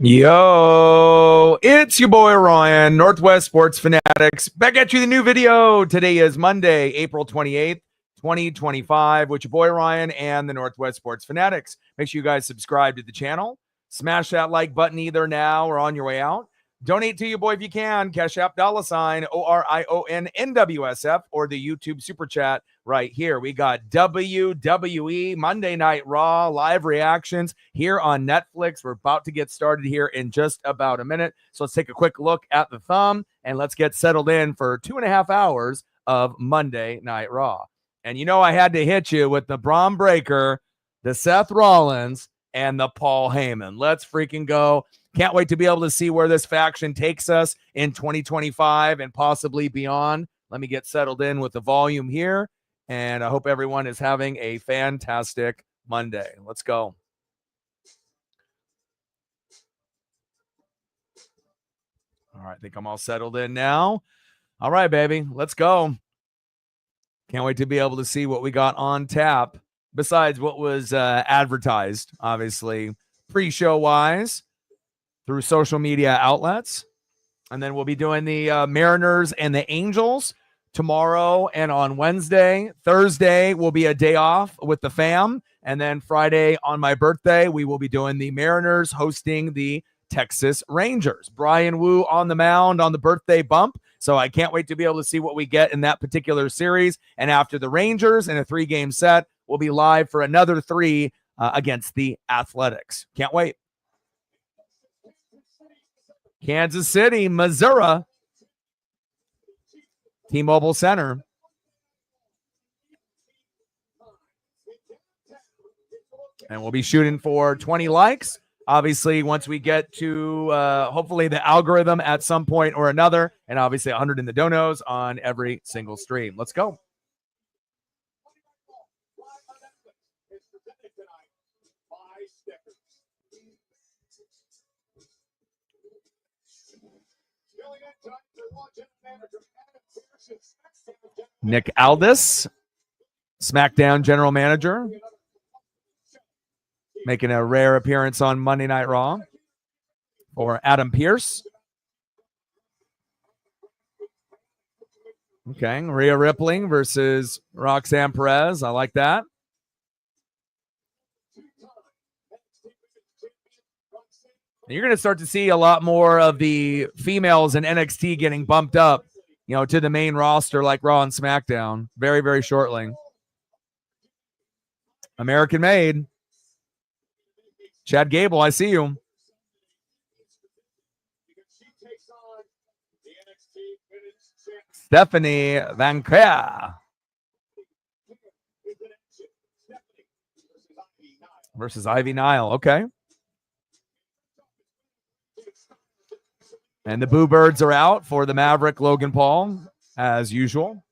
Yo, it's your boy Ryan, Northwest Sports Fanatics. Back at you the new video. Today is Monday, April 28th, 2025, with your boy Ryan and the Northwest Sports Fanatics. Make sure you guys subscribe to the channel. Smash that like button either now or on your way out. Donate to your boy if you can. Cash App $ ORIONNWSF or the YouTube Super Chat right here. We got WWE Monday Night Raw live reactions here on Netflix. We're about to get started here in just about a minute. So let's take a quick look at the thumb and let's get settled in for 2.5 hours of Monday Night Raw. And you know I had to hit you with the Braun Breaker, the Seth Rollins, and the Paul Heyman. Let's freaking go. Can't wait to be able to see where this faction takes us in 2025 and possibly beyond. Let me get settled in with the volume here, and I hope everyone is having a fantastic Monday. Let's go. All right, I think I'm all settled in now. All right, baby, let's go. Can't wait to be able to see what we got on tap, besides what was advertised, obviously, pre-show wise, through social media outlets. And then we'll be doing the Mariners and the Angels tomorrow and on Wednesday. Thursday will be a day off with the fam. And then Friday on my birthday, we will be doing the Mariners hosting the Texas Rangers. Brian Wu on the mound on the birthday bump. So I can't wait to be able to see what we get in that particular series. And after the Rangers in a 3-game set, we'll be live for another 3 against the Athletics. Can't wait. Kansas City, Missouri, T-Mobile Center. And we'll be shooting for 20 likes. Obviously, once we get to hopefully the algorithm at some point or another, and obviously 100 in the donos on every single stream. Let's go. Nick Aldis, SmackDown General Manager, making a rare appearance on Monday Night Raw for Adam Pearce. Okay, Rhea Ripley versus Roxanne Perez. I like that. You're going to start to see a lot more of the females in NXT getting bumped up, you know, to the main roster like Raw and SmackDown very, very shortly. American made. Chad Gable, I see you. Stephanie Van Kea versus Ivy Nile. Okay. And the Boo Birds are out for the Maverick Logan Paul, as usual.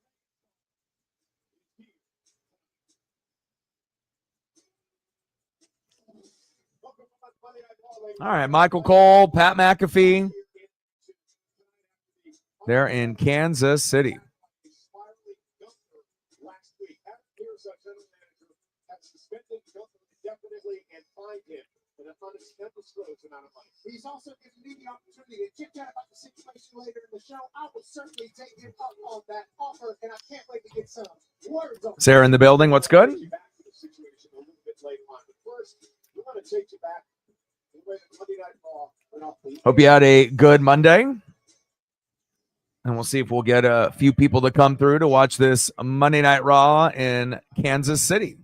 All right, Michael Cole, Pat McAfee. They're in Kansas City. He's also giving me the opportunity to chit chat about the situation later in the show. I will certainly take him up on that offer, and I can't wait to get some words on Sarah in the building. What's good? Hope you had a good Monday. And we'll see if we'll get a few people to come through to watch this Monday Night Raw in Kansas City.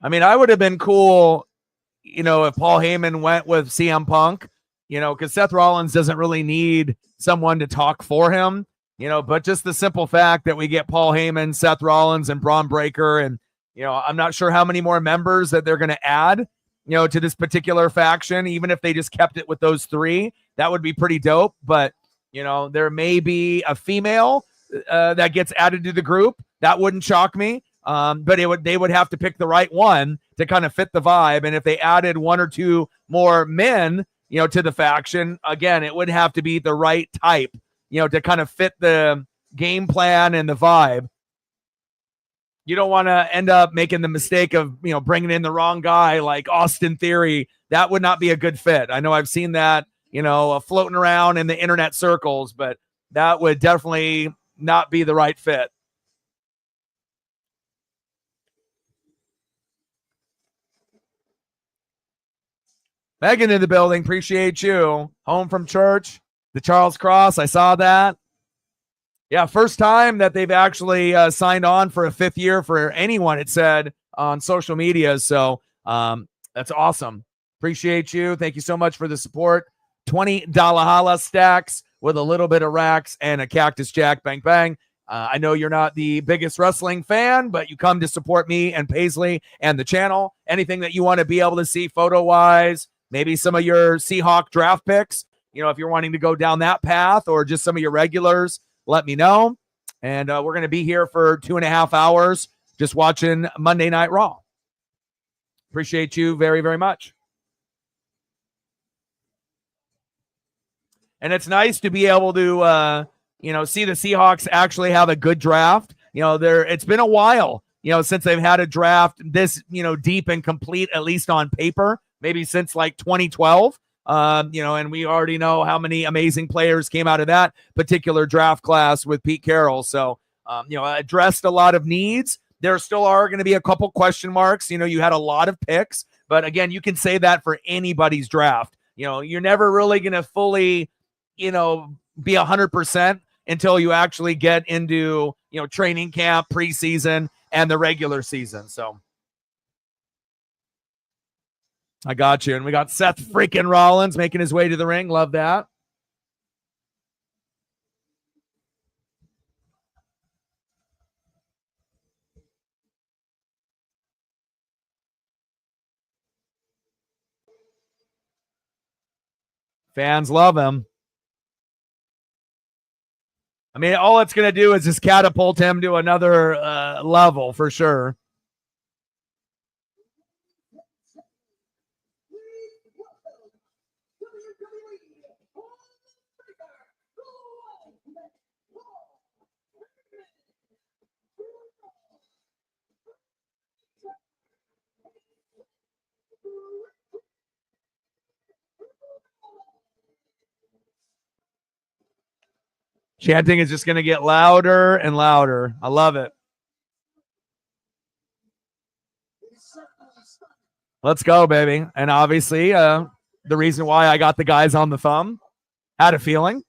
I mean, I would have been cool, you know, if Paul Heyman went with CM Punk, you know, because Seth Rollins doesn't really need someone to talk for him, you know, but just the simple fact that we get Paul Heyman, Seth Rollins, and Braun Breaker, and, you know, I'm not sure how many more members that they're going to add, you know, to this particular faction, even if they just kept it with those 3, that would be pretty dope. But, you know, there may be a female that gets added to the group. That wouldn't shock me. But they would have to pick the right one to kind of fit the vibe. And if they added 1 or 2 more men, you know, to the faction, again, it would have to be the right type, you know, to kind of fit the game plan and the vibe. You don't want to end up making the mistake of, bringing in the wrong guy like Austin Theory. That would not be a good fit. I know I've seen that, floating around in the internet circles, but that would definitely not be the right fit. Megan in the building. Appreciate you. Home from church. The Charles Cross. I saw that. Yeah, first time that they've actually signed on for a 5th year for anyone, it said on social media. So that's awesome. Appreciate you. Thank you so much for the support. $20 holla stacks with a little bit of racks and a Cactus Jack. Bang, bang. I know you're not the biggest wrestling fan, but you come to support me and Paisley and the channel. Anything that you want to be able to see photo-wise, maybe some of your Seahawk draft picks, if you're wanting to go down that path, or just some of your regulars, let me know. And we're going to be here for 2.5 hours just watching Monday Night Raw. Appreciate you very, very much. And it's nice to be able to, see the Seahawks actually have a good draft. It's been a while, since they've had a draft this, deep and complete, at least on paper, maybe since like 2012. And we already know how many amazing players came out of that particular draft class with Pete Carroll. So, addressed a lot of needs. There still are going to be a couple question marks. You had a lot of picks, but again, you can say that for anybody's draft. You're never really going to fully, be 100% until you actually get into, training camp, preseason, and the regular season. So I got you. And we got Seth freaking Rollins making his way to the ring. Love that. Fans love him. I mean, all it's going to do is just catapult him to another level for sure. Chanting is just going to get louder and louder. I love it. Let's go, baby. And obviously, the reason why I got the guys on the thumb, had a feeling.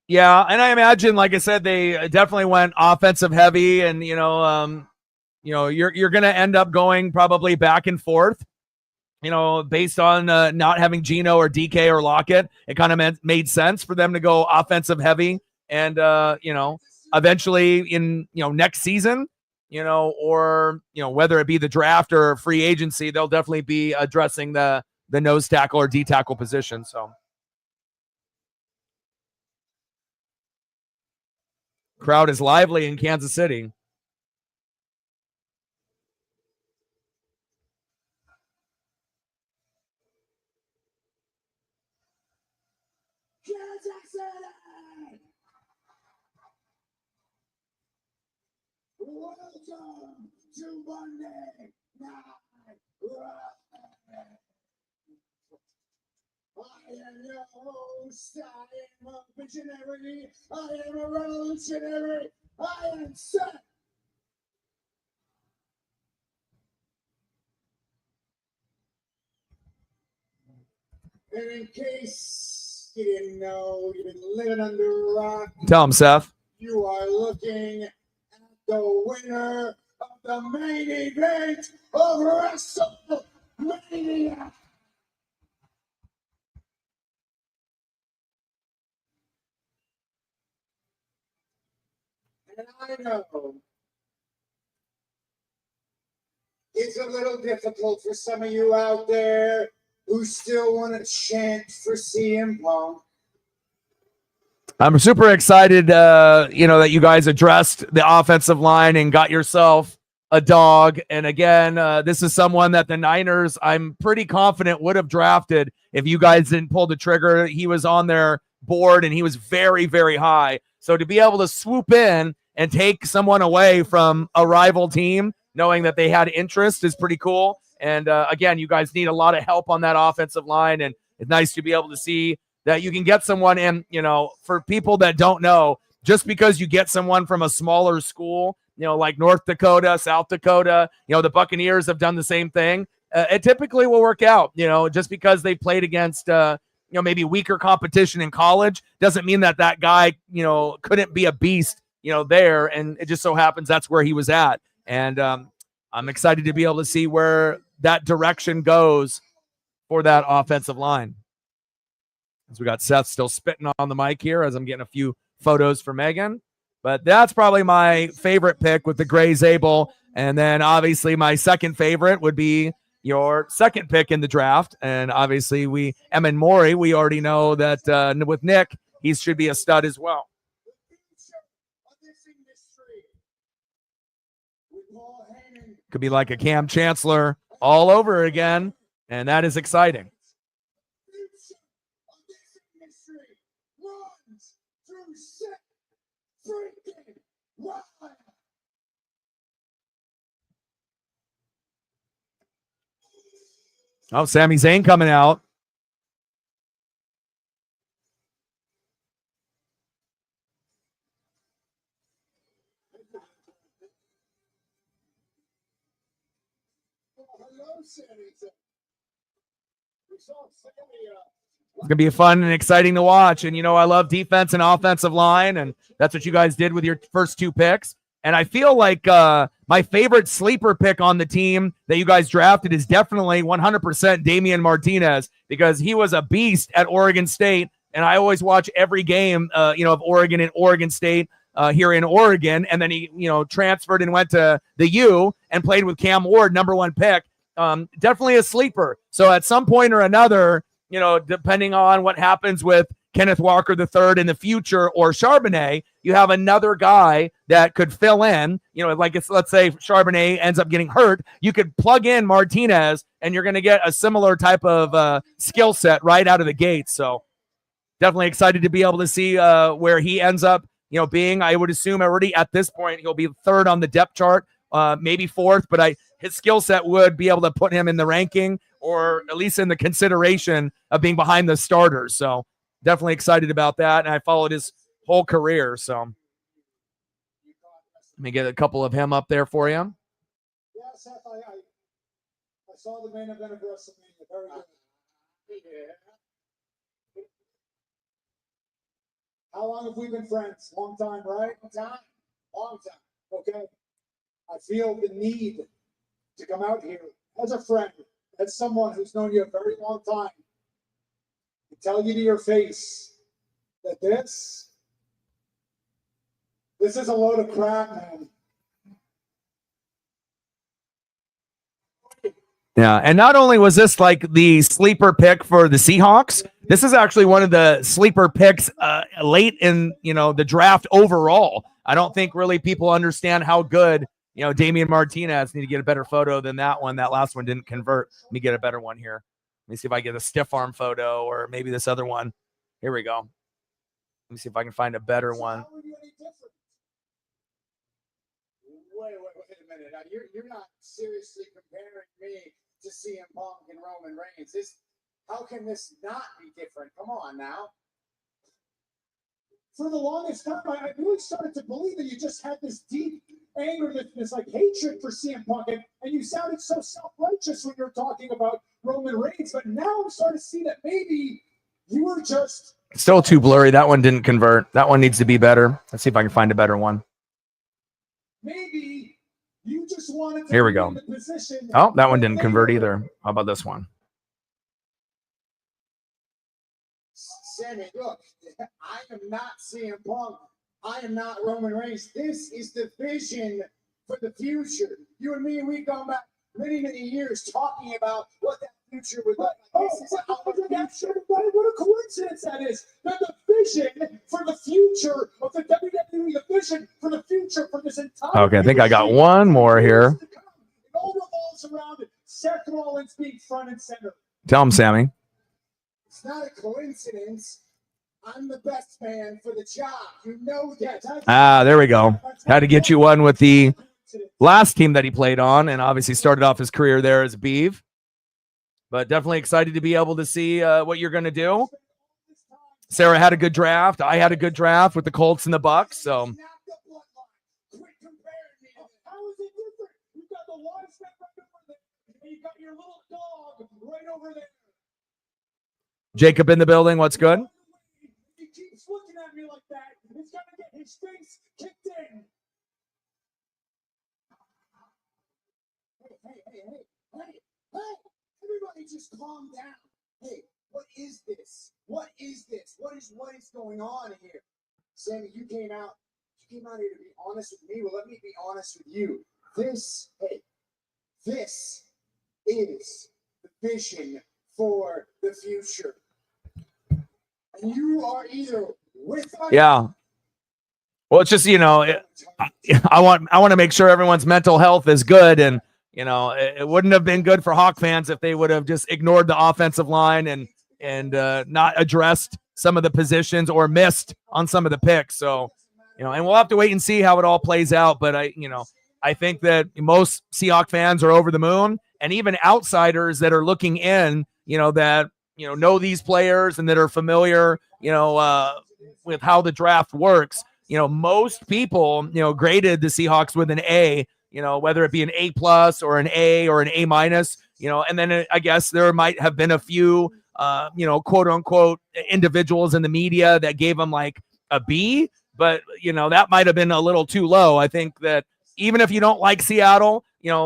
Yeah, and I imagine, like I said, they definitely went offensive heavy, and you're going to end up going probably back and forth. Based on not having Geno or DK or Lockett, it kind of made sense for them to go offensive heavy, and eventually in next season, or whether it be the draft or free agency, they'll definitely be addressing the nose tackle or D tackle position. So. Crowd is lively in Kansas City. Kansas City! Welcome to Monday Night Raw. I am your host. I am a visionary. I am a revolutionary. I am Seth. And in case you didn't know, you've been living under a rock. Tell him, Seth. You are looking at the winner of the main event of WrestleMania. And I know is a little difficult for some of you out there who still want to chant for CM Punk. I'm super excited, that you guys addressed the offensive line and got yourself a dog. And again, this is someone that the Niners, I'm pretty confident, would have drafted if you guys didn't pull the trigger. He was on their board and he was very, very high. So to be able to swoop in and take someone away from a rival team, knowing that they had interest, is pretty cool. And again, you guys need a lot of help on that offensive line, and it's nice to be able to see that you can get someone in. For people that don't know, just because you get someone from a smaller school, like North Dakota, South Dakota, the Buccaneers have done the same thing. It typically will work out, just because they played against, maybe weaker competition in college doesn't mean that guy, couldn't be a beast, there. And it just so happens that's where he was at. And I'm excited to be able to see where that direction goes for that offensive line. As we got Seth still spitting on the mic here as I'm getting a few photos for Megan. But that's probably my favorite pick with the Gray Zabel. And then obviously my second favorite would be your second pick in the draft. And obviously Emin Mori, we already know that with Nick, he should be a stud as well. Could be like a Cam Chancellor all over again. And that is exciting. Oh, Sami Zayn coming out. It's going to be fun and exciting to watch. And, I love defense and offensive line, and that's what you guys did with your first two picks. And I feel like my favorite sleeper pick on the team that you guys drafted is definitely 100% Damian Martinez, because he was a beast at Oregon State. And I always watch every game, of Oregon and Oregon State here in Oregon. And then he, transferred and went to the U and played with Cam Ward, number one pick. Definitely a sleeper. So at some point or another, depending on what happens with Kenneth Walker III in the future or Charbonnet, you have another guy that could fill in, let's say Charbonnet ends up getting hurt. You could plug in Martinez and you're going to get a similar type of skill set right out of the gate. So definitely excited to be able to see where he ends up, being. I would assume already at this point, he'll be third on the depth chart, maybe fourth, but his skill set would be able to put him in the ranking or at least in the consideration of being behind the starters. So definitely excited about that. And I followed his whole career. So let me get a couple of him up there for you. Yeah, Seth, I saw the main event of WrestleMania. Very good. Yeah. How long have we been friends? Long time, right? Long time. Okay. I feel the need to come out here as a friend, as someone who's known you a very long time, and tell you to your face that this is a load of crap, man. Yeah, and not only was this like the sleeper pick for the Seahawks, this is actually one of the sleeper picks late in, the draft overall. I don't think really people understand how good, Damian Martinez. Need to get a better photo than that one. That last one didn't convert. Let me get a better one here. Let me see if I get a stiff arm photo or maybe this other one. Here we go. Let me see if I can find a better one. Wait a minute. Now, you're not seriously comparing me to CM Punk and Roman Reigns. How can this not be different? Come on now. For the longest time, I really started to believe that you just had this deep anger, this like hatred for CM Punk, and you sounded so self-righteous when you were talking about Roman Reigns. But now I'm starting to see that maybe you were just still too blurry. That one didn't convert. That one needs to be better. Let's see if I can find a better one. Maybe you just wanted to. Here we go. Oh, that one didn't convert either. How about this one? Sammy, look, I am not CM Punk. I am not Roman Reigns. This is the vision for the future. You and me, we've gone back many years talking about what that future would look like. This is our future. What a coincidence that is. That the vision for the future of the WWE, the vision for the future for this entire. Okay, I think I got one more here. It all revolves around Seth Rollins being front and center. Tell him, Sammy. It's not a coincidence. I'm the best man for the job. You know that. There we go. Had to get you one with the last team that he played on, and obviously started off his career there as Beeve. But definitely excited to be able to see what you're going to do. Sarah had a good draft. I had a good draft with the Colts and the Bucks. So How is it different? You've got the wise man right over there, and you got your little dog right over there. Jacob in the building. What's good? He keeps looking at me like that. He's gonna get his face kicked in. Hey! Everybody, just calm down. Hey, what is this? What is going on here? Sammy, you came out here to be honest with me. Well, let me be honest with you. This is the vision for the future. And you are either with us. Yeah. Well, it's just, I want to make sure everyone's mental health is good. And, it wouldn't have been good for Hawk fans if they would have just ignored the offensive line and not addressed some of the positions or missed on some of the picks. So, and we'll have to wait and see how it all plays out. But I think that most Seahawks fans are over the moon, and even outsiders that are looking in, that, know these players and that are familiar, with how the draft works. Most people, graded the Seahawks with an A, whether it be an A+ or an A or an A-, and then I guess there might have been a few, quote unquote individuals in the media that gave them like a B, but that might have been a little too low. I think that even if you don't like Seattle,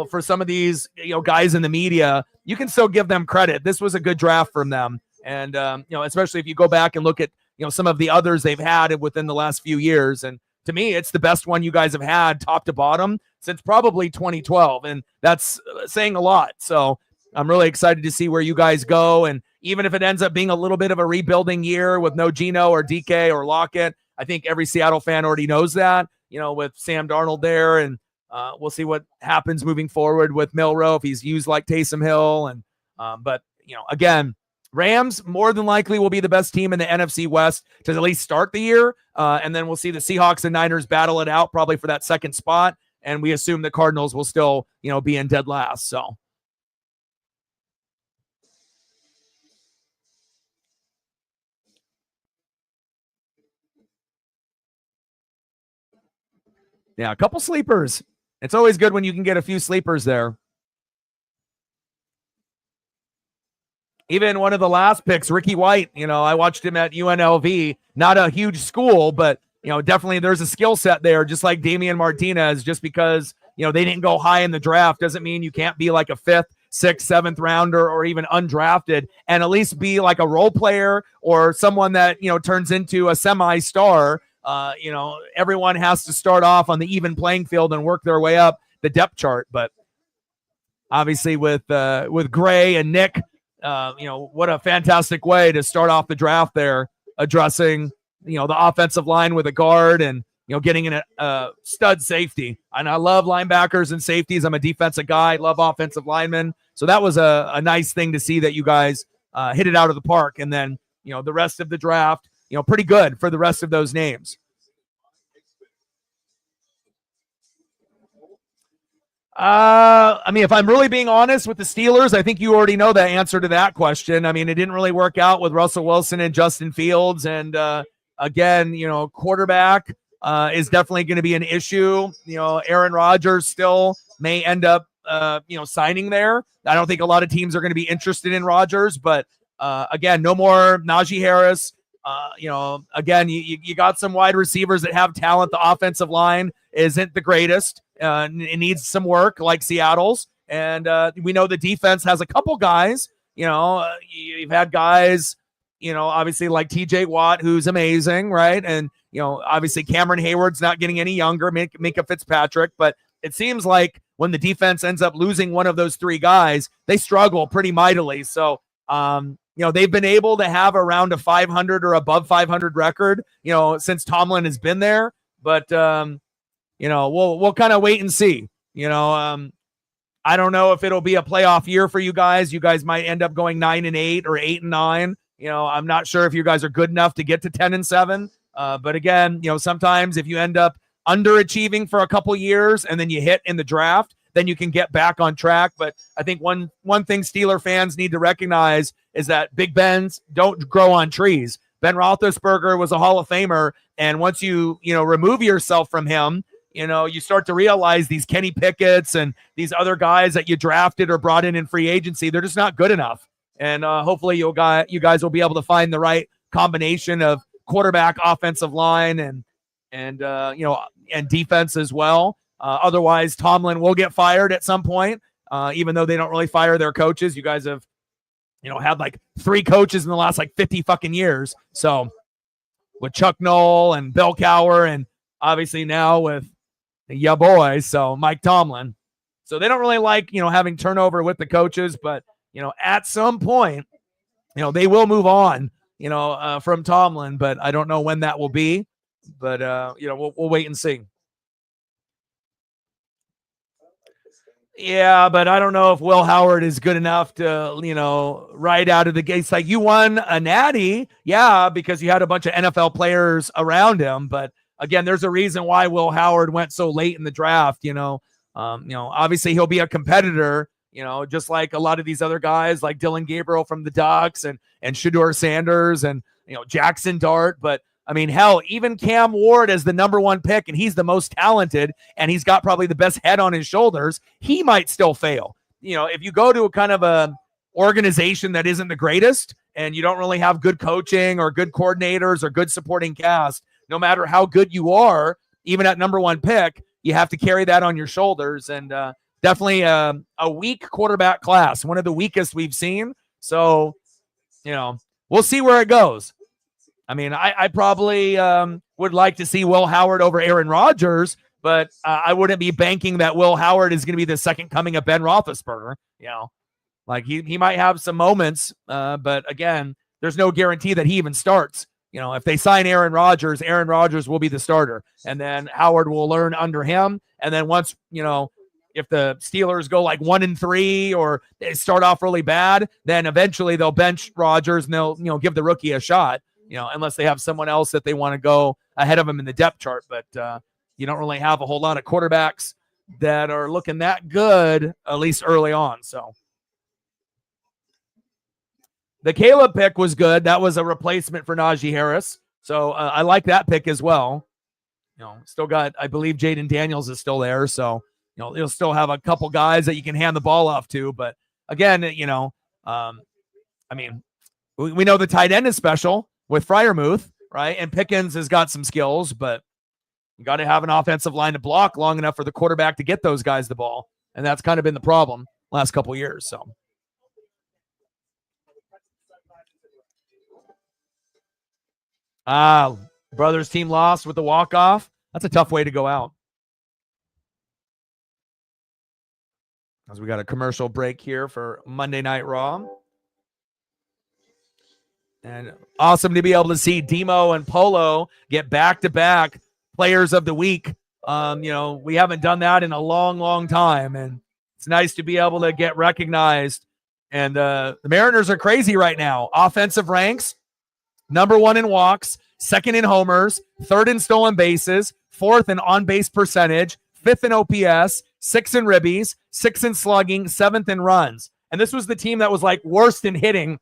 for some of these, guys in the media, you can still give them credit. This was a good draft from them. And, especially if you go back and look at, some of the others they've had within the last few years. And to me, it's the best one you guys have had top to bottom since probably 2012. And that's saying a lot. So I'm really excited to see where you guys go. And even if it ends up being a little bit of a rebuilding year with no Geno or DK or Lockett, I think every Seattle fan already knows that, with Sam Darnold there. And we'll see what happens moving forward with Milroe if he's used like Taysom Hill. And but again, Rams more than likely will be the best team in the NFC West to at least start the year. And then we'll see the Seahawks and Niners battle it out probably for that second spot. And we assume the Cardinals will still, be in dead last. So. Yeah, a couple sleepers. It's always good when you can get a few sleepers there. Even one of the last picks, Ricky White, I watched him at UNLV, not a huge school, but, definitely there's a skill set there, just like Damian Martinez. Just because, they didn't go high in the draft doesn't mean you can't be like a 5th, 6th, 7th rounder or even undrafted and at least be like a role player or someone that, turns into a semi-star. Everyone has to start off on the even playing field and work their way up the depth chart. But obviously with Gray and Nick, what a fantastic way to start off the draft there, addressing, the offensive line with a guard and, getting in a stud safety. And I love linebackers and safeties. I'm a defensive guy, love offensive linemen. So that was a nice thing to see that you guys hit it out of the park. And then, the rest of the draft, pretty good for the rest of those names. If I'm really being honest with the Steelers, I think you already know the answer to that question. It didn't really work out with Russell Wilson and Justin Fields. And again, quarterback is definitely going to be an issue. Aaron Rodgers still may end up, signing there. I don't think a lot of teams are going to be interested in Rodgers, but again, no more Najee Harris. Again, you got some wide receivers that have talent. The offensive line isn't the greatest. It needs some work like Seattle's. And we know the defense has a couple guys. You've had guys, obviously like TJ Watt, who's amazing, right? And, obviously Cameron Hayward's not getting any younger, Minka Fitzpatrick. But it seems like when the defense ends up losing one of those three guys, they struggle pretty mightily. So, they've been able to have around a 500 or above 500 record, since Tomlin has been there. But, we'll kind of wait and see. I don't know if it'll be a playoff year for you guys. You guys might end up going 9-8 or 8-9. I'm not sure if you guys are good enough to get to 10-7. But again, sometimes if you end up underachieving for a couple years and then you hit in the draft, then you can get back on track. But I think one thing Steeler fans need to recognize is that Big Bens don't grow on trees. Ben Roethlisberger was a Hall of Famer, and once you remove yourself from him, you start to realize these Kenny Pickett's and these other guys that you drafted or brought in free agency, they're just not good enough. And hopefully you guys will be able to find the right combination of quarterback, offensive line, and defense as well. Otherwise, Tomlin will get fired at some point, even though they don't really fire their coaches. You guys have, had like 3 coaches in the last 50 fucking years. So with Chuck Noll and Bill Cowher, and obviously now with boy, so Mike Tomlin. So they don't really like, having turnover with the coaches, but, at some point, they will move on, from Tomlin, but I don't know when that will be. But, we'll wait and see. Yeah, but I don't know if Will Howard is good enough to, right out of the gates. Like, you won a natty, yeah, because you had a bunch of NFL players around him. But again, there's a reason why Will Howard went so late in the draft. Obviously he'll be a competitor, just like a lot of these other guys, like Dylan Gabriel from the Ducks and Shedeur Sanders and Jackson Dart. But I mean, hell, even Cam Ward as the number 1 pick, and he's the most talented, and he's got probably the best head on his shoulders, he might still fail. If you go to a kind of a organization that isn't the greatest, and you don't really have good coaching or good coordinators or good supporting cast, no matter how good you are, even at number 1 pick, you have to carry that on your shoulders. And definitely a weak quarterback class, one of the weakest we've seen. So, we'll see where it goes. I mean, I probably would like to see Will Howard over Aaron Rodgers, but I wouldn't be banking that Will Howard is going to be the second coming of Ben Roethlisberger. Like he might have some moments, but again, there's no guarantee that he even starts. If they sign Aaron Rodgers will be the starter, and then Howard will learn under him. And then once, if the Steelers go like 1-3 or they start off really bad, then eventually they'll bench Rodgers and they'll, give the rookie a shot. Unless they have someone else that they want to go ahead of him in the depth chart. But you don't really have a whole lot of quarterbacks that are looking that good, at least early on. So the Caleb pick was good. That was a replacement for Najee Harris. So I like that pick as well. Still got, I believe Jaden Daniels is still there. So, you'll still have a couple guys that you can hand the ball off to. But again, I mean, we know the tight end is special with Freiermuth, right? And Pickens has got some skills, but you got to have an offensive line to block long enough for the quarterback to get those guys the ball. And that's kind of been the problem last couple of years. So brothers team lost with the walk-off. That's a tough way to go out. As we got a commercial break here for Monday Night Raw. And awesome to be able to see Demo and Polo get back-to-back players of the week. We haven't done that in a long, long time. And it's nice to be able to get recognized. And the Mariners are crazy right now. Offensive ranks, number 1 in walks, 2nd in homers, 3rd in stolen bases, 4th in on-base percentage, 5th in OPS, 6th in ribbies, 6th in slugging, 7th in runs. And this was the team that was like worst in hitting,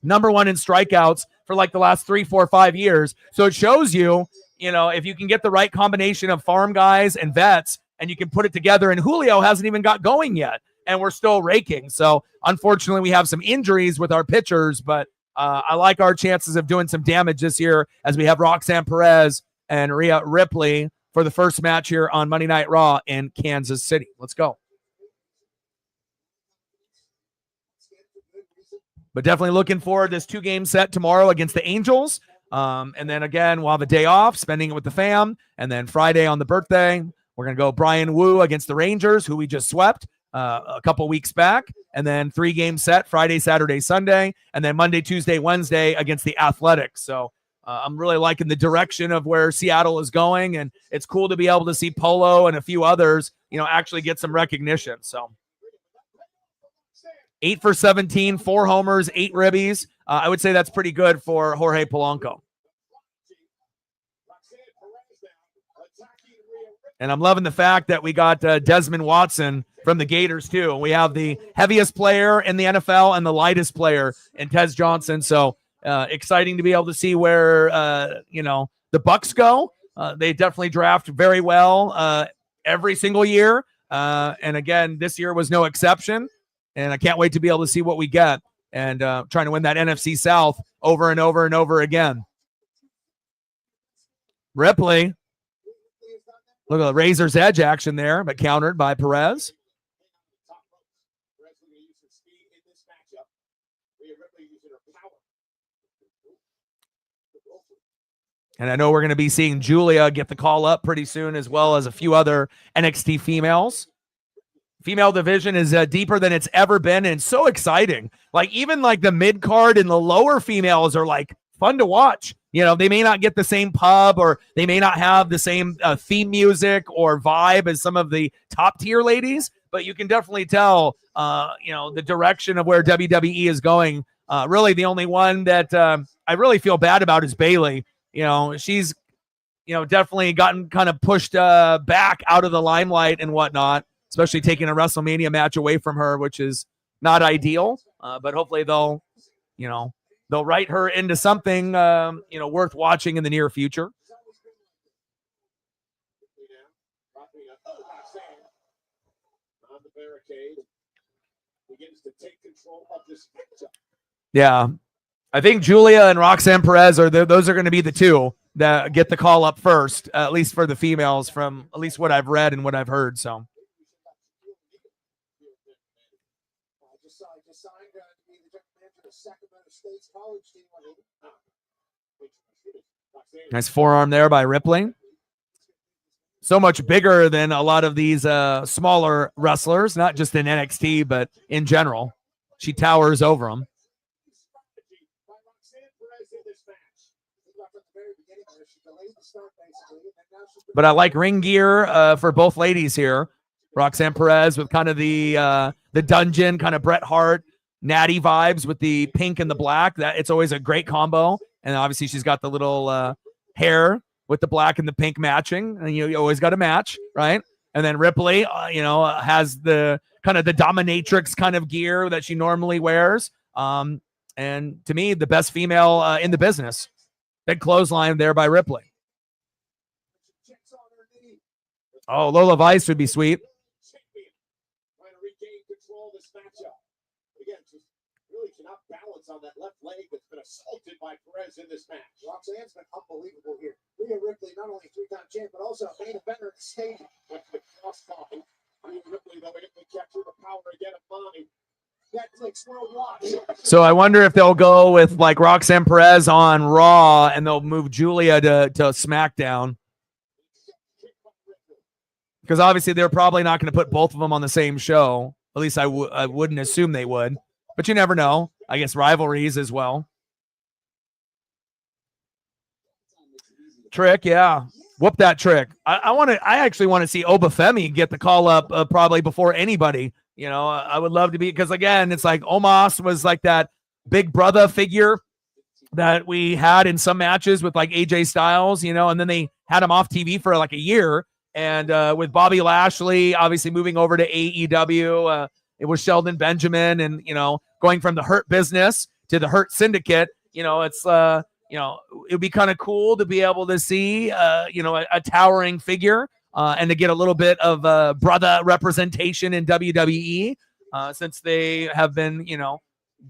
number 1 in strikeouts for like the last 3, 4, 5 years. So it shows you, if you can get the right combination of farm guys and vets and you can put it together, and Julio hasn't even got going yet and we're still raking. So unfortunately we have some injuries with our pitchers, but I like our chances of doing some damage this year as we have Roxanne Perez and Rhea Ripley for the first match here on Monday Night Raw in Kansas City. Let's go. But definitely looking forward to this 2-game set tomorrow against the Angels. And then again, we'll have a day off, spending it with the fam. And then Friday on the birthday, We're going to go Brian Wu against the Rangers, who we just swept a couple weeks back, and then 3-game set Friday, Saturday, Sunday, and then Monday, Tuesday, Wednesday against the Athletics. So I'm really liking the direction of where Seattle is going, and it's cool to be able to see Polo and a few others, actually get some recognition. So 8 for 17, 4 homers, 8 ribbies. I would say that's pretty good for Jorge Polanco. And I'm loving the fact that we got Desmond Watson from the Gators, too. We have the heaviest player in the NFL and the lightest player in Tez Johnson. So exciting to be able to see where, the Bucks go. They definitely draft very well every single year. And again, this year was no exception. And I can't wait to be able to see what we get and trying to win that NFC South over and over and over again. Ripley. Look at the razor's edge action there, but countered by Perez. And I know we're going to be seeing Julia get the call up pretty soon, as well as a few other NXT females. Female division is deeper than it's ever been, and so exciting. Like, even like the mid card and the lower females are like fun to watch. They may not get the same pub, or they may not have the same theme music or vibe as some of the top tier ladies, but you can definitely tell, the direction of where WWE is going. Really, the only one that I really feel bad about is Bayley. She's, definitely gotten kind of pushed back out of the limelight and whatnot, especially taking a WrestleMania match away from her, which is not ideal. But hopefully they'll write her into something, worth watching in the near future. Yeah. I think Julia and Roxanne Perez those are going to be the two that get the call up first, at least for the females, from at least what I've read and what I've heard. So. Nice forearm there by Ripley. So much bigger than a lot of these smaller wrestlers, not just in NXT, but in general. She towers over them. But I like ring gear for both ladies here. Roxanne Perez with kind of the dungeon, kind of Bret Hart, natty vibes with the pink and the black. That it's always a great combo. And obviously she's got the little hair with the black and the pink matching. And you always got to match, right? And then Ripley, has the kind of the dominatrix kind of gear that she normally wears. And to me, the best female in the business. Big clothesline there by Ripley. Oh, Lola Vice would be sweet. On that left leg that's been assaulted by Perez in this match. Roxanne's been unbelievable here. Rhea Ripley, not only 3-time champ, but also a main eventer at the stadium. With the cross-talking. Rhea Ripley, though, able to capture the power again of Bonnie. Netflix worldwide. So I wonder if they'll go with like Roxanne Perez on Raw and they'll move Julia to SmackDown. Because obviously they're probably not going to put both of them on the same show. At least I wouldn't assume they would. But you never know. I guess rivalries as well. Trick, yeah. Whoop that Trick. I actually want to see Obafemi get the call up probably before anybody. I would love to be, because again, it's like Omos was like that big brother figure that we had in some matches with like AJ Styles, and then they had him off TV for like a year. And with Bobby Lashley obviously moving over to AEW, it was Sheldon Benjamin, and going from the Hurt Business to the Hurt Syndicate. It's it'd be kind of cool to be able to see a towering figure and to get a little bit of brother representation in WWE, since they have been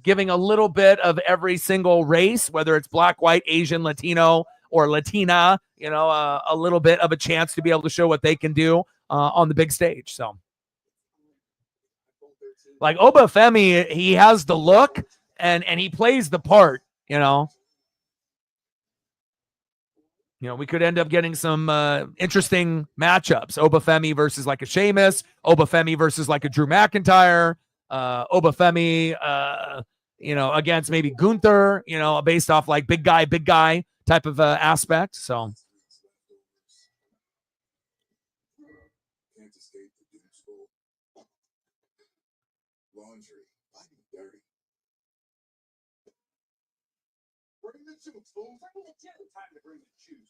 giving a little bit of every single race, whether it's black, white, Asian, Latino, or Latina, a little bit of a chance to be able to show what they can do on the big stage. So. Like Obafemi, he has the look and he plays the part, We could end up getting some interesting matchups. Obafemi versus like a Sheamus, Obafemi versus like a Drew McIntyre, Obafemi, against maybe Gunther, based off like big guy type of aspect. So. Laundry, dirty. Bring the juice, fool. Bring the juice. Time to bring the juice.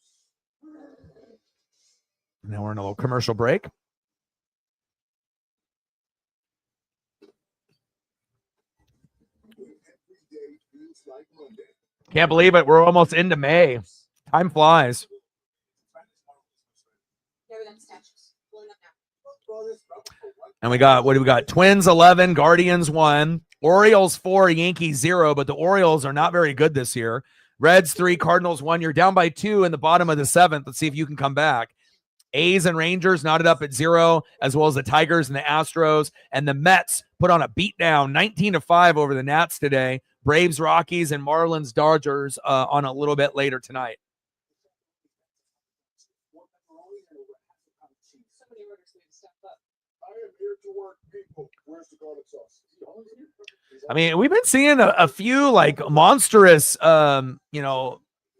Now we're in a little commercial break. Can't believe it. We're almost into May. Time flies. And we got, what do we got? Twins 11, Guardians 1, Orioles 4, Yankees 0, but the Orioles are not very good this year. Reds 3, Cardinals 1. You're down by 2 in the bottom of the 7th. Let's see if you can come back. A's and Rangers knotted up at 0, as well as the Tigers and the Astros. And the Mets put on a beatdown, 19-5 over the Nats today. Braves, Rockies, and Marlins, Dodgers on a little bit later tonight. I mean, we've been seeing a few like monstrous,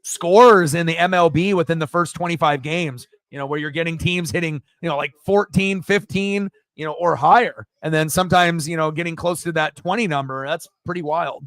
scores in the MLB within the first 25 games, where you're getting teams hitting, like 14, 15, or higher. And then sometimes, getting close to that 20 number. That's pretty wild.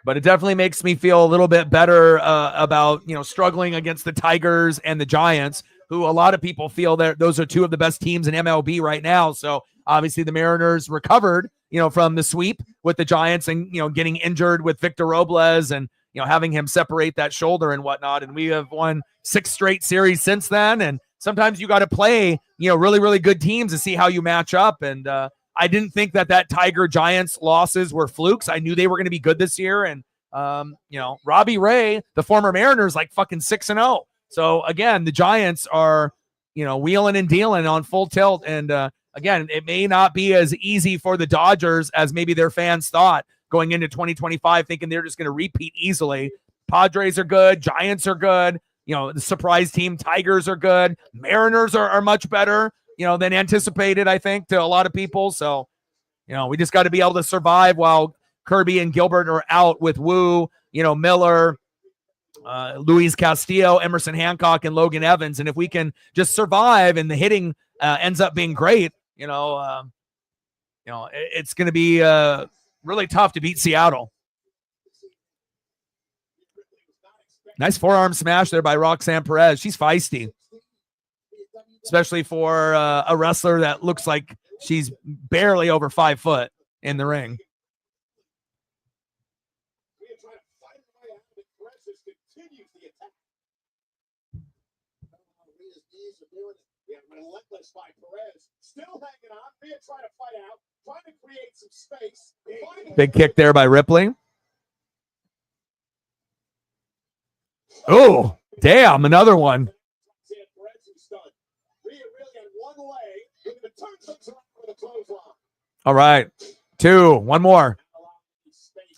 But it definitely makes me feel a little bit better about, struggling against the Tigers and the Giants, who a lot of people feel that those are two of the best teams in MLB right now. So obviously the Mariners recovered, from the sweep with the Giants and, getting injured with Victor Robles and, having him separate that shoulder and whatnot. And we have won 6 straight series since then. And sometimes you got to play, really, really good teams to see how you match up. And I didn't think that Tiger Giants losses were flukes. I knew they were going to be good this year. And, Robbie Ray, the former Mariners, like fucking 6-0. So again, the Giants are, wheeling and dealing on full tilt. And again, it may not be as easy for the Dodgers as maybe their fans thought going into 2025, thinking they're just going to repeat easily. Padres are good. Giants are good. The surprise team Tigers are good. Mariners are much better, than anticipated, I think, to a lot of people. So, we just got to be able to survive while Kirby and Gilbert are out with Wu, Miller, Luis Castillo, Emerson Hancock, and Logan Evans. And if we can just survive and the hitting ends up being great, it's going to be really tough to beat Seattle. Nice forearm smash there by Roxanne Perez. She's feisty, especially for a wrestler that looks like she's barely over 5 foot in the ring. Relentless by Perez, still hanging on. Mia trying to fight out, trying to create some space. Big kick there by Ripley. Oh, damn, another one. All right, 2, one more.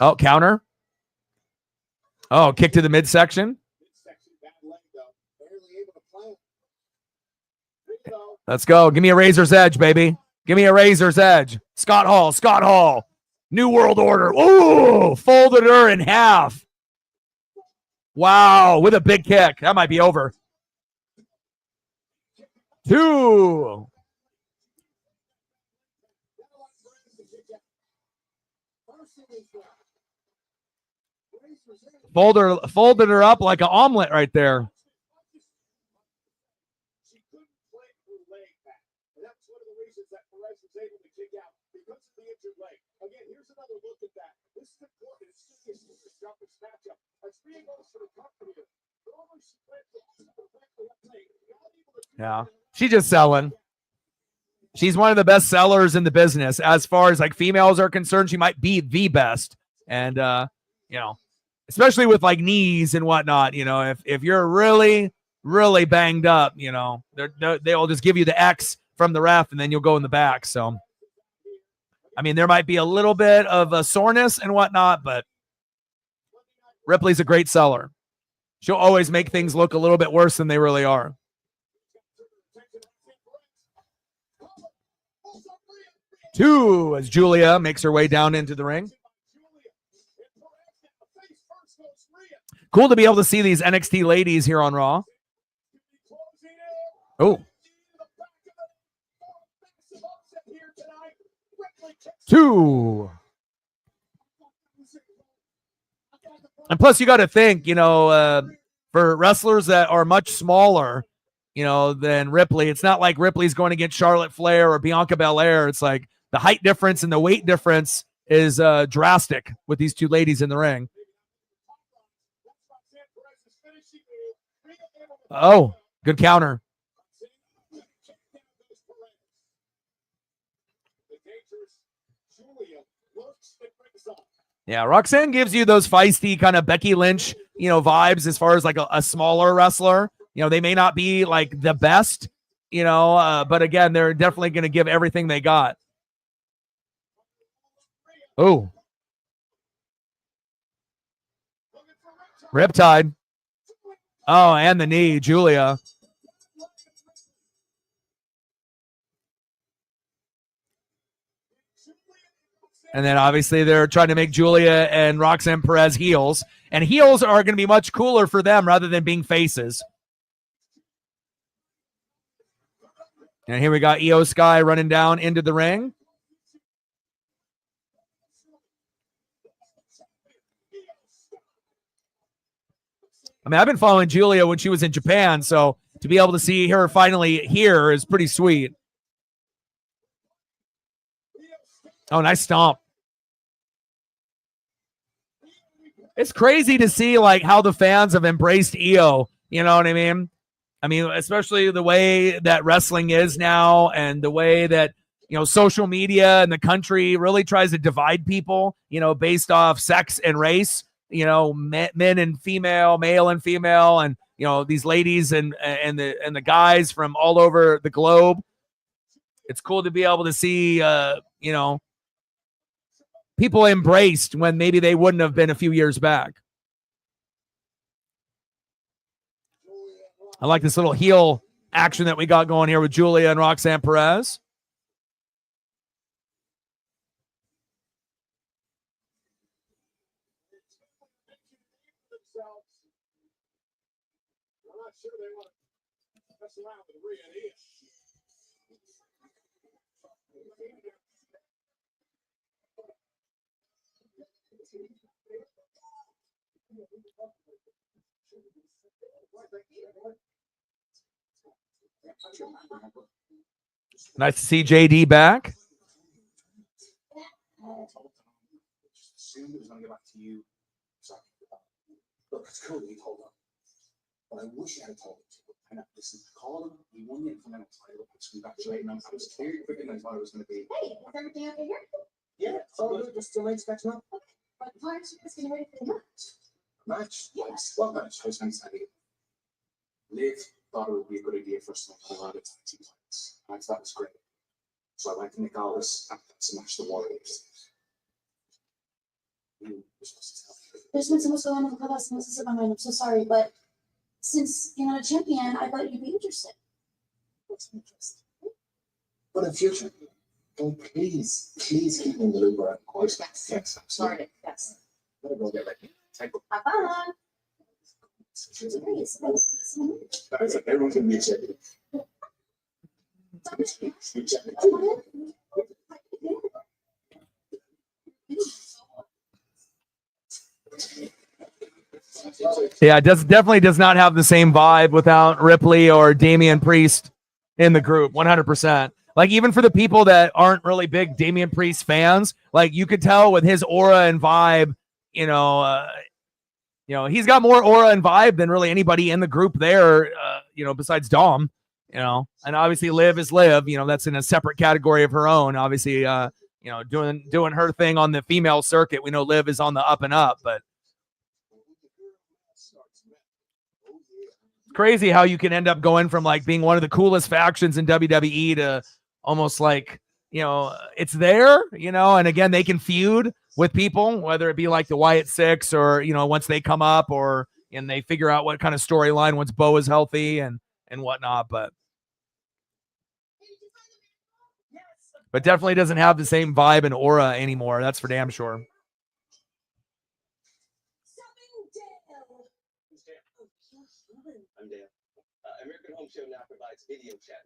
Oh, counter. Oh, kick to the midsection. Let's go. Give me a razor's edge, baby. Give me a razor's edge. Scott Hall. New World Order. Ooh, folded her in half. Wow, with a big kick. That might be over. 2. Folded her up like an omelet right there. Yeah, she's just selling. She's one of the best sellers in the business. As far as like females are concerned, she might be the best. And, especially with like knees and whatnot, if you're really, really banged up, they'll just give you the X from the ref and then you'll go in the back. So, I mean, there might be a little bit of a soreness and whatnot, but Ripley's a great seller. She'll always make things look a little bit worse than they really are. 2 as Julia makes her way down into the ring. Cool to be able to see these NXT ladies here on Raw. Oh. 2. And plus, you got to think, for wrestlers that are much smaller, than Ripley, it's not like Ripley's going against Charlotte Flair or Bianca Belair. It's like the height difference and the weight difference is drastic with these two ladies in the ring. Oh, good counter. Yeah, Roxanne gives you those feisty kind of Becky Lynch, vibes as far as like a smaller wrestler. They may not be like the best, but again, they're definitely going to give everything they got. Oh. Riptide. Oh, and the knee, Julia. And then obviously they're trying to make Julia and Roxanne Perez heels. And heels are going to be much cooler for them rather than being faces. And here we got Io Sky running down into the ring. I mean, I've been following Julia when she was in Japan, so to be able to see her finally here is pretty sweet. Oh, nice stomp. It's crazy to see like how the fans have embraced Io. You know what I mean? I mean, especially the way that wrestling is now and the way that, social media and the country really tries to divide people, based off sex and race, men and female, male and female, and, these ladies and the guys from all over the globe. It's cool to be able to see, people embraced when maybe they wouldn't have been a few years back. I like this little heel action that we got going here with Julia and Roxanne Perez. Nice to see JD back. Assumed it was going to go back to you. So, look, it's cool that you told them. But I wish you had told them. I know, listen, call them. You won the Intercontinental title. Let's congratulate them. I was clear quicker than I thought it was going to be. Hey, is everything okay here? Yeah, so just still expecting them. But why aren't you guys getting ready for the match? Match? Yes. What match? I was going to say. Liv thought it would be a good idea for us to make a lot of team fights. I thought it was great. So I went to Nick Aldis and smashed the Warriors. There's been so much going on with the clubhouse and this is in my mind. I'm so sorry, but since you're not a champion, I thought you'd be interested. What's interesting? But in future, please keep me in the loop, of course. Yes. Yes, Sorry. Yes. Better go get ready. Have fun. That's like everyone's gonna be excited. Yeah, it definitely does not have the same vibe without Ripley or Damian Priest in the group. 100%. Like even for the people that aren't really big Damian Priest fans, like you could tell with his aura and vibe, he's got more aura and vibe than really anybody in the group there, besides Dom, and obviously Liv is Liv, that's in a separate category of her own. Obviously, doing her thing on the female circuit. We know Liv is on the up and up, but it's crazy how you can end up going from like being one of the coolest factions in WWE to almost like, it's there, and again, they can feud with people, whether it be like the Wyatt Six or, once they come up and they figure out what kind of storyline once Bo is healthy and whatnot. But definitely doesn't have the same vibe and aura anymore. That's for damn sure.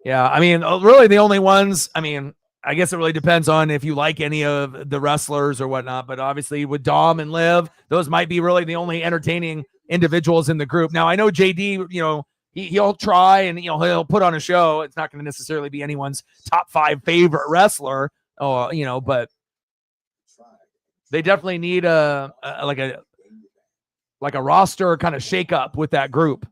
Yeah, I mean, really the only ones, I guess it really depends on if you like any of the wrestlers or whatnot, but obviously with Dom and Liv, those might be really the only entertaining individuals in the group. Now, I know JD, he'll try and, he'll put on a show. It's not going to necessarily be anyone's top 5 favorite wrestler, but they definitely need like a roster kind of shake up with that group.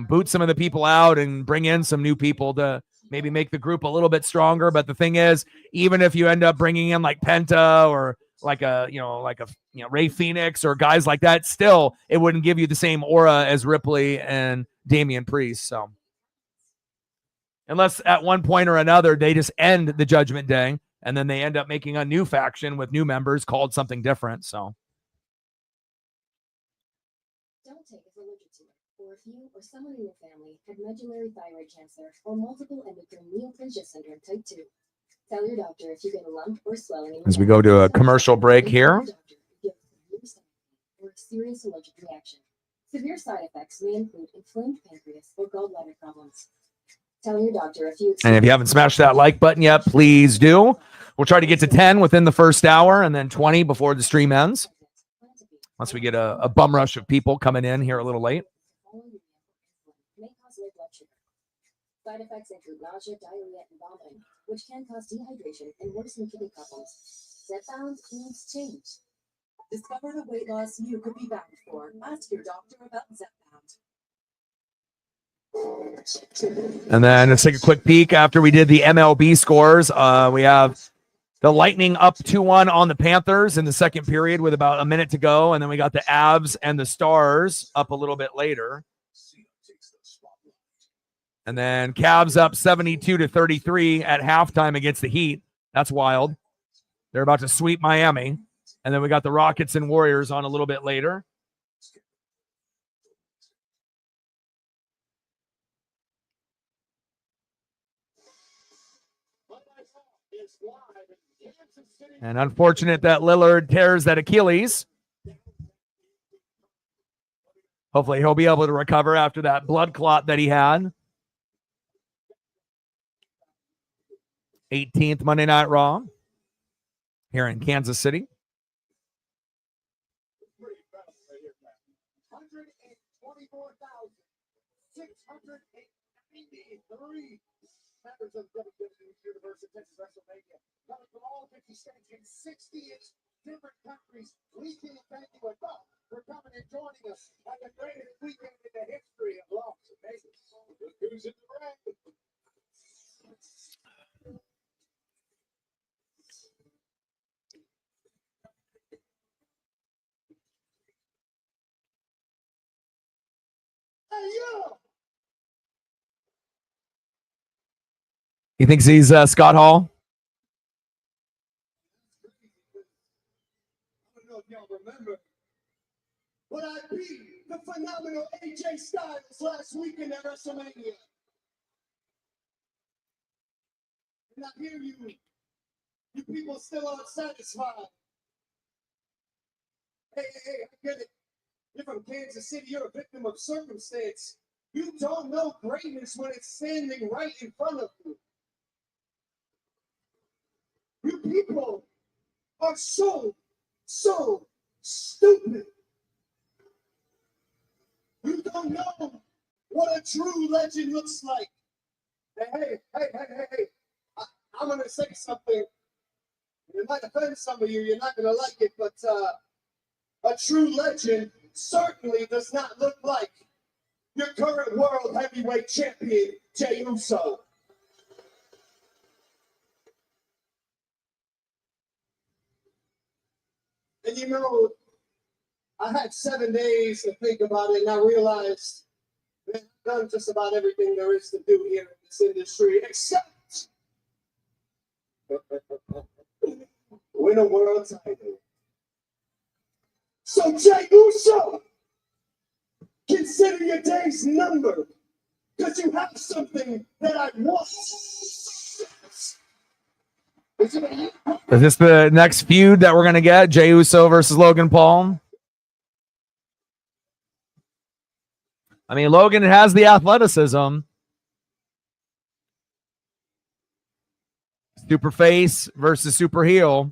Boot some of the people out and bring in some new people to maybe make the group a little bit stronger. But the thing is, even if you end up bringing in like Penta or like a Ray Phoenix or guys like that, still it wouldn't give you the same aura as Ripley and Damian Priest. So unless at one point or another they just end the Judgment Day and then they end up making a new faction with new members called something different. So don't take it for allergic to it, or if you or someone in your family had medullary thyroid cancer or multiple endocrine neoplasia syndrome type 2. Tell your doctor if you get a lump or swelling in your as we go to a commercial break here. Or a serious allergic reaction. Severe side effects may include inflamed pancreas or gallbladder problems. Tell your doctor if you. And if you haven't smashed that like button yet, please do. We'll try to get to 10 within the first hour and then 20 before the stream ends. Once we get a bum rush of people coming in here a little late. May cause low blood sugar. Side effects include nausea, diarrhea, and vomiting, which can cause dehydration and worsen kidney problems. Zepbound means change. Discover the weight loss you could be bound for. Ask your doctor about Zepbound. And then let's take a quick peek after we did the MLB scores. We have the Lightning up 2-1 on the Panthers in the second period with about a minute to go. And then we got the Avs and the Stars up a little bit later. And then Cavs up 72-33 at halftime against the Heat. That's wild. They're about to sweep Miami. And then we got the Rockets and Warriors on a little bit later. And unfortunate that Lillard tears that Achilles. Hopefully he'll be able to recover after that blood clot that he had. 18th Monday Night Raw here in Kansas City. 124,693 members of WWE Universe in Texas WrestleMania, coming from all 50 states in 60 different countries. We can't thank you enough for coming and joining us at the greatest weekend in the history of Las Vegas. Look who's in the ring. Hey, yo! He thinks he's Scott Hall. I don't know if y'all remember, but I beat the phenomenal AJ Styles last weekend at WrestleMania. And I hear you people still aren't satisfied. Hey, I get it. You're from Kansas City, you're a victim of circumstance. You don't know greatness when it's standing right in front of you. You people are so stupid. You don't know what a true legend looks like. Hey. I'm going to say something. It might offend some of you. You're not going to like it, but a true legend certainly does not look like your current world heavyweight champion, Jey Uso. And you know, I had 7 days to think about it, and I realized that I've done just about everything there is to do here in this industry, except Win a world title. So Jey Uso, consider your days numbered, because you have something that I want. Is this the next feud that we're going to get? Jey Uso versus Logan Paul? I mean, Logan has the athleticism. Super face versus super heel.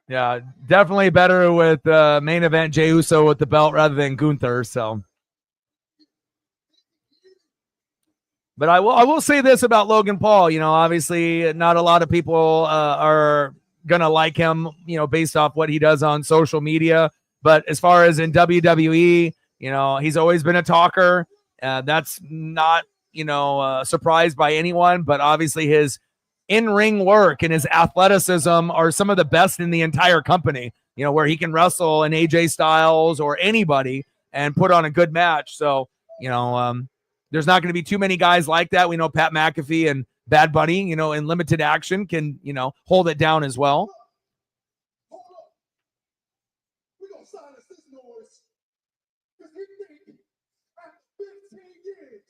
Yeah, definitely better with main event Jey Uso with the belt rather than Gunther. So, but I will say this about Logan Paul. You know, obviously, not a lot of people are gonna like him. You know, based off what he does on social media. But as far as in WWE, you know, he's always been a talker. That's not surprised by anyone. But obviously, his in-ring work and his athleticism are some of the best in the entire company, you know, where he can wrestle an AJ Styles or anybody and put on a good match. So, there's not going to be too many guys like that. We know Pat McAfee and Bad Bunny, you know, in limited action can, hold it down as well. We're going to silence this noise. Because we think after 15 years,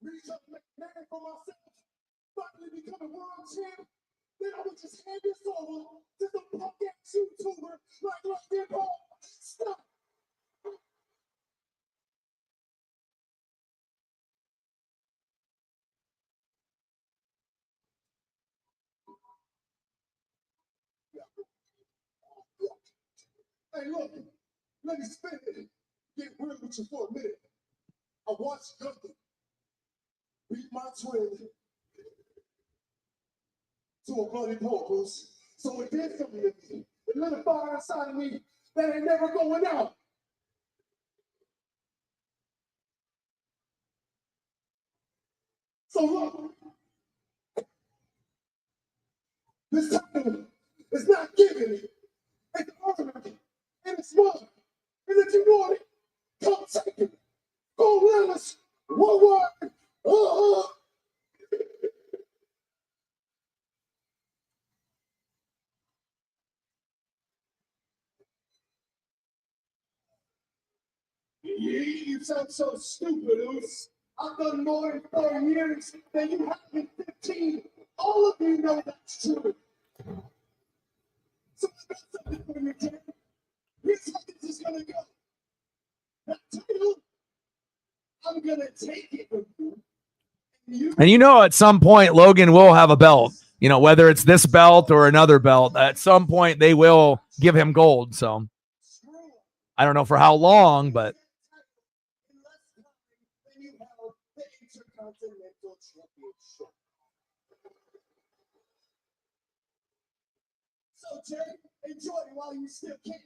reach up McMahon for myself, finally become a world champ, then I would just hand this over to some punk ass YouTuber like Logan Paul. Stop. Hey, look, let me spin it. Get real with you for a minute. I watched Gunther beat my twin to a bloody pulp, Bruce. So it did something to me. It lit a fire inside of me that ain't never going out. So look, this time is not giving. It's earned. And it's mine. And if you want it, come take it. Go let us. One word. You sound so stupid, Oos. I've done more in 4 years than you have in 15. All of you know that's true. So I got something for you, Jay. Here's how this is gonna go. That title, I'm gonna take it from you. And at some point Logan will have a belt. You know, whether it's this belt or another belt, at some point they will give him gold. So I don't know for how long, but so Jay, enjoy it while you still can.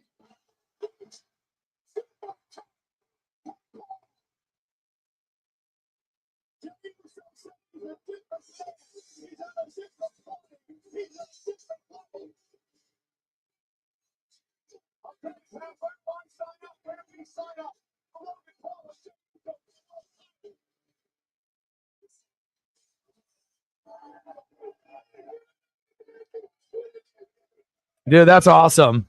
dude, that's awesome.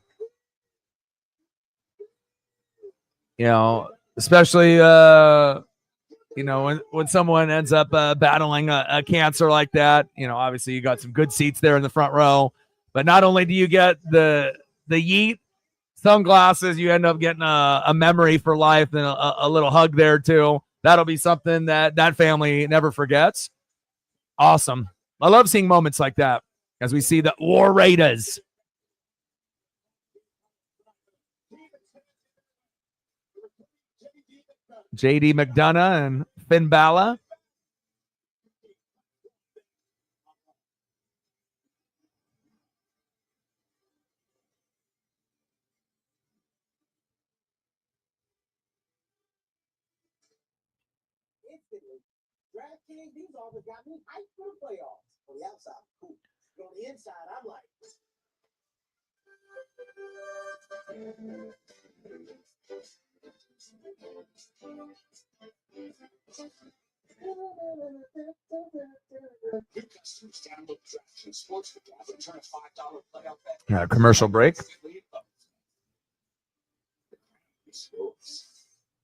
You know, especially when someone ends up battling a cancer like that. You know, obviously you got some good seats there in the front row, but not only do you get the Yeet sunglasses, you end up getting a memory for life and a little hug there too. That'll be something that family never forgets. Awesome. I love seeing moments like that as we see the War Raiders. JD McDonough and Finn Balor. DraftKings, these offers got me hyped for the playoffs. On the outside, cool. But on the inside, I'm like. New customers download DraftKings Sportsbook app and turn a $5 playoff bet. Commercial break.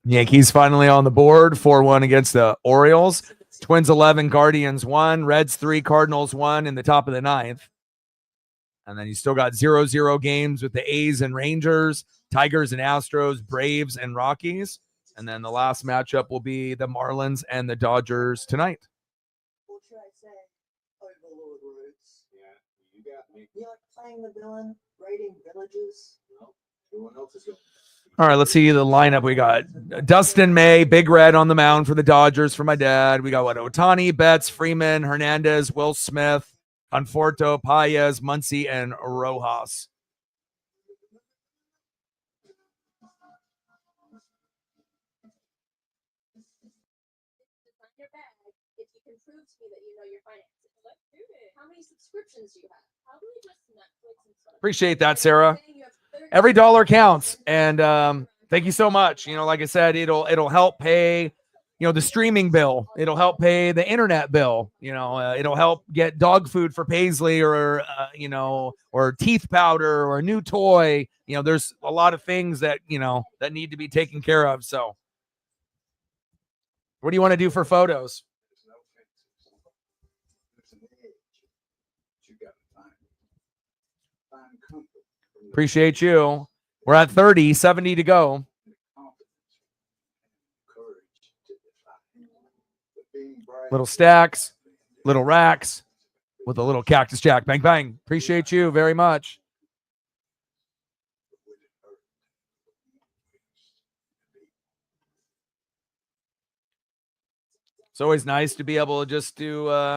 Yankees finally on the board, 4-1 against the Orioles. Twins 11, Guardians 1, Reds 3, Cardinals 1 in the top of the ninth. And then you still got 0-0 games with the A's and Rangers, Tigers and Astros, Braves and Rockies. And then the last matchup will be the Marlins and the Dodgers tonight. What should I say? Overlord Roots. Yeah, you got me. You like playing the villain, raiding villages? No, everyone else is going. All right, let's see the lineup. We got Dustin May, Big Red on the mound for the Dodgers for my dad. We got Ohtani, Betts, Freeman, Hernandez, Will Smith, Conforto, Paez, Muncy, and Rojas. Your bag if you can prove to me that you know your finances. Let's do it. How many subscriptions do you have? Probably just Netflix and stuff. Appreciate that, Sarah. Every dollar counts, and thank you so much. Like I said, it'll help pay, the streaming bill. It'll help pay the internet bill. It'll help get dog food for Paisley, or or teeth powder, or a new toy. There's a lot of things that that need to be taken care of. So, what do you want to do for photos? Appreciate you. We're at 30, 70 to go. Little stacks, little racks with a little Cactus Jack. Bang, bang. Appreciate you very much. It's always nice to be able to just do,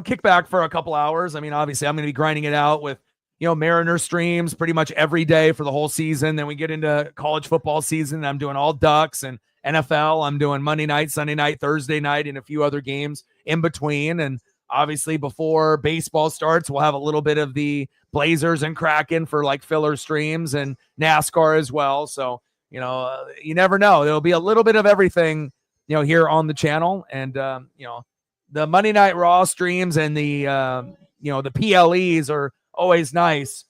kick back for a couple hours. I mean, obviously, I'm going to be grinding it out with Mariner streams pretty much every day for the whole season. Then we get into college football season. I'm doing all Ducks and NFL. I'm doing Monday night, Sunday night, Thursday night, and a few other games in between. And obviously before baseball starts, we'll have a little bit of the Blazers and Kraken for like filler streams, and NASCAR as well. So, you never know. There'll be a little bit of everything, here on the channel. And, the Monday Night Raw streams and the, the PLEs are always nice,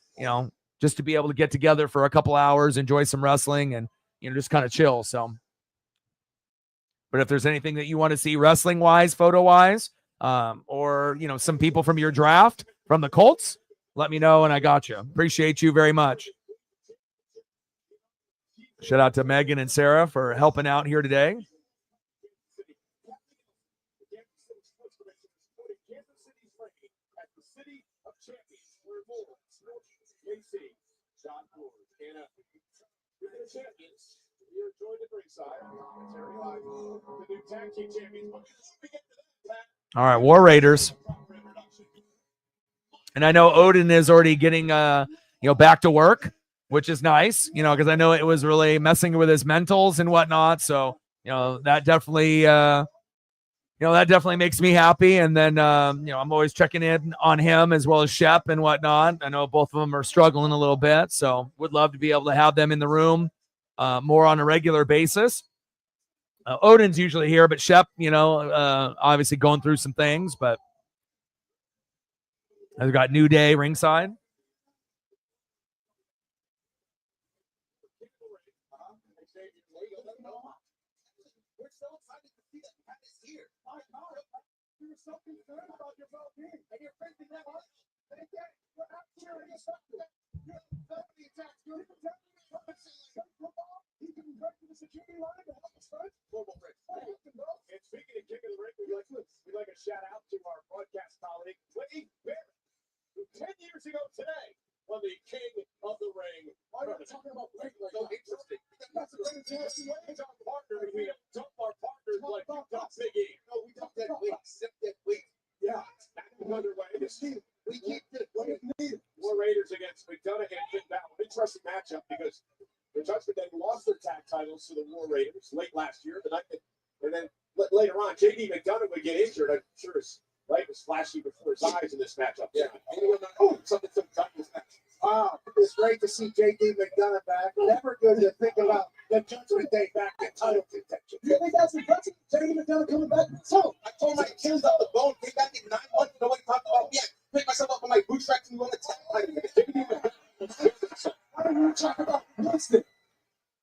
just to be able to get together for a couple hours, enjoy some wrestling, and, just kind of chill. So, but if there's anything that you want to see wrestling wise, photo wise, or, some people from your draft from the Colts, let me know and I got you. Appreciate you very much. Shout out to Megan and Sarah for helping out here today. All right, War Raiders. And I know Odin is already getting back to work, which is nice, because I know it was really messing with his mentals and whatnot. So, that definitely makes me happy. And then I'm always checking in on him as well as Shep and whatnot. I know both of them are struggling a little bit, so would love to be able to have them in the room more on a regular basis. Odin's usually here, but Shep, obviously going through some things, but I've got New Day ringside. And speaking of kicking the ring, we'd like a shout out to our broadcast colleague, Wade Barrett, who 10 years ago today on the King of the Ring. Why are you talking about weight like So that? interesting. That's a very nasty way. It's our partner, and we don't dump our partners like we dump Big E. No, we dump that weight, sip that weight. Yeah. That's another way. We keep it. What do you need? War Raiders against McDonough and Finn Balor. Interesting matchup because the Judgment Day lost their tag titles to the War Raiders late last year. And then later on, JD McDonough would get injured. I'm sure his light was flashing before his eyes in this matchup. Yeah. Oh, something titles match. Wow, it's great to see JD McDonough back. Never good to think about the Judgment Day back in title contention. You think that's impressive? JD McDonough coming back? So, I told my kids up the bone, came back in 9 months, nobody talked about me. I picked myself up on my bootstraps and won the tag title. why don't you talk about Winston?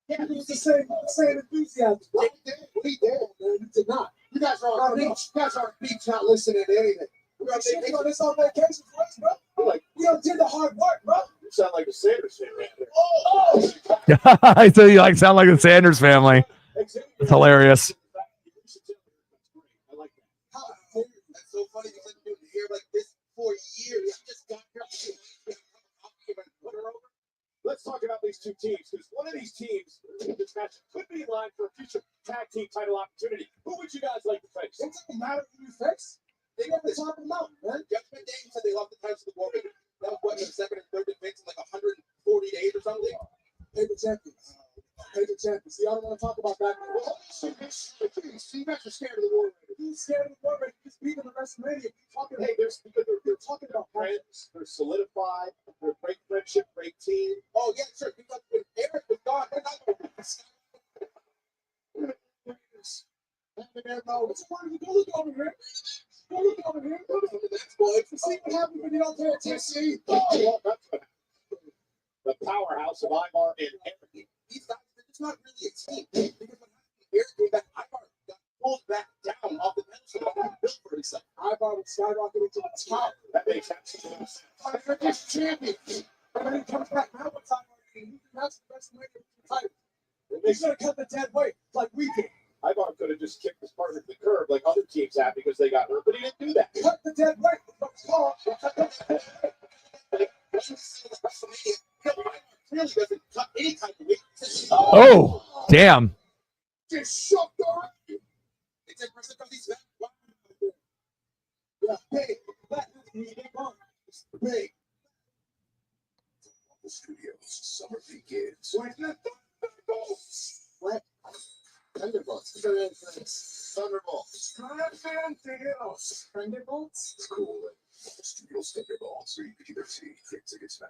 Yeah, he was the same enthusiasm. We did. Man, you did not. You guys are on the beach. You guys are on the beach not listening to anything. We're on Shit, vacation. you on this on vacation for us, bro? Like, We all did the hard work, bro. you sound like a Sanders fan right there. Oh! I so you like sound like the Sanders family. It's hilarious. I like that. That's so funny because I've been here like this for years. I just got here. Put her over. Let's talk about these two teams because one of these teams, this match could be in line for a future tag team title opportunity. Who would you guys like to face? It doesn't matter who you face. They got the top them out, man. Judgment Day said they lost the titles to the War Raiders. That was what, the second and third defense in like 140 days or something? Paper champions. Paper champions. See, I don't want to talk about that. So you guys are scared of the War Raiders. Who's scared of the War Raiders? Just beat them in WrestleMania. Talking, Hey, they're talking about friends. They're solidified. They're a great friendship, great team. Oh, yeah, sure. Because when Eric was gone, they're not going to What's the word? Go look over here. Go look over here. Go look over there. See what happens when you don't pay attention. Oh, that's what happened. The powerhouse of Ivar and Eric. These guys, it's not really a team. Because when Eric came back, Ivar got pulled back down off the pedestal and built for himself. Ivar was skyrocketing to the top. That makes absolute sense. Ivar is champion. And then he comes back. Now what's Ivar doing? That's the best way to the title. He should have cut the dead weight like we did. Ivar could have just kicked his partner to the curb like other teams have because they got hurt, but he didn't do that. Cut the dead weight. What's called? WrestleMania, Ivar clearly doesn't cut any kind of weight. Oh, damn. Just shook already. It's impressive because he's back. Yeah, big. That is the big one. It's big. The studios, summer begins. What? Thunderbolts. Thunderbolts. Thunderbolts? It's cool. The studios Thunderbolts, so you can either see tickets now.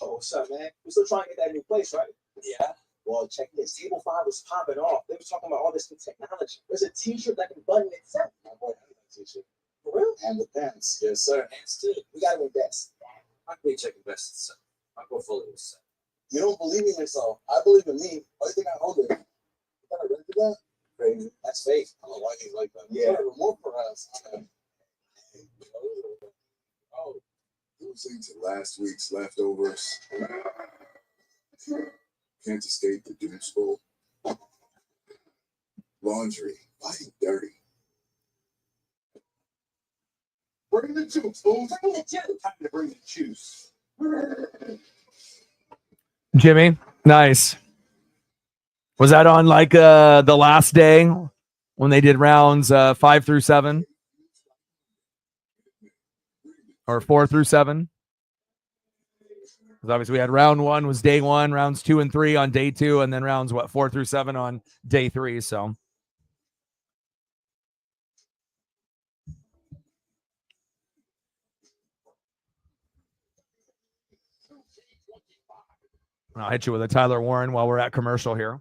Oh, what's up, man? We're still trying to get that new place, right? Yeah. Well, check this. Table 5 was popping off. They were talking about all this new technology. There's a t-shirt that can button itself. My boy had that t-shirt. For real? And the pants. Yes, sir. Pants, too. We got to invest. I can check invest itself. My portfolio is set. You don't believe in yourself. I believe in me. Why do you think I own it? You got to rent to that? Crazy. That's fake. I don't know why he's like that. Yeah. More for us. Oh. Losing to last week's leftovers. Can't escape the doom scroll. Laundry, fighting dirty. Bring the juice, fools. Bring the juice. Time to bring the juice. Jimmy, nice. Was that on like the last day when they did rounds 5 through 7? Or 4 through 7? Because obviously we had round 1 was day 1, rounds 2 and 3 on day 2, and then rounds 4 through 7 on day 3. So I'll hit you with a Tyler Warren while we're at commercial here.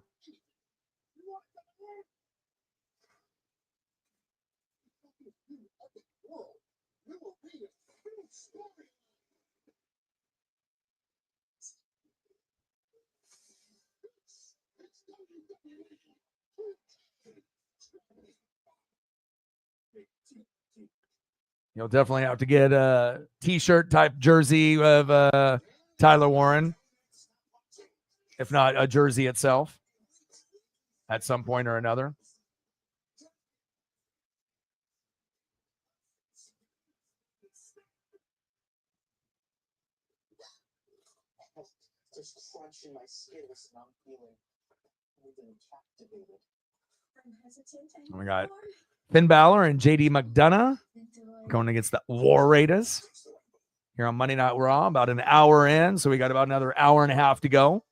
You'll definitely have to get a t-shirt type jersey of Tyler Warren, if not a jersey itself, at some point or another. Just crunching my skills, and I'm feeling even captivated. I'm hesitant Oh my God. Finn Balor and JD McDonough going against the War Raiders here on Monday Night Raw. About an hour in, so we got about another hour and a half to go.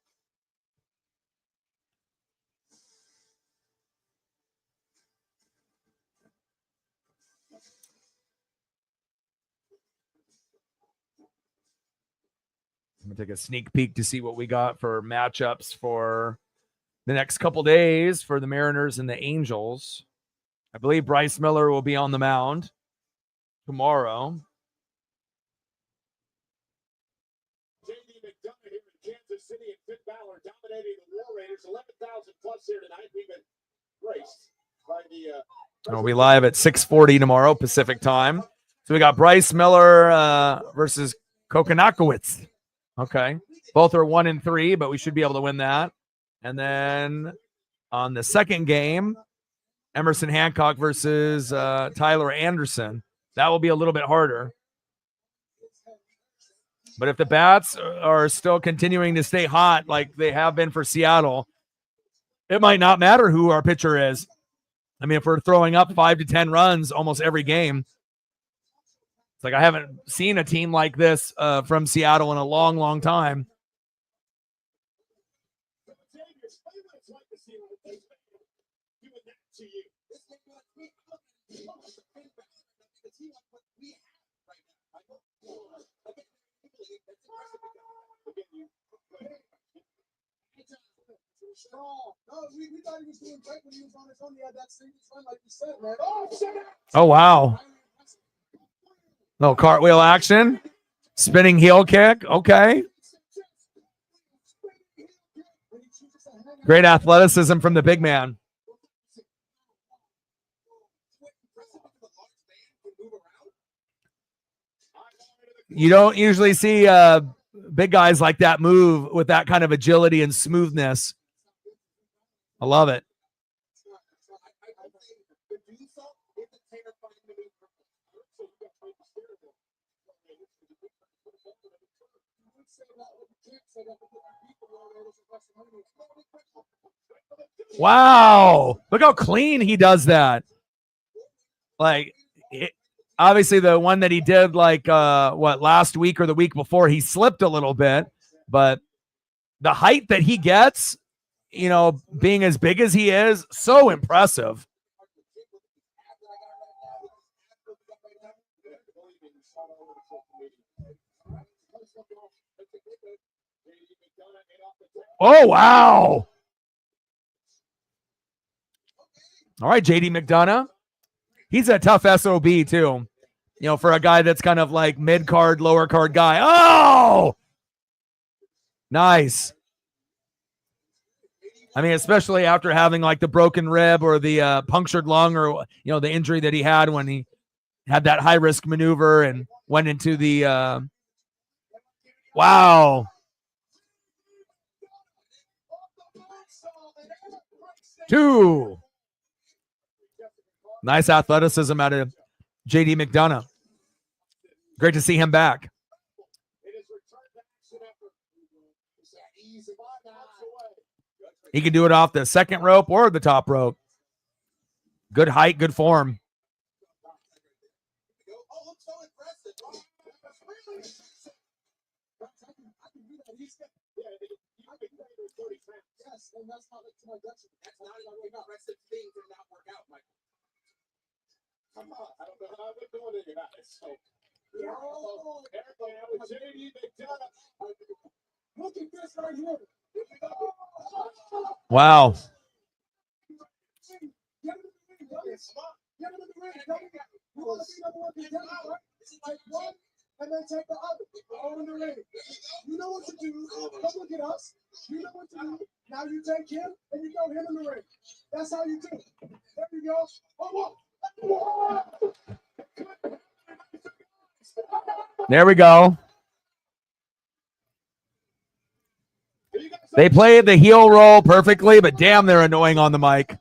I'm going to take a sneak peek to see what we got for matchups for the next couple days for the Mariners and the Angels. I believe Bryce Miller will be on the mound tomorrow. JD McDonough here in Kansas City and Finn Balor dominating the War Raiders. 11,000 plus here tonight. We've been graced by the. We'll be live at 6:40 tomorrow Pacific time. So we got Bryce Miller versus Kokonakowitz. Okay. Both are 1-3, but we should be able to win that. And then on the second game, Emerson Hancock versus Tyler Anderson. That will be a little bit harder. But if the bats are still continuing to stay hot like they have been for Seattle, it might not matter who our pitcher is. I mean, if we're throwing up 5 to 10 runs almost every game, it's like I haven't seen a team like this from Seattle in a long, long time. Oh, wow. No cartwheel action. Spinning heel kick. Okay. Great athleticism from the big man. You don't usually see big guys like that move with that kind of agility and smoothness. I love it. Wow. Look how clean he does that. Like, obviously the one that he did like last week or the week before, he slipped a little bit, but the height that he gets, you know, being as big as he is, so impressive. Oh, wow. All right, JD McDonough. He's a tough SOB too. You know, for a guy that's kind of like mid-card, lower card guy. Oh! Nice. I mean, especially after having like the broken rib or the punctured lung or, you know, the injury that he had when he had that high-risk maneuver and went into the wow. Two. Nice athleticism out of JD McDonough. Great to see him back. He can do it off the second rope or the top rope. Good height, good form. Come on, I don't know how we're doing it, guys. So, JD McDonough. Look at this right here. Wow. And then take the other. All in the ring. You know what to do. Come look at us. You know what to do. Now you take him and you throw him in the ring. That's how you do it. There you go. There we go. They played the heel role perfectly, but damn, they're annoying on the mic.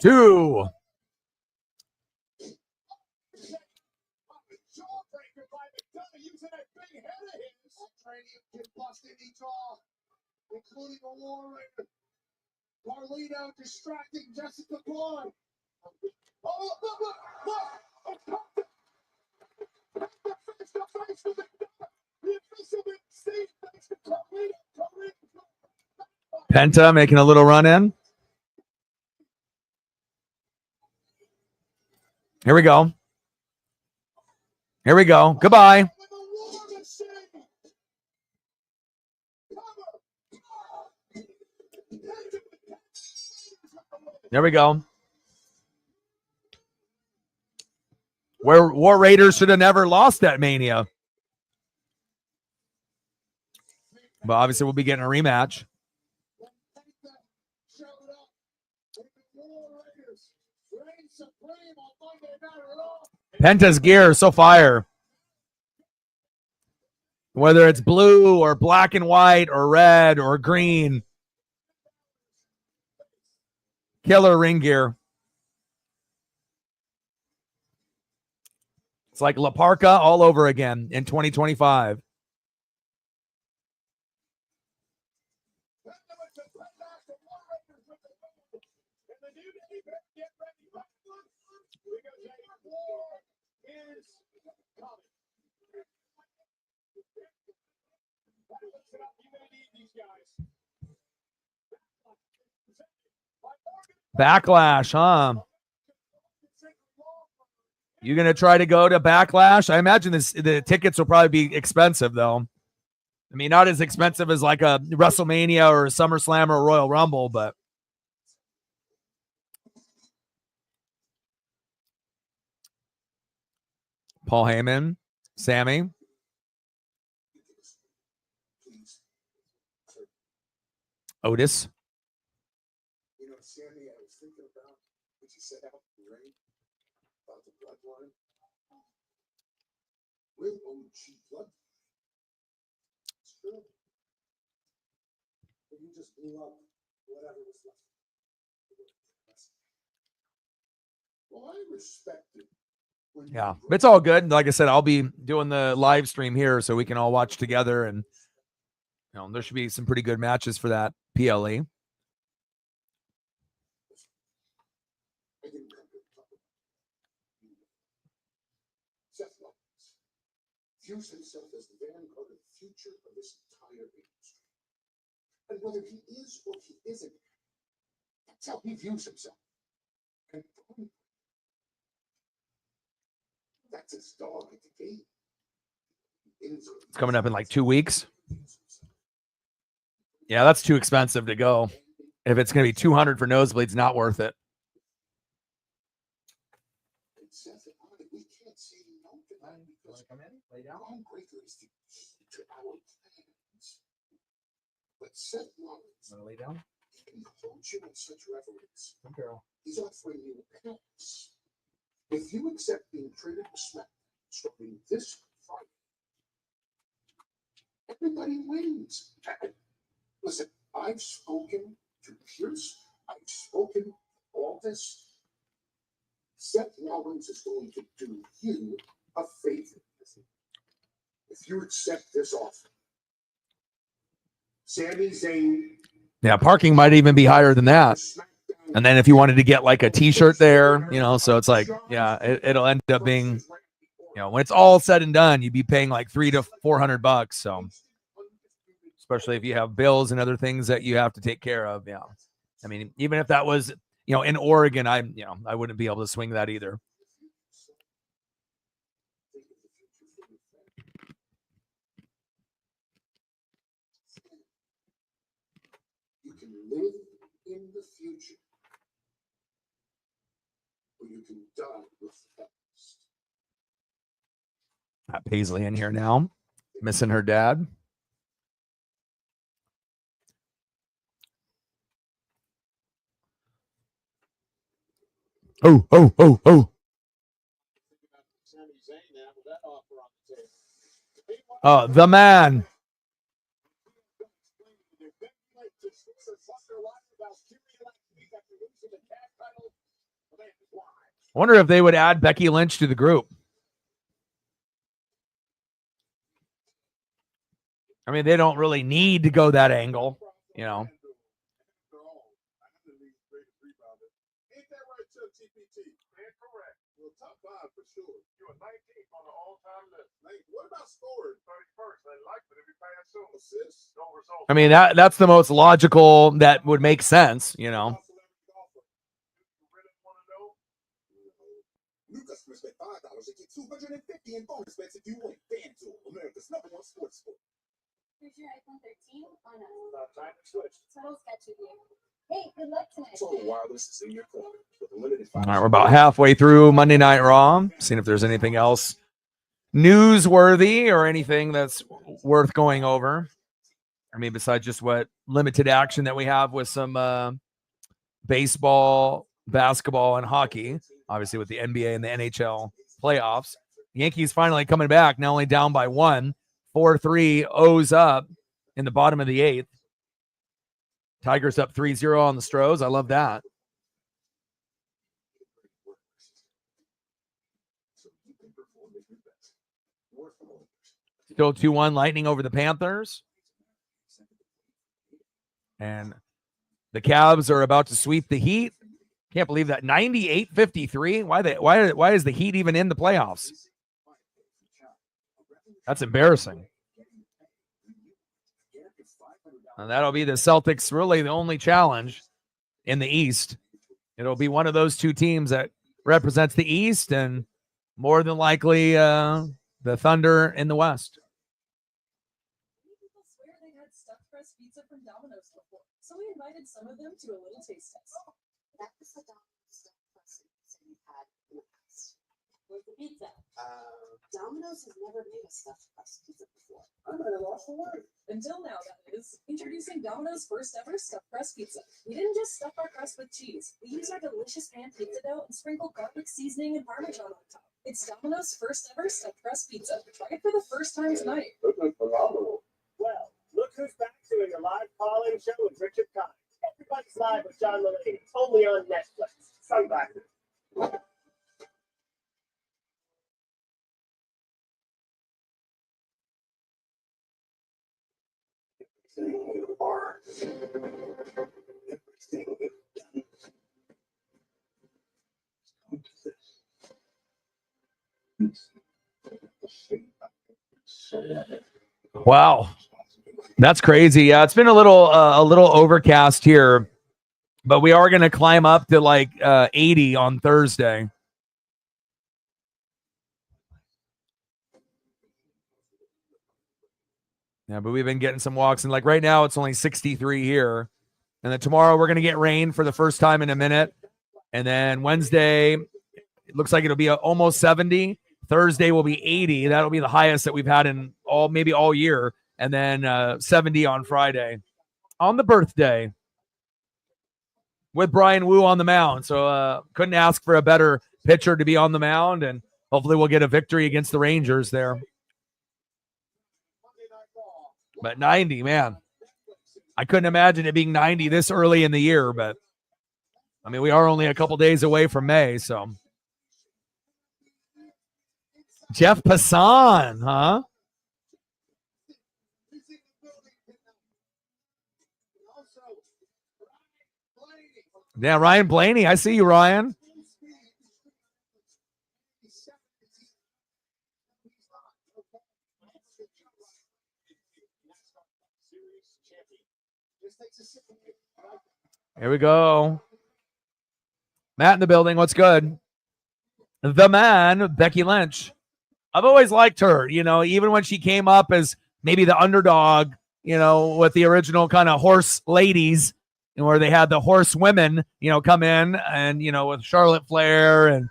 Two. Uranium can bust any draw, including a War Raider. Carlito distracting Jessica Boy. Oh, look. Face to face with the official Steve thanks to Carlito. Penta making a little run in. Here we go. Here we go. Goodbye. There we go. Where War Raiders should have never lost that Mania. But obviously we'll be getting a rematch. Penta's gear is so fire. Whether it's blue or black and white or red or green. Killer ring gear. It's like La Parka all over again in 2025. Backlash, huh? You gonna try to go to Backlash? I imagine the tickets will probably be expensive, though. I mean, not as expensive as like a WrestleMania or a SummerSlam or a Royal Rumble, but Paul Heyman, Sammy, Otis. You know, Sammy, I was thinking about what you said out in the rain about the bloodline. We're OG bloodline. It's true. But you just blew up whatever was left. Well, I respect it. Yeah, it's all good. Like I said, I'll be doing the live stream here so we can all watch together, and there should be some pretty good matches for that PLE. Seth Rollins views himself as the vanguard of the future of this entire industry. And whether he is or he isn't, that's how he views himself. And that's his dog at the game. It's coming up in like 2 weeks. Yeah, that's too expensive to go. If it's going to be $200 for nosebleeds, not worth it. We can't say no to that because Ron Breaker is the key to our plans. But Seth Rollins, Lay down? he can hold you in such reverence. Good girl. He's offering you a pass. If you accept being traded to SmackDown starting this Friday, everybody wins. Listen, I've spoken to Pierce. I've spoken to all this. Seth Rollins is going to do you a favor. If you accept this offer, Sami Zayn. Yeah, parking might even be higher than that. And then if you wanted to get like a t-shirt there, so it's like, yeah, it'll end up being, when it's all said and done, you'd be paying like $300 to $400. So especially if you have bills and other things that you have to take care of. Yeah. I mean, even if that was, in Oregon, I wouldn't be able to swing that either. You can live in the future, or you can die with the past. Got Paisley in here now, missing her dad. Oh. Oh, the man. I wonder if they would add Becky Lynch to the group. I mean, they don't really need to go that angle, you know. Ain't that right, Chuck TPT? Incorrect. Well, top 5 for sure. You were 19th on the all-time list. What about scoring? 31st. They like it if you pass soon. Assists, no results. I mean, that's the most logical, that would make sense, you know. You really want to know? New customers pay $5 and get $250 in bonus bets if you win. FanDuel, America's #1 sports book. Here's your iPhone 13 on us. Time to switch. Total sketch with you. Hey, good luck tonight. Total Wireless is in your corner with a limited. All right, we're about halfway through Monday Night Raw. Seeing if there's anything else newsworthy or anything that's worth going over. I mean, besides just what limited action that we have with some baseball, basketball, and hockey, obviously with the NBA and the NHL playoffs. Yankees finally coming back, not only down by 1, 4-3, O's up in the bottom of the 8th. Tigers up 3-0 on the Stros. I love that. Still 2-1 Lightning over the Panthers. And the Cavs are about to sweep the Heat. Can't believe that. 98-53. Why is the Heat even in the playoffs? That's embarrassing. And that'll be the Celtics, really the only challenge in the East. It'll be one of those two teams that represents the East, and more than likely the Thunder in the West. People swear they had stuffed crust pizza from Domino's before, so we invited some of them to a little taste test. That was the Domino's stuffed crust pizza you had in the past. Where's the pizza? Domino's has never made a stuffed crust pizza before. I might have lost the word. Until now, that is. Introducing Domino's first ever stuffed crust pizza. We didn't just stuff our crust with cheese. We use our delicious pan pizza dough and sprinkle garlic seasoning and Parmesan on top. It's Domino's first ever stuffed crust pizza. Try it for the first time tonight. Well, look who's back doing a live call-in show with Richard Cox. Everybody's live with John Mulaney. Only on Netflix. Sunglasses. You are everything you've done. Wow. That's crazy. Yeah, it's been a little overcast here, but we are going to climb up to like 80 on Thursday. Yeah, but we've been getting some walks, and like right now it's only 63 here. And then tomorrow we're going to get rain for the first time in a minute. And then Wednesday, it looks like it'll be almost 70. Thursday will be 80. That'll be the highest that we've had in maybe all year. And then 70 on Friday on the birthday with Brian Wu on the mound. So couldn't ask for a better pitcher to be on the mound, and hopefully we'll get a victory against the Rangers there. But 90, man, I couldn't imagine it being 90 this early in the year, but I mean, we are only a couple days away from May, so. Jeff Passan, huh? Yeah, Ryan Blaney. I see you, Ryan. Here we go. Matt in the building. What's good? The man, Becky Lynch. I've always liked her, you know, even when she came up as maybe the underdog, you know, with the original kind of horse ladies, and where they had the horse women, you know, come in, and, you know, with Charlotte Flair and,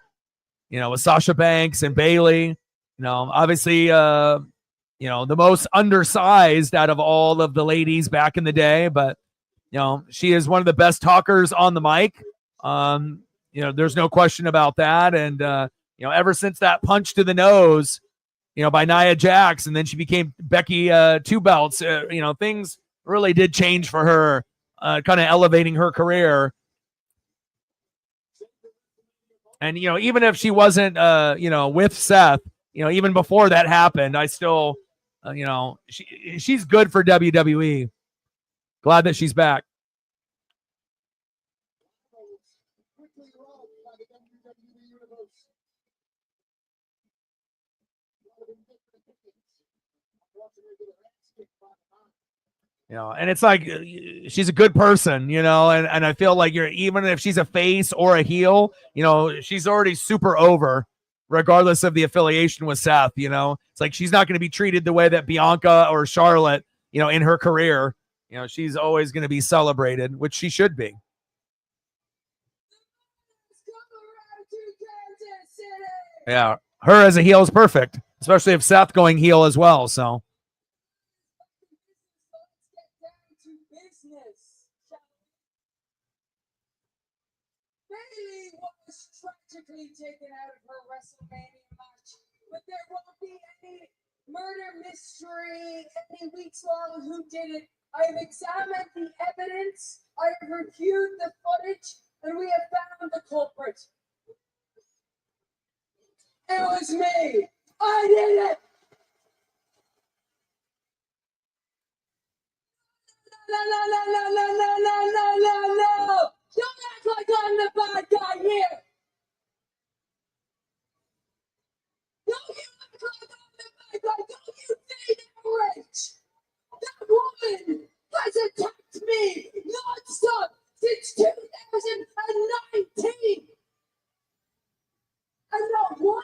you know, with Sasha Banks and Bayley, you know, obviously, you know, the most undersized out of all of the ladies back in the day, but, you know, she is one of the best talkers on the mic. You know, there's no question about that. And, you know, ever since that punch to the nose, you know, by Nia Jax, and then she became Becky Two Belts, you know, things really did change for her, kind of elevating her career. And, you know, even if she wasn't, you know, with Seth, you know, even before that happened, I still You know, she's good for WWE. Glad that she's back. Quickly rolled by the WWE Universe. You know, and it's like she's a good person, you know, and I feel like you're, even if she's a face or a heel, you know, she's already super over, regardless of the affiliation with Seth. You know, it's like she's not going to be treated the way that Bianca or Charlotte, you know, in her career. You know, she's always going to be celebrated, which she should be. Yeah, her as a heel is perfect, especially if Seth going heel as well. So. Bailey was tragically taken out of her WrestleMania match, but there won't be any murder mystery any weeks long who did it. I've examined the evidence, I have reviewed the footage, and we have found the culprit. It was me. I did it. No. Don't act like I'm the bad guy here. Don't you act like I'm the bad guy. Don't you say that rich. That woman has attacked me non-stop since 2019. And not one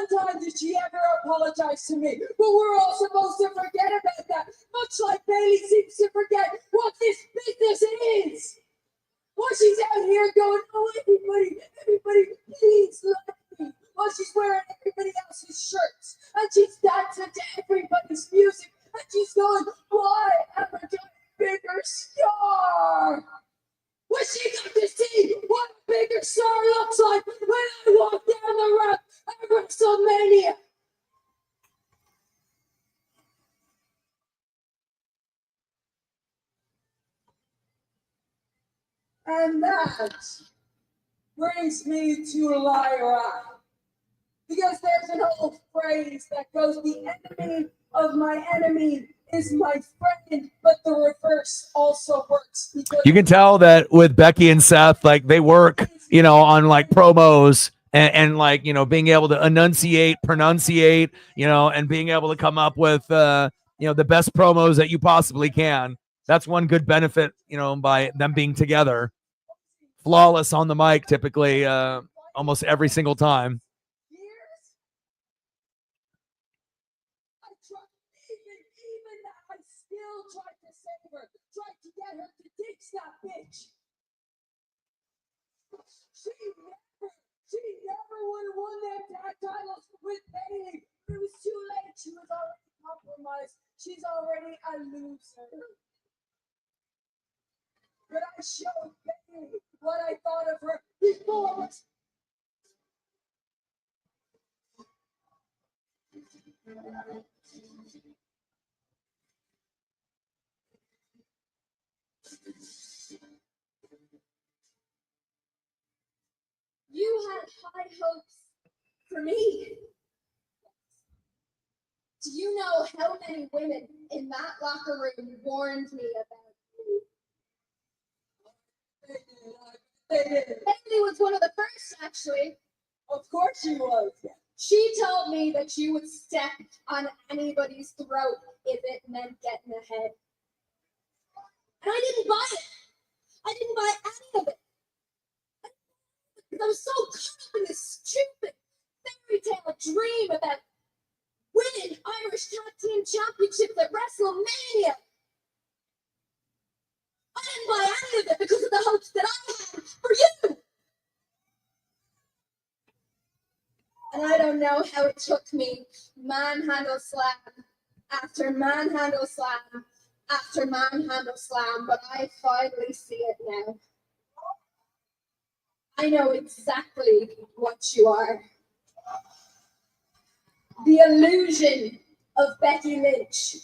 time did she ever apologize to me. But we're all supposed to forget about that. Much like Bailey seems to forget what this business is. While she's out here going, oh, everybody, please love me. While she's wearing everybody else's shirts. And she's dancing to everybody's music. And she's going, why am I a bigger star? When she got to see what a bigger star looks like when I walk down the ramp at WrestleMania. And that brings me to Lyra. Because there's an old phrase that goes, the enemy of my enemy is my friend, but the reverse also works. You can tell that with Becky and Seth, like they work, you know, on like promos and like, you know, being able to pronunciate, you know, and being able to come up with, you know, the best promos that you possibly can. That's one good benefit, you know, by them being together. Flawless on the mic, typically, almost every single time. Tried to save her, tried to get her to ditch that bitch. She never would have won that tag titles with Bailey. It was too late. She was already compromised. She's already a loser. But I showed Bailey what I thought of her before. You had high hopes for me. Do you know how many women in that locker room warned me about you? Bailey was one of the first, actually. Of course she was. She told me that you would step on anybody's throat if it meant getting ahead. And I didn't buy it. I didn't buy any of it. I was so caught up in this stupid fairy tale dream about winning Irish Tag Team Championships at WrestleMania. I didn't buy any of it because of the hopes that I had for you. And I don't know how it took me manhandle slam after manhandle slam after manhandle slam, but I finally see it now. I know exactly what you are. The illusion of Becky Lynch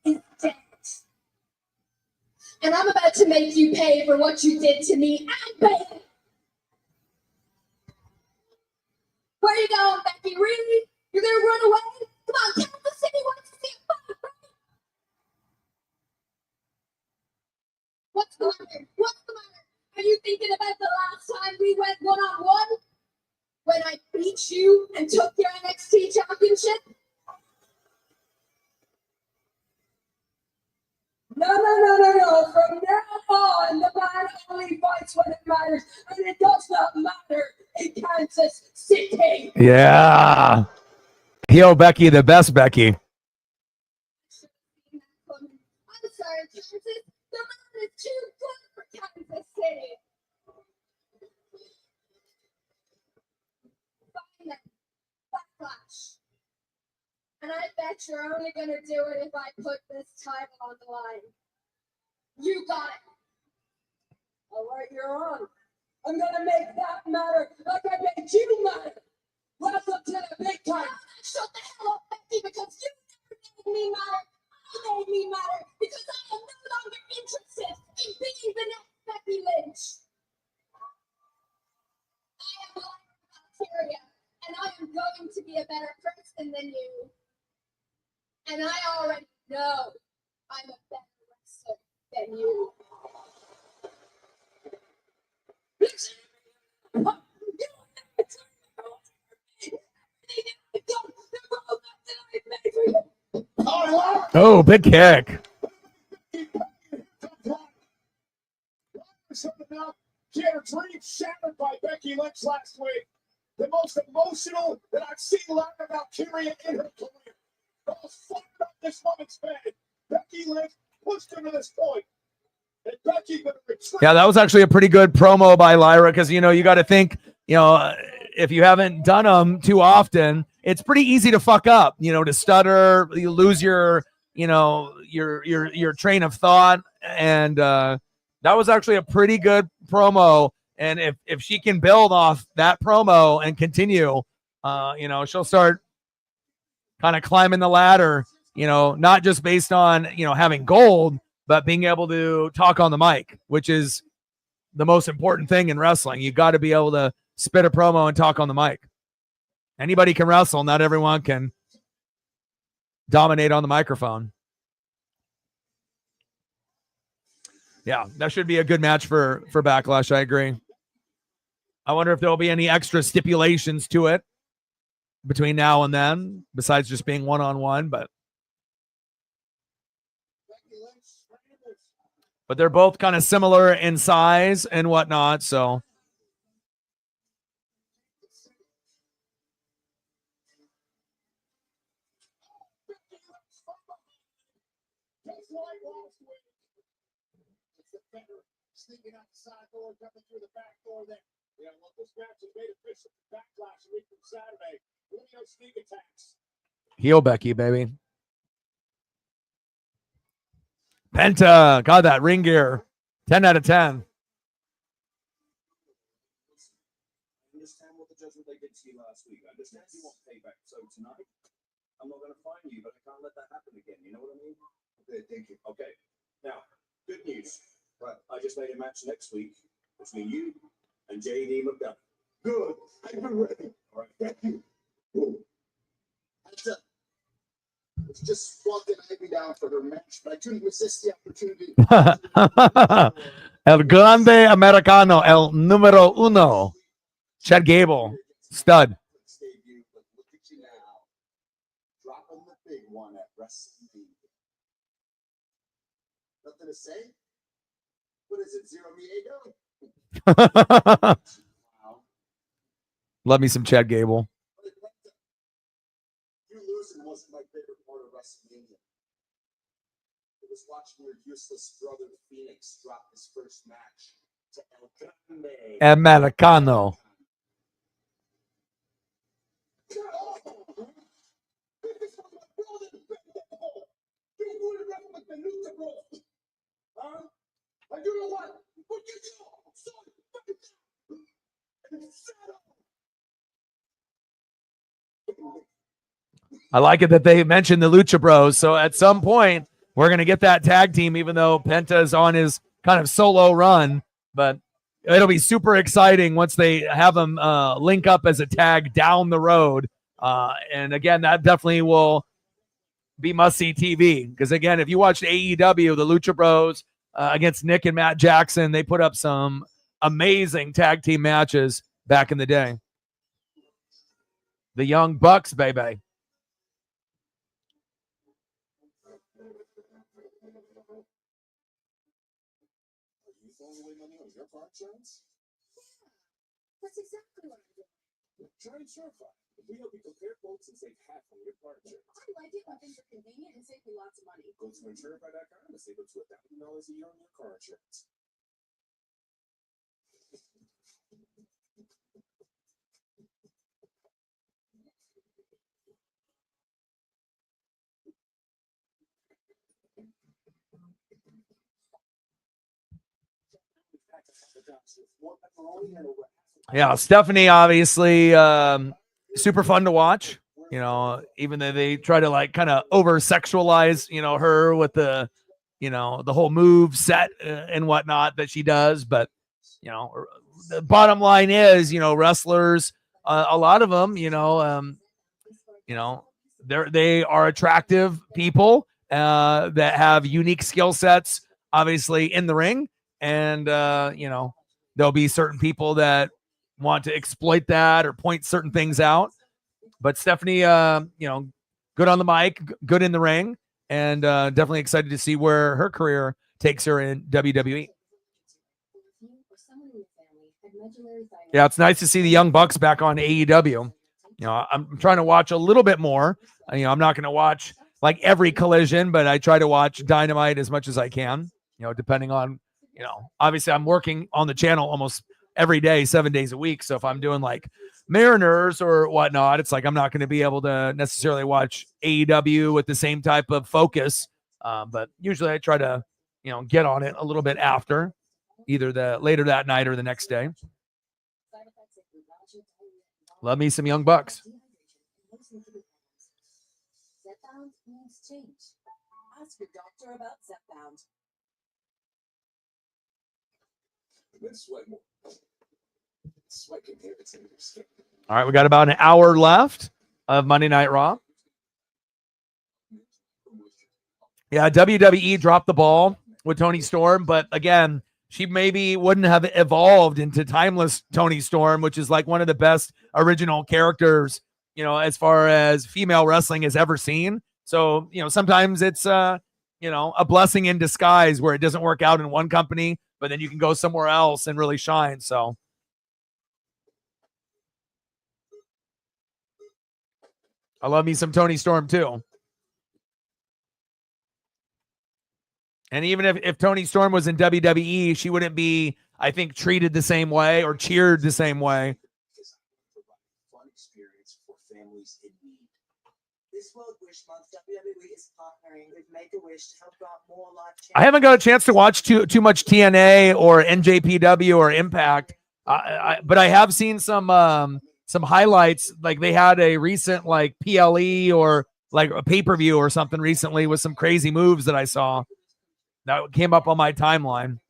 is dead. And I'm about to make you pay for what you did to me and Bailey. Where are you going, Becky? Really? You're gonna run away? Come on, count the city. What beat you and took your NXT championship? No. From now on, the man only fights when it matters, and it does not matter in Kansas City. Yeah. Heel Becky, the best Becky. I'm sorry, Kansas. The man is too good for Kansas City. Fine then. Backlash. And I bet you're only gonna do it if I put this title on the line. You got it. All right, you're on. I'm gonna make that matter like I made you matter. Welcome to the big time. Shut the hell up, Becky, because you never made me matter. I made me matter because I am no longer interested in being the next Becky Lynch. I am like bacteria, and I am going to be a better person than you. And I already know I'm a better wrestler than you. Oh, big kick. She had her dreams shattered by Becky Lynch last week. The most emotional that I've seen Latin about Kyria in her career. I was fired up this woman's bed. Becky Lynch pushed her to this point. And Becky gonna retreat. Yeah, that was actually a pretty good promo by Lyra because, you know, you got to think, you know, if you haven't done them too often, it's pretty easy to fuck up, you know, to stutter, you lose your, you know, your train of thought. And that was actually a pretty good promo. And if she can build off that promo and continue, you know, she'll start kind of climbing the ladder, you know, not just based on, you know, having gold, but being able to talk on the mic, which is the most important thing in wrestling. You got to be able to spit a promo and talk on the mic. Anybody can wrestle. Not everyone can dominate on the microphone. Yeah, that should be a good match for Backlash. I agree. I wonder if there'll be any extra stipulations to it between now and then, besides just being one-on-one, but they're both kind of similar in size and whatnot, so Sneaking out the side door, coming through the back door there. Yeah, well, this match is made official for Backlash a week from Saturday. Video sneak attacks. heel Becky, baby. Penta, got that ring gear. 10 out of 10. Understand what the judgment they did to you last week. I understand you want payback. So tonight, I'm not going to fine you, but I can't let that happen again. You know what I mean? Okay, thank you. Okay. Now, good news. Right. I just made a match next week between you and JD McDonough. Good. I've been ready. All right. Thank you. That's it. It's just walking me down for her match, but I couldn't resist the opportunity. El Grande Americano, el número uno. Chad Gable, stud. Look at you now, dropping the big one at WrestleMania. Nothing to say? What is it, Zero Miedo? Love me some Chad Gable. You losing wasn't my favorite part of WrestleMania. It was watching your useless brother Phoenix drop his first match to El Grande Americano. And you know what? What you I like it that they mentioned the Lucha Bros. So at some point, we're going to get that tag team, even though Penta's on his kind of solo run. But it'll be super exciting once they have them link up as a tag down the road. And again, that definitely will be must-see TV. Because again, if you watched AEW, the Lucha Bros against Nick and Matt Jackson, they put up some amazing tag team matches back in the day. the Young Bucks, baby. Are you throwing away money on your car insurance? That's exactly what I'm doing. Try Insurify. We help you compare quotes and save half on your car insurance. I like it when things are convenient and save me lots of money. Go to Insurify.com and save up to $1,000 a year on your car insurance. Yeah, Stephanie, obviously, super fun to watch. You know, even though they try to like kind of over sexualize, you know, her with the, you know, the whole move set and whatnot that she does. But, you know, the bottom line is, you know, wrestlers, a lot of them, you know, they are attractive people that have unique skill sets, obviously in the ring. And, you know, there'll be certain people that want to exploit that or point certain things out. But Stephanie, you know, good on the mic, good in the ring, and definitely excited to see where her career takes her in WWE. Yeah, it's nice to see the Young Bucks back on AEW. You know, I'm trying to watch a little bit more. You know, I'm not going to watch like every Collision, but I try to watch Dynamite as much as I can, you know, depending on, you know, obviously I'm working on the channel almost every day, 7 days a week. So if I'm doing like Mariners or whatnot, it's like I'm not going to be able to necessarily watch AEW with the same type of focus. But usually I try to, you know, get on it a little bit after, either the later that night or the next day. Love me some Young Bucks. Zepbound means change. Ask your doctor about Zepbound. Sweat more. Sweat can hear it's in your skin. All right, we got about an hour left of Monday Night Raw. Yeah, WWE dropped the ball with Toni Storm, but again, she maybe wouldn't have evolved into timeless Toni Storm, which is like one of the best original characters, you know, as far as female wrestling has ever seen. So, you know, sometimes it's, you know, a blessing in disguise where it doesn't work out in one company, but then you can go somewhere else and really shine. So I love me some Toni Storm too. And even if Toni Storm was in WWE, she wouldn't be, I think, treated the same way or cheered the same way. Fun experience for families in need. This World Wish Month, WWE is partnering with Make-A-Wish to help out more life. I haven't got a chance to watch too much TNA or NJPW or Impact, but I have seen some highlights. Like they had a recent like PLE or like a pay-per-view or something recently with some crazy moves that I saw. That came up on my timeline.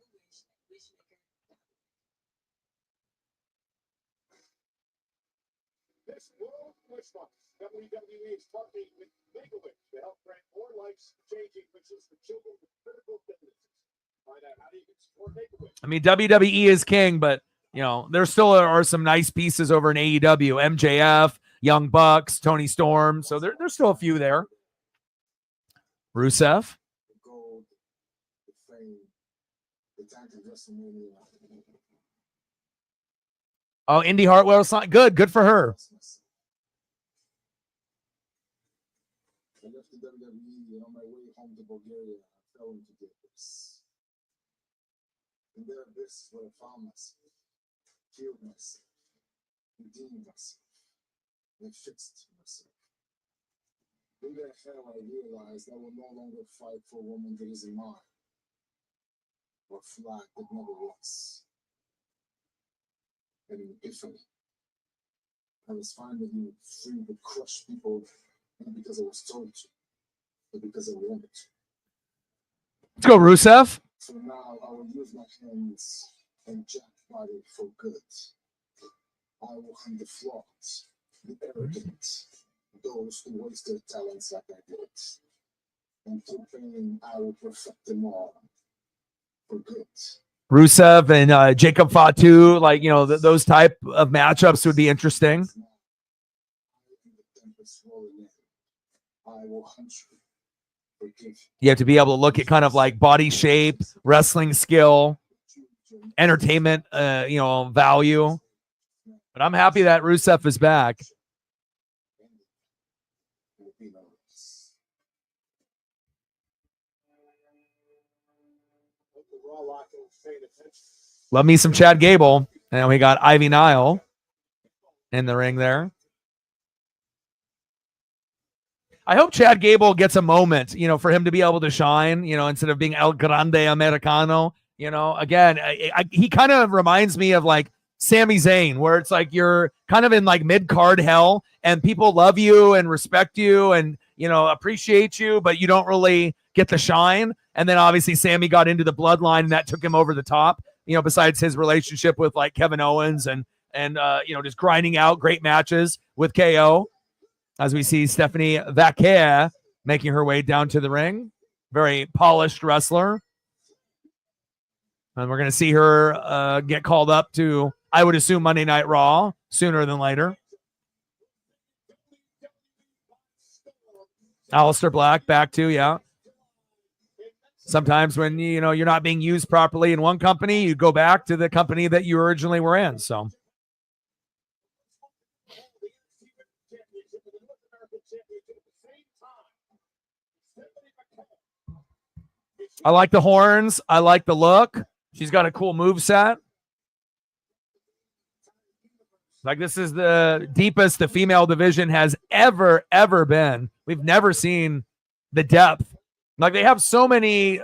This World Wish Month, WWE is partnering with Make-A-Wish to help grant more life-changing wishes for children with critical illnesses. Find out how you can support Make-A-Wish. I mean, WWE is king, but you know, there still are some nice pieces over in AEW. MJF, Young Bucks, Toni Storm. So there's still a few there. Rusev. The gold, the fame, the time to WrestleMania. Oh, Indy Hartwell's not good. Good for her. I left the WWE and on my way home to Bulgaria, I fell into the abyss. And there, this is where I found myself, healed myself, redeemed myself, and fixed myself. In that hell, I realized I will no longer fight for a woman that isn't mine, or a flag that never was. And an epiphany. I was finally free to crush people, not because I was told to, but because I wanted to. Let's go, Rusev. So now I will use my hands and jack body for good. I will hunt the frauds, the arrogant, those who waste their talents like I did. And through pain, I will perfect them all for good. Rusev and Jacob Fatu, like, you know, those type of matchups would be interesting. I will hunt you. Forgive You have to be able to look at kind of like body shape, wrestling skill, entertainment, value. But I'm happy that Rusev is back. Love me some Chad Gable. And we got Ivy Nile in the ring there. I hope Chad Gable gets a moment, for him to be able to shine, instead of being El Grande Americano. Again, he kind of reminds me of like Sami Zayn, where it's like you're kind of in like mid-card hell and people love you and respect you and, appreciate you, but you don't really get the shine. And then obviously Sammy got into the bloodline and that took him over the top, besides his relationship with like Kevin Owens and just grinding out great matches with KO. As we see Stephanie Vaquer making her way down to the ring. Very polished wrestler. And we're going to see her get called up to, I would assume, Monday Night Raw sooner than later. Aleister Black back too, yeah. Sometimes when, you're not being used properly in one company, you go back to the company that you originally were in, so. I like the horns. I like the look. She's got a cool moveset. Like this is the deepest the female division has ever been. We've never seen the depth. Like they have so many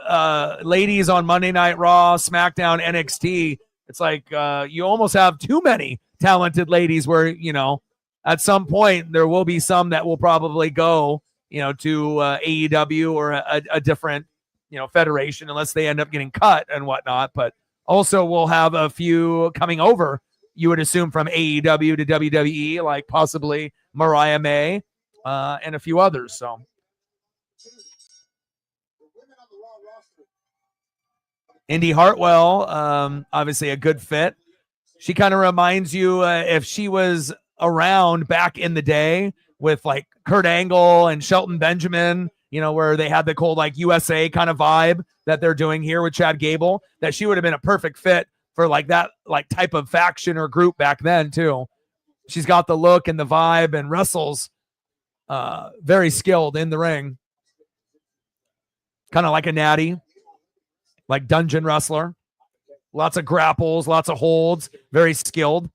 ladies on Monday Night Raw, SmackDown, NXT. It's like you almost have too many talented ladies where, at some point there will be some that will probably go, to AEW or a different, federation, unless they end up getting cut and whatnot. But also we'll have a few coming over, you would assume, from AEW to WWE, like possibly Mariah May and a few others. So Indy Hartwell, obviously a good fit. She kind of reminds you if she was around back in the day with like Kurt Angle and Shelton Benjamin, where they had the cold like USA kind of vibe that they're doing here with Chad Gable, that she would have been a perfect fit for like that like type of faction or group back then too. She's got the look and the vibe and wrestles very skilled in the ring. Kind of like a Natty, like dungeon wrestler. Lots of grapples, lots of holds, very skilled.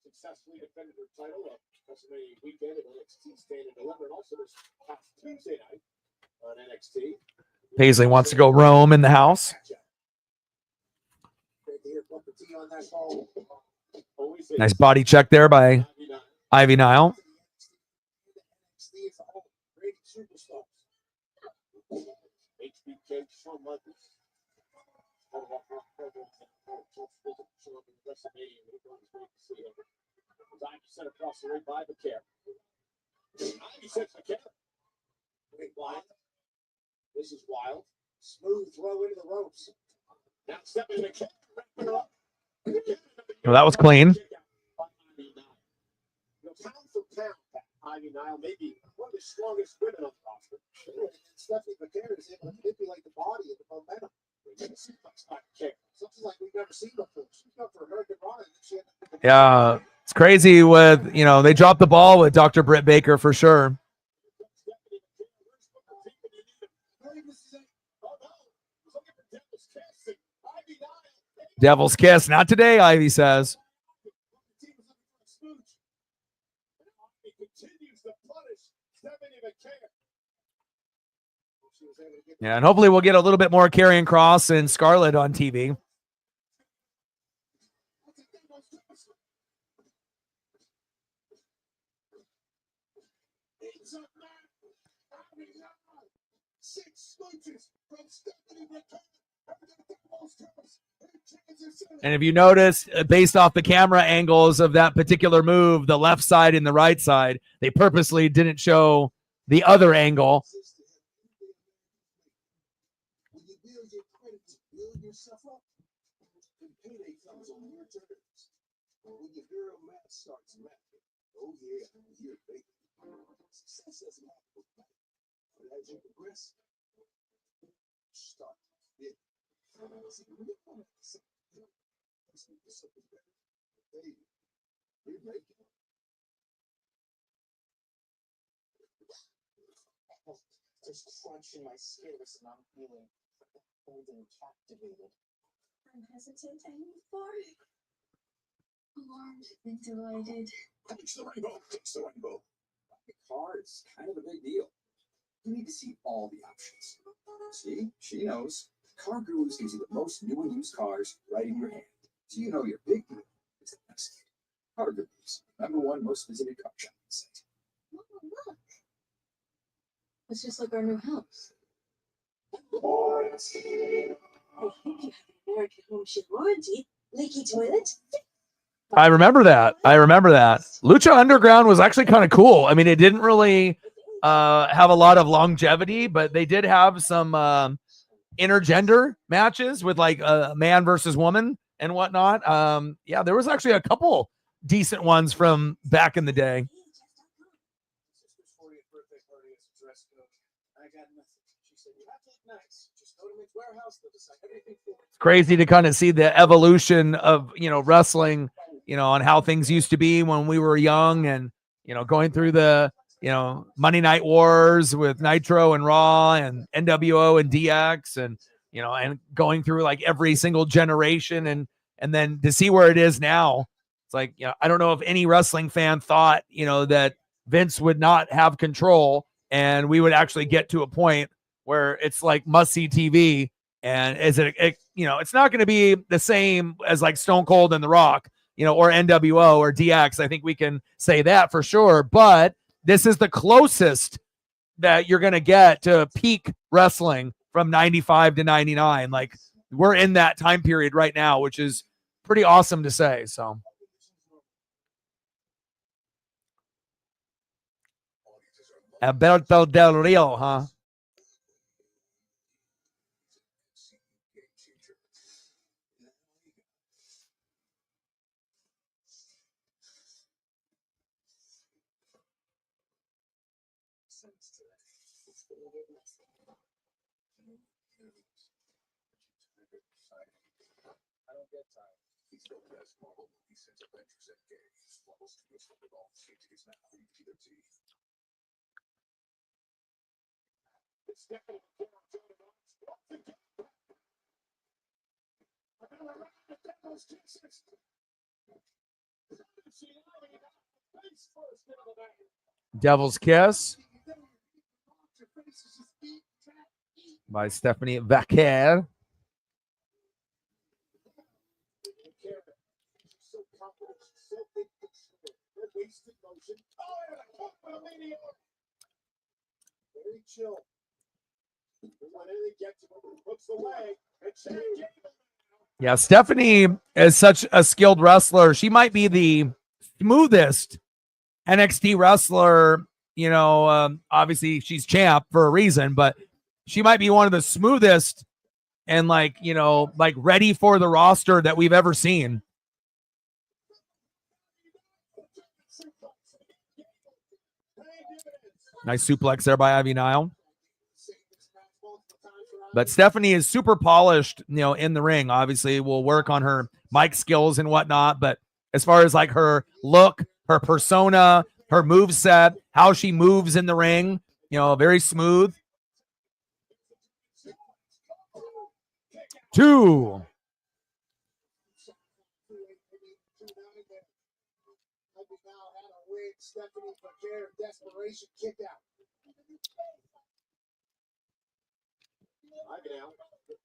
Successfully defended her title at WrestleMania weekend at NXT Stand and Deliver, and also this past Tuesday night on NXT. Paisley wants to go roam in the house. Nice body check there by Ivy Nile. Set across the ring by Vaquer. Ivy sets Vaquer. Wait, wild. This is wild. Smooth throw into the ropes. Now stepping Vaquer. Well, that was clean. Pound for pound, Ivy Nile may be one of the strongest women on the roster. Stephanie Vaquer is able to manipulate the body and the momentum. Something like we've never seen before. She's up for Hurricane Rana. Yeah. It's crazy with, they dropped the ball with Dr. Britt Baker for sure. Devil's Kiss. Not today, Ivy says. Yeah, and hopefully we'll get a little bit more Karrion Kross and Scarlett on TV. And if you notice, based off the camera angles of that particular move, the left side and the right side, they purposely didn't show the other angle. yourself up. And payday comes on your terms. When your girl Matt starts mapping, oh yeah, you're baby. Success doesn't happen overnight. But as you progress, start to fit. See, when you want to say, let's make this something better. Baby, you're making it. Just crunching my skills and I'm feeling old and captivated. I'm hesitant and euphoric. Alarmed and delighted. Touch the rainbow. Touch the rainbow. The car is kind of a big deal. You need to see all the options. See, she knows. Car Gurus gives you the most new and used cars right in your hand. So you know your big deal is the best. Car Gurus, #1 most visited car shopping site. Mama, look. It's just like our new house. I think you have an American Home Share warranty. Leaky toilet? I remember that. Lucha Underground was actually kind of cool. I mean, it didn't really have a lot of longevity, but they did have some intergender matches with like a man versus woman and whatnot. Yeah, there was actually a couple decent ones from back in the day. Sister's 40th birthday party as a dress code. I got nothing. She said, you have to look nice. Just go to Men's Warehouse. They'll decide everything for you. It's crazy to kind of see the evolution of, wrestling, and how things used to be when we were young and, going through the, Monday Night Wars with Nitro and Raw and NWO and DX and, and going through like every single generation and then to see where it is now. It's like, I don't know if any wrestling fan thought, that Vince would not have control and we would actually get to a point where it's like must-see TV. And it's not going to be the same as like Stone Cold and The Rock, or NWO or DX. I think we can say that for sure. But this is the closest that you're going to get to peak wrestling from 95 to 99. Like we're in that time period right now, which is pretty awesome to say. So. Alberto Del Rio, huh? I don't get time. He's the best Marvel movie since Avengers Endgame. Marvel Studios funded all the tickets now. It's definitely Devil's Kiss by Stephanie Vaquer. very chill. Whenever they get to him, he hooks away and change it. Yeah, Stephanie is such a skilled wrestler. She might be the smoothest NXT wrestler. Obviously she's champ for a reason, but she might be one of the smoothest and like ready for the roster that we've ever seen. Nice suplex there by Ivy Nile. But Stephanie is super polished, in the ring. Obviously, we'll work on her mic skills and whatnot. But as far as like her look, her persona, her moveset, how she moves in the ring, very smooth. 2. Stephanie Vaquer, desperation kick out. I get out.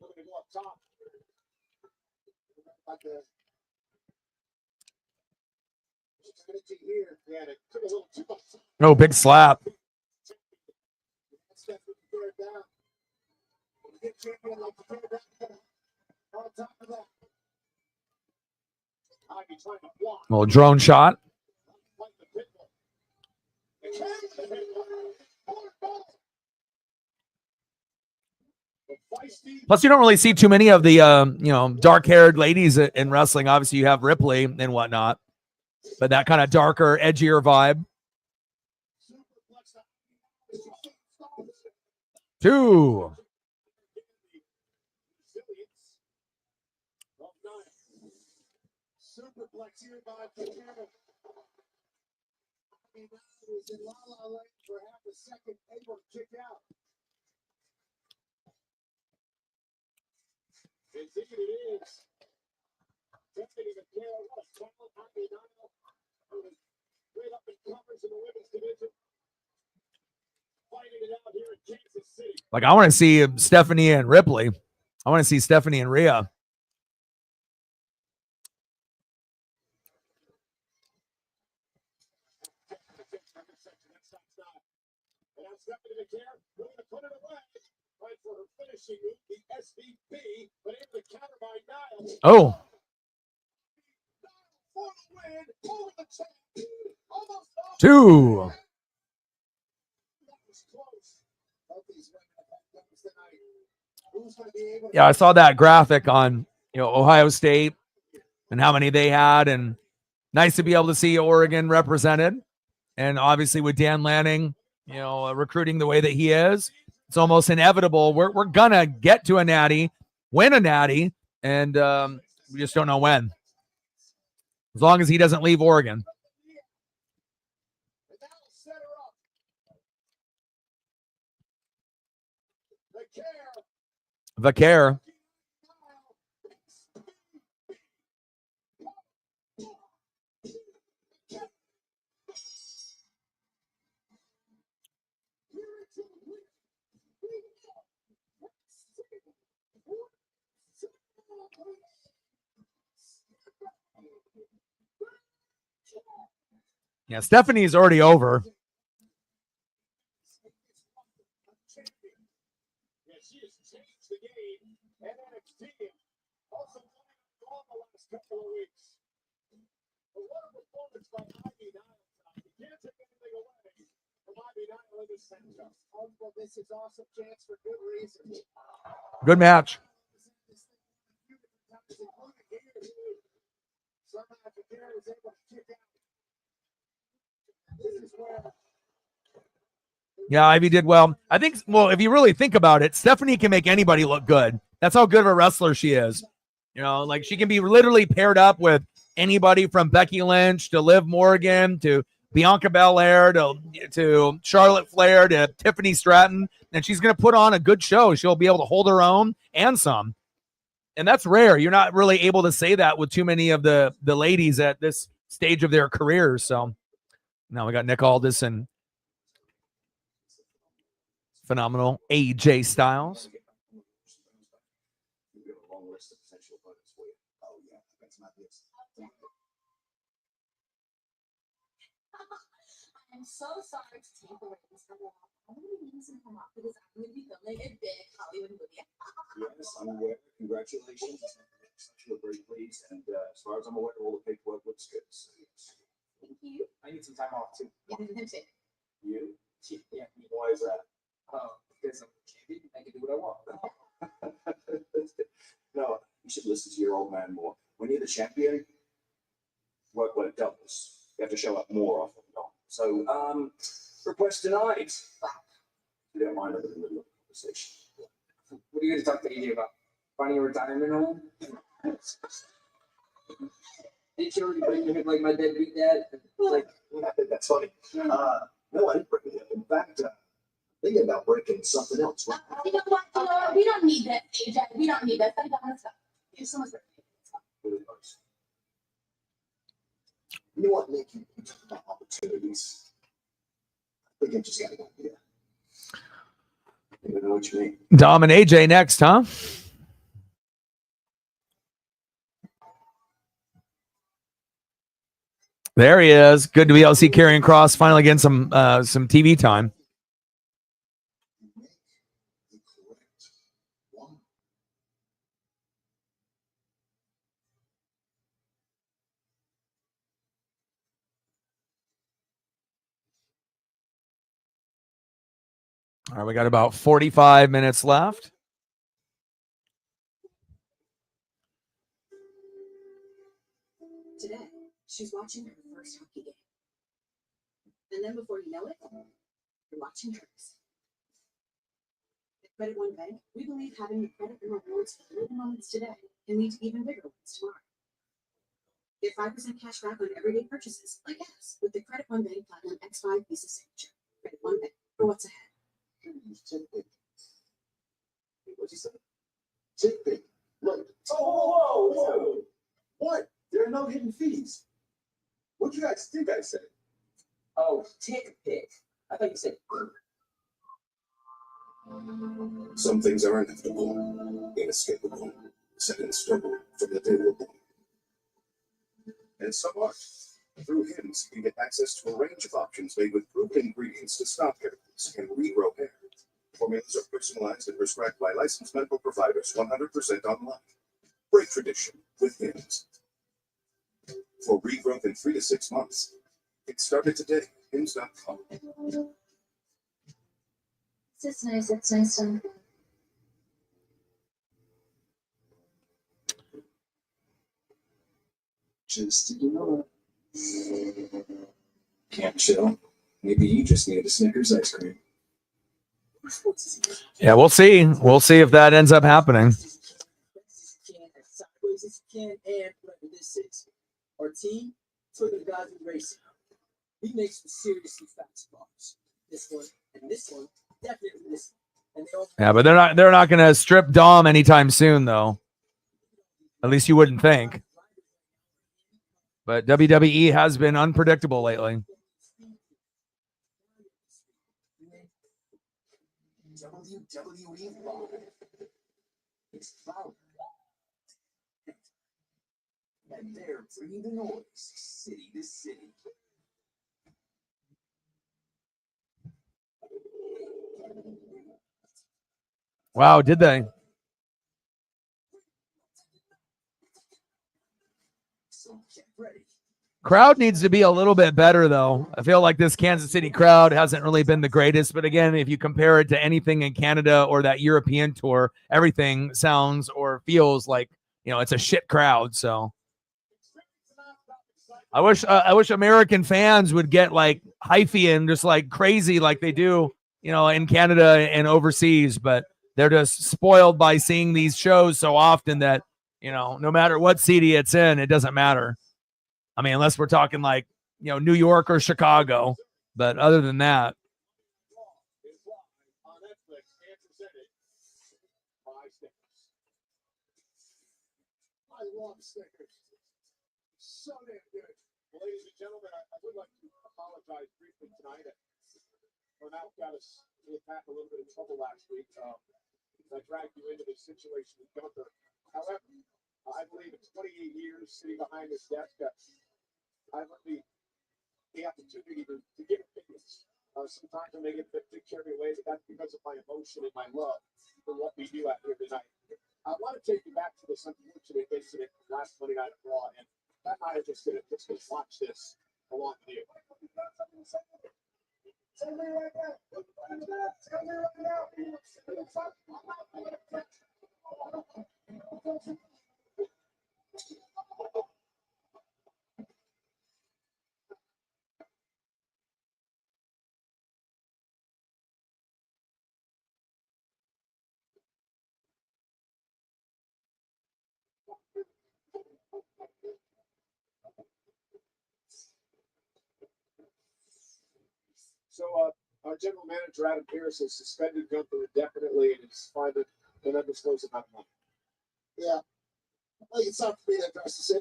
Looking to go up top. Like the. Here. Yeah, it took a little too much. Oh, big slap. Stephanie Vaquer down. Get champion like the down. On top of that. Ivy trying to block. Little drone shot. Like the pit bull. Plus, you don't really see too many of the dark-haired ladies in wrestling. Obviously, you have Ripley and whatnot, but that kind of darker, edgier vibe. 2. Superplex here by Vaquero. He was in La La Land for half a second, able to kick out. Indeed it is. Stephanie Vaquero, what a talent. Undeniable. Great up and comers in the women's division. Fighting it out here in Kansas City. Like, I want to see Stephanie and Ripley. I want to see Stephanie and Rhea. Stephanie McCare going to put it away. Right for her finishing move, the SVP, but able to counter by Niles. Oh. For the win, over the top. Almost 2. That was close. Both these women have had those tonight. Who's going to be able to... Yeah, I saw that graphic on Ohio State and how many they had, and nice to be able to see Oregon represented. And obviously with Dan Lanning, recruiting the way that he is, it's almost inevitable. We're gonna get to a natty, win a natty, and we just don't know when. As long as he doesn't leave Oregon. The care. Yeah, Stephanie's already over. Yeah, she has changed the game and NXT. Also won the last couple of weeks. But what a performance by Ivy Niles. You can't take anything away from Ivy Niles in this matchup. Well, this is also a chance for good reason. Good match. Somehow Vaquero was able to kick out. This is where... Yeah, Ivy did well. I think, if you really think about it, Stephanie can make anybody look good. That's how good of a wrestler she is. Like she can be literally paired up with anybody from Becky Lynch to Liv Morgan to Bianca Belair to Charlotte Flair to Tiffany Stratton, and she's going to put on a good show. She'll be able to hold her own and some. And that's rare. You're not really able to say that with too many of the ladies at this stage of their careers. So now we got Nick Aldis and phenomenal AJ Styles. I'm so sorry to take away this from you. I'm going to be using him up because I'm going to be filming a big Hollywood movie. Yes, I'm aware. Congratulations. We're very pleased. And as far as I'm aware, all the paperwork looks good. So, yes. Thank you. I need some time off too. Yeah, him too. You? Yeah. Why is that? Because I'm champion. I can do what I want. No, you should listen to your old man more. When you're the champion, work what it doubles. You have to show up more often. So, request denied. You don't mind over the middle of the conversation. What are you going to talk to AJ about? Finding a retirement home? Did you already bring him like my deadbeat dad? Like, that's funny. No, I didn't bring it up. In fact, thinking about breaking something else. You know what? We don't need that, AJ. We don't need that. Let's go. Here's someone's birthday. Really nice. You know what, Nick? You talk about opportunities. I think I just got an idea. I don't know what you mean. Dom and AJ next, huh? There he is. Good to be able to see Karrion Kross finally getting some TV time. All right, we got about 45 minutes left. Today, she's watching her first hockey game. And then before you know it, you're watching hers. At Credit One Bank, we believe having the credit and rewards for little moments today can lead to even bigger ones tomorrow. Get 5% cash back on everyday purchases, like gas, with the Credit One Bank Platinum X5 Visa Signature. Credit One Bank, for what's ahead. What'd you say? TickPick. Look. Oh, whoa. What? There are no hidden fees. What you guys think I said? Oh, TickPick. I thought you said. Some things are inevitable, inescapable, set in stone from the day we're born. And some aren't. Through Hims, you get access to a range of options made with proven ingredients to stop haircuts and regrow hair. Formulas are personalized and prescribed by licensed medical providers 100% online. Break tradition with Hims. For regrowth in 3 to 6 months. Get started today. Hims.com. It's nice. It's nice to. Just ignore it. Can't chill. Maybe you just needed a Snickers ice cream. Yeah, we'll see. We'll see if that ends up happening. Sideways as you can, and whatever this is. Our team, for the guys in racing. He makes some seriously fast bars. This one and this one, definitely this one. And they all Yeah, but they're not going to strip Dom anytime soon, though. At least you wouldn't think. But WWE has been unpredictable lately. WWE Live. It's louder. And they're bringing the noise city to city. Wow, did they? So get ready. Crowd needs to be a little bit better, though. I feel like this Kansas City crowd hasn't really been the greatest. But again, if you compare it to anything in Canada or that European tour, everything sounds or feels like, it's a shit crowd. So I wish American fans would get like hyphy and just like crazy like they do, in Canada and overseas. But they're just spoiled by seeing these shows so often that, no matter what city it's in, it doesn't matter. I mean, unless we're talking like, New York or Chicago. But other than that. I love Snickers. So damn good. Well, ladies and gentlemen, I would like to apologize briefly tonight. Ronald got us to attack a little bit of trouble last week. I dragged you into this situation with Gunther. However, I believe in 28 years sitting behind this desk, I have the opportunity to give opinions. Sometimes I may get a bit carried away, but that's because of my emotion and my love for what we do out here tonight. I want to take you back to this unfortunate incident last Monday Night Raw, and Matt and I are just going to watch this along with you. So, our general manager, Adam Pierce, has suspended Gunther indefinitely and is fined an undisclosed amount of money. Yeah. I think it's time for me to address this.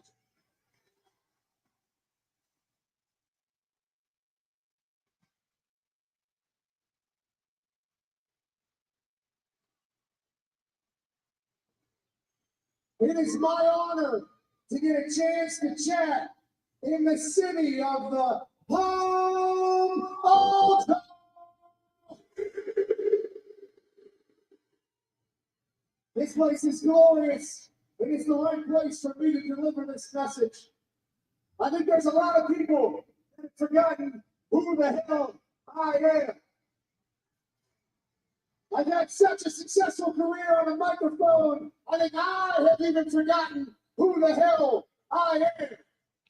It is my honor to get a chance to chat in the city of the home of the... This place is glorious. It is the right place for me to deliver this message. I think there's a lot of people that have forgotten who the hell I am. I've had such a successful career on a microphone, I think I have even forgotten who the hell I am.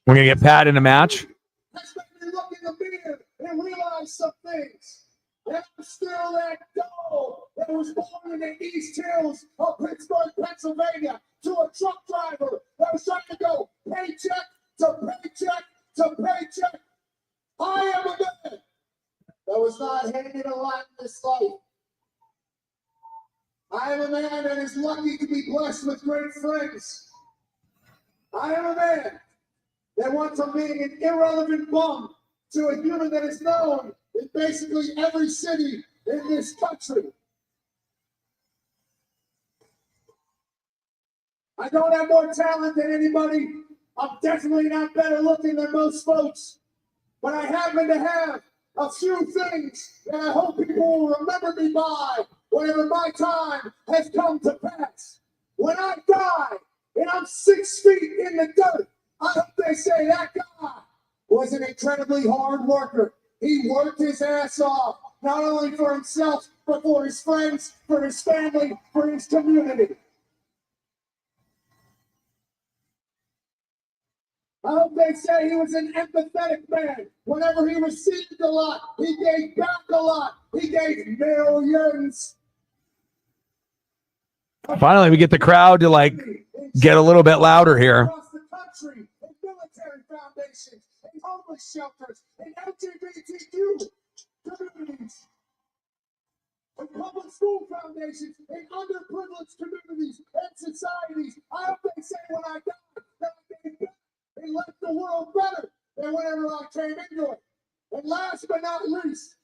We're going to get Pat in a match. That's made me look in the mirror and realize some things. And I'm still that dog that was born in the East Hills of Pittsburgh, Pennsylvania, to a truck driver that was trying to go paycheck to paycheck to paycheck. I am a man that was not handed a lot in this life. I am a man that is lucky to be blessed with great friends. I am a man that went from being an irrelevant bum to a human that is known in basically every city in this country. I don't have more talent than anybody. I'm definitely not better looking than most folks. But I happen to have a few things that I hope people will remember me by whenever my time has come to pass. When I die and I'm 6 feet in the dirt, I hope they say that guy was an incredibly hard worker. He worked his ass off, not only for himself, but for his friends, for his family, for his community. I hope they say he was an empathetic man. Whenever he received a lot, he gave back a lot. He gave millions. Finally, we get the crowd to like get a little bit louder here. Across the country, in military foundations, in homeless shelters, in LGBTQ communities, in public school foundations, in underprivileged communities and societies. I hope they say when I die that I gave back and left the world better than whenever I came into it. And last but not least,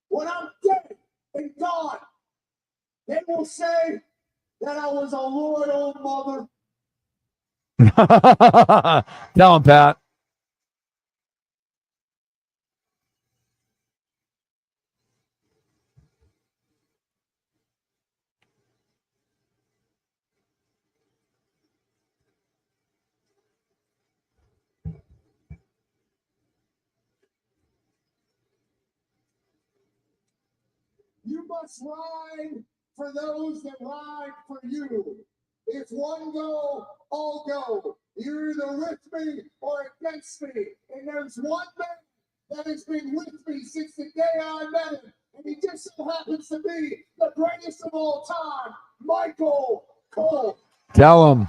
when I'm dead and gone, they will say that I was a loyal mother. Tell him, Pat. You must ride for those that ride for you. If one go, all go. You're either with me or against me. And there's one man that has been with me since the day I met him. And he just so happens to be the greatest of all time, Michael Cole. Tell him.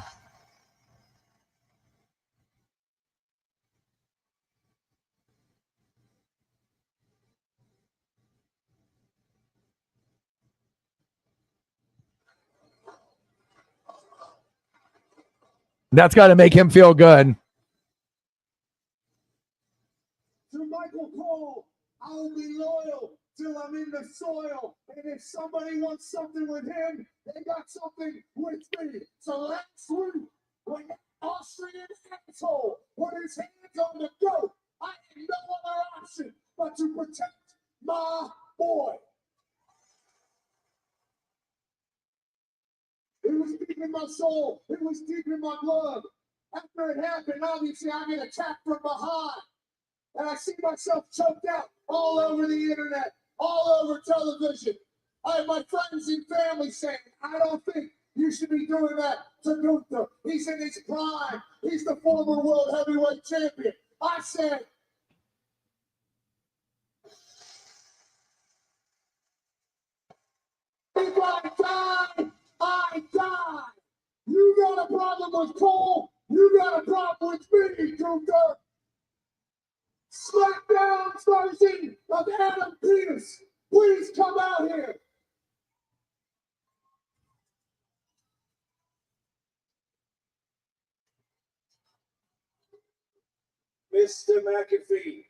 That's got to make him feel good. To Michael Cole, I will be loyal till I'm in the soil. And if somebody wants something with him, they got something with me. So last week, when that Austrian asshole put his hands on the goat, I had no other option but to protect my boy. It was deep in my soul. It was deep in my blood. After it happened, obviously, I get attacked from behind. And I see myself choked out all over the internet, all over television. I have my friends and family saying, I don't think you should be doing that to Gunther. He's in his prime. He's the former world heavyweight champion. I said, if I die, I die. You got a problem with Cole, you got a problem with me, Gunther. SmackDown's version of Adam Pearce. Please come out here. Mr. McAfee,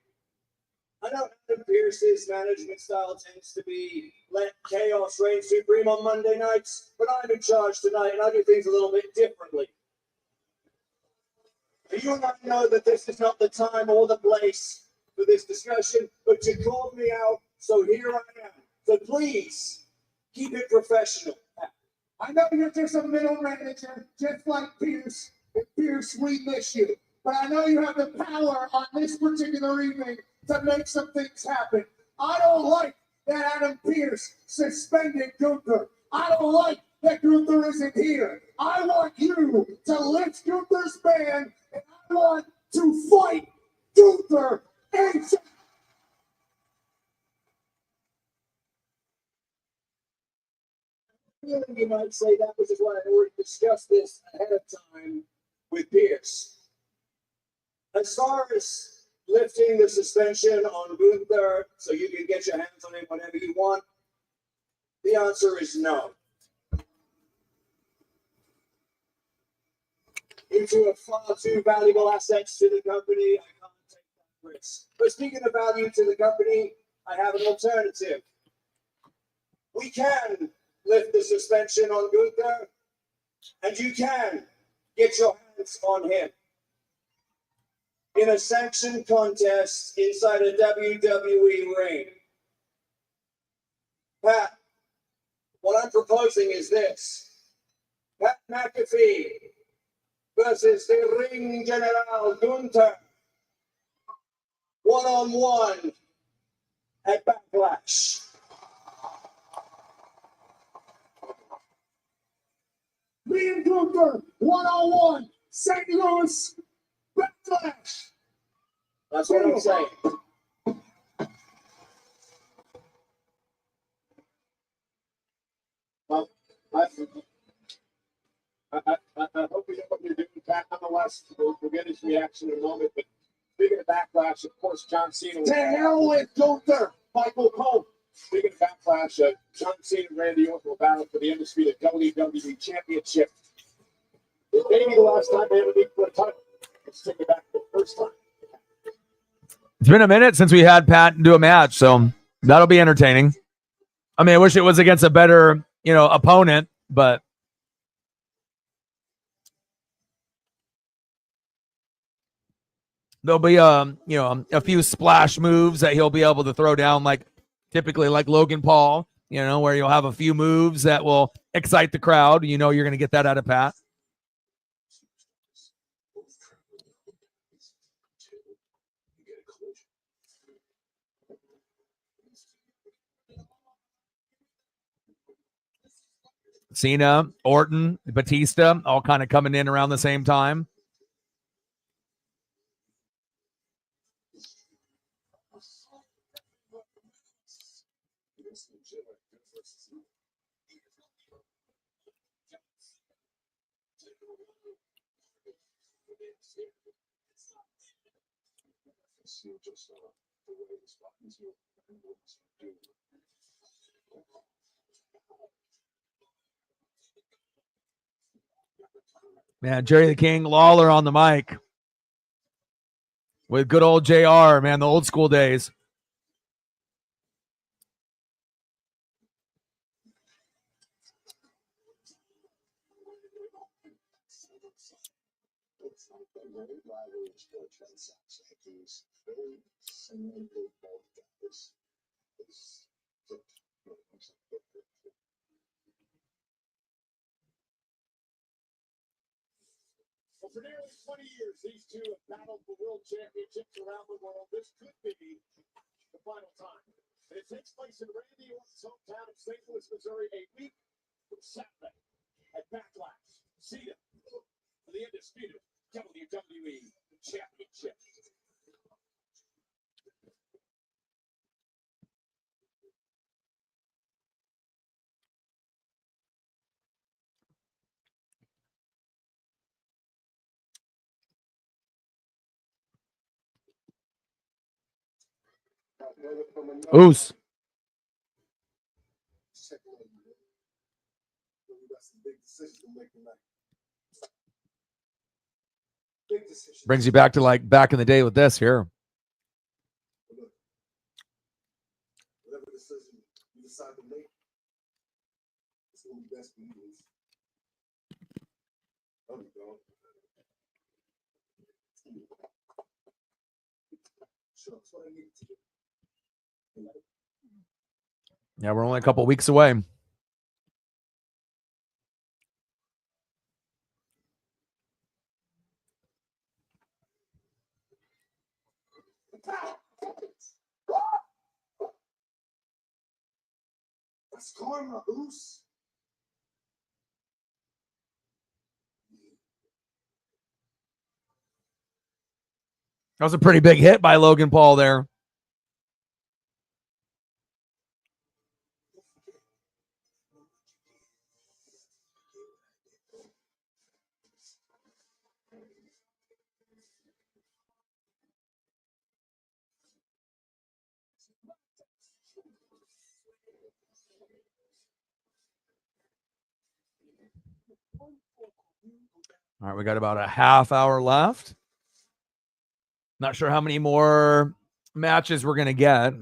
I know Adam Pearce's management style tends to be let chaos reign supreme on Monday nights, but I'm in charge tonight and I do things a little bit differently. You and I know that this is not the time or the place for this discussion, but you called me out, so here I am. So please, keep it professional. I know you're just a middle manager, just like Pierce. And Pierce, we miss you. But I know you have the power on this particular evening to make some things happen. I don't like that Adam Pearce suspended Gunther. I don't like that Gunther isn't here. I want you to lift Gunther's band, and I want to fight Gunther and You might say that was why I already discussed this ahead of time with Pierce. As far as lifting the suspension on Gunther so you can get your hands on him whenever you want, the answer is no. Due to far too valuable assets to the company, I can't take that risk. But speaking of value to the company, I have an alternative. We can lift the suspension on Gunther, and you can get your hands on him in a sanctioned contest inside a WWE ring. Pat, what I'm proposing is this. Pat McAfee versus the Ring General Gunther, one-on-one at Backlash. me and Gunther, one-on-one, St. Louis, Backlash. That's what I'm saying. Well, I hope you know what you're doing, Pat. Nonetheless, we'll get his reaction in a moment. But speaking of Backlash, of course, John Cena. To hell with Gunther, Michael Cole. Speaking of Backlash, John Cena and Randy Orton will battle for the undisputed WWE Championship. It may be the last time they ever meet for a title. Let's take it back to the first time. It's been a minute since we had Pat do a match, so that'll be entertaining. I mean, I wish it was against a better, opponent, but there'll be a few splash moves that he'll be able to throw down, like typically like Logan Paul, where you'll have a few moves that will excite the crowd. You're going to get that out of Pat. Cena, Orton, Batista, all kind of coming in around the same time. Man, Jerry the King Lawler on the mic with good old JR, man, the old school days. Well, for nearly 20 years, these two have battled for world championships around the world. This could be the final time. And it takes place in Randy Orton's hometown of St. Louis, Missouri, a week from Saturday at Backlash. Cena for the undisputed WWE Championship. Oos. Brings you back to like back in the day with this here. Whatever decision you decide to make, it's going to be best for you. Oh, you don't. Sure, that's what I need to do. Yeah, we're only a couple weeks away. That's karma, Oos. That was a pretty big hit by Logan Paul there. All right, we got about a half hour left. Not sure how many more matches we're going to get.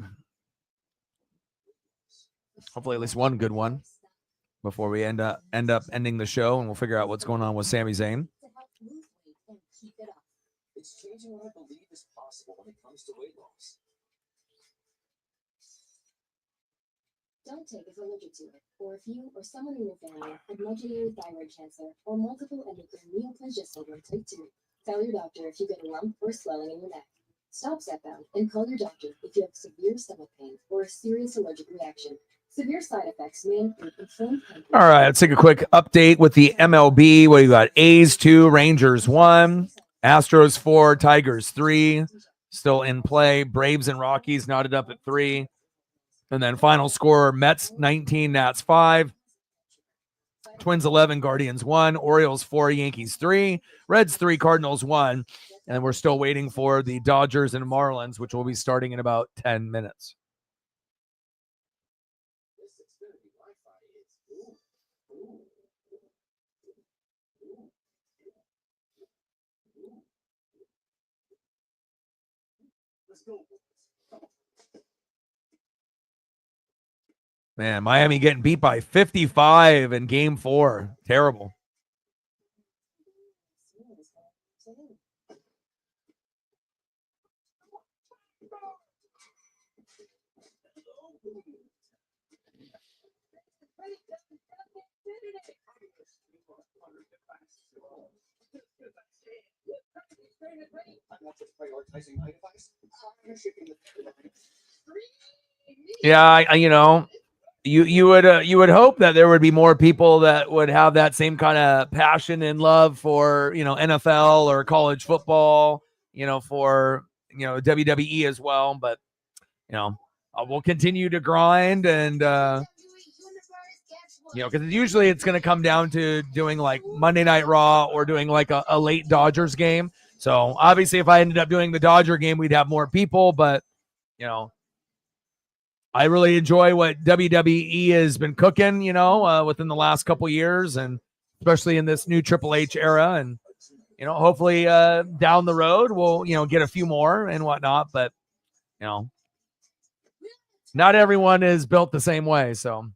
Hopefully at least one good one before we end up ending the show, and we'll figure out what's going on with Sami Zayn. It's changing what I believe is possible when it comes to weight loss. Don't take if allergic to it, or if you or someone in your family had medullary thyroid cancer or multiple endocrine neoplasia syndrome type 2. Tell your doctor if you get a lump or swelling in your neck. Stop stepbound and call your doctor if you have severe stomach pain or a serious allergic reaction. Severe side effects may include inflamed pancreas. All right, let's take a quick update with the MLB. What do you got? A's 2, Rangers 1, Astros 4, Tigers 3. Still in play. Braves and Rockies knotted up at 3. And then final score, Mets 19, Nats 5. Twins 11, Guardians 1, Orioles 4, Yankees 3, Reds 3, Cardinals 1. And we're still waiting for the Dodgers and Marlins, which will be starting in about 10 minutes. Man, Miami getting beat by 55 in game 4. Terrible. Yeah, you would hope that there would be more people that would have that same kind of passion and love for, NFL or college football, for, WWE as well. But, we'll continue to grind and, because usually it's going to come down to doing like Monday Night Raw or doing like a late Dodgers game. So obviously if I ended up doing the Dodger game, we'd have more people, but, I really enjoy what WWE has been cooking, within the last couple years, and especially in this new Triple H era. And, hopefully down the road, we'll, get a few more and whatnot. But, not everyone is built the same way. So,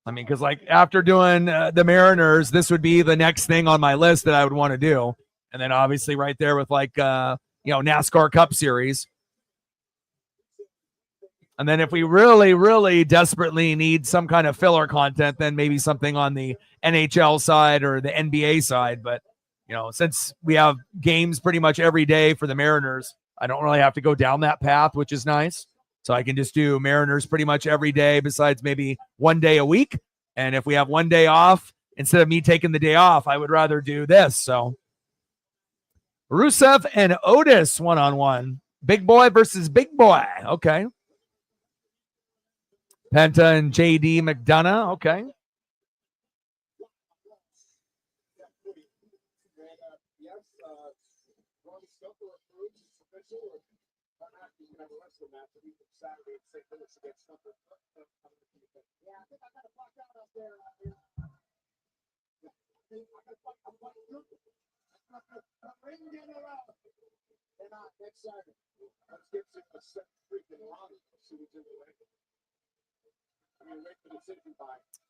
I mean, because like after doing the Mariners, this would be the next thing on my list that I would want to do. And then obviously right there with like, NASCAR Cup Series. And then if we really, really desperately need some kind of filler content, then maybe something on the NHL side or the NBA side. But, since we have games pretty much every day for the Mariners, I don't really have to go down that path, which is nice. So I can just do Mariners pretty much every day besides maybe one day a week. And if we have one day off, instead of me taking the day off, I would rather do this. So Rusev and Otis one-on-one. Big boy versus big boy. Okay. Penta and JD McDonough. Okay.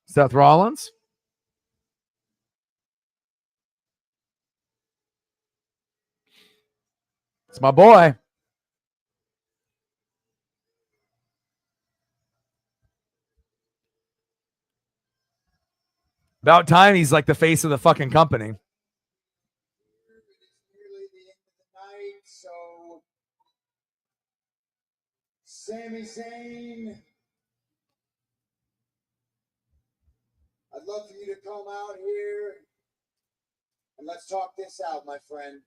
Seth Rollins. It's my boy. About time he's like the face of the fucking company. So Sami Zayn, I'd love for you to come out here And let's talk this out, my friend.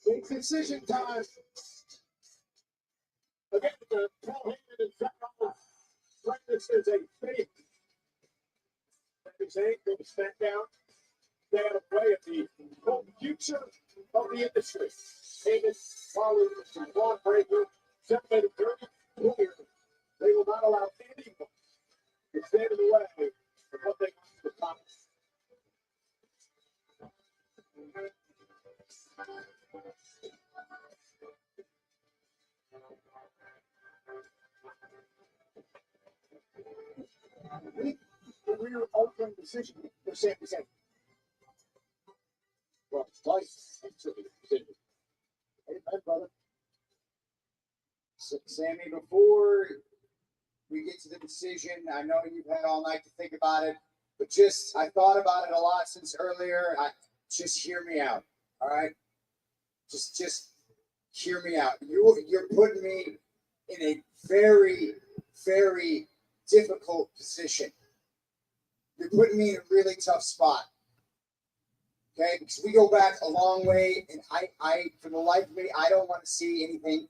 Big decision time. Again, the Paul Heyman and Federer. This is a fake. His ankle was bent down. They had a play at the whole future of the industry. Heyman followed the law breaker, separated 30 clear. They will not allow anyone to stand in the way of what they want to accomplish. Career altering decision for Sami Zayn. Well, it's twice. Amen, brother. Sammy, before we get to the decision, I know you've had all night to think about it, but I thought about it a lot since earlier. Just hear me out, all right? Just hear me out. You're putting me in a very, very difficult position. You're putting me in a really tough spot. Okay, because we go back a long way, and I, for the life of me, I don't want to see anything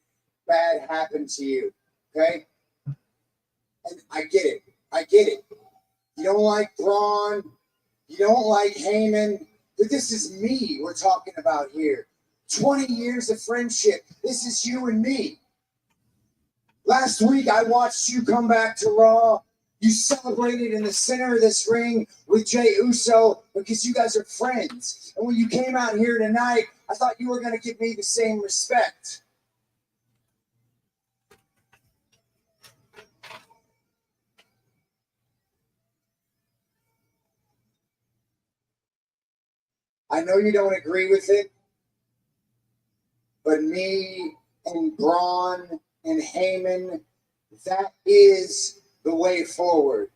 bad happen to you. Okay, and I get it. I get it. You don't like Braun. You don't like Heyman, but this is me we're talking about here. 20 years of friendship. This is you and me. Last week, I watched you come back to Raw. You celebrated in the center of this ring with Jey Uso because you guys are friends. And when you came out here tonight, I thought you were going to give me the same respect. I know you don't agree with it, but me and Braun and Heyman, that is the way forward.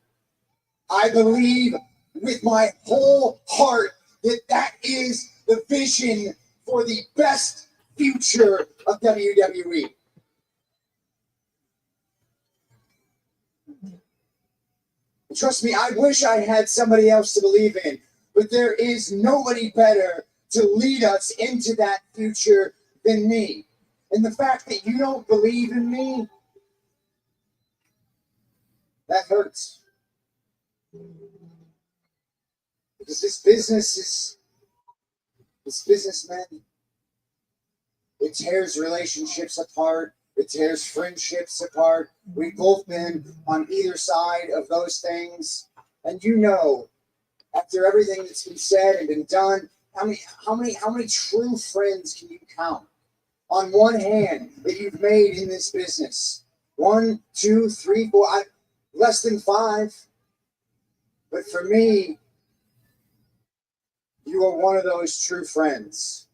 I believe with my whole heart that that is the vision for the best future of WWE. Trust me, I wish I had somebody else to believe in, but there is nobody better to lead us into that future than me. And the fact that you don't believe in me, that hurts. Because this business, man, it tears relationships apart. It tears friendships apart. We've both been on either side of those things. And you know, after everything that's been said and been done, how many true friends can you count on one hand that you've made in this business? 1, 2, 3, 4, less than 5. But for me, you are one of those true friends.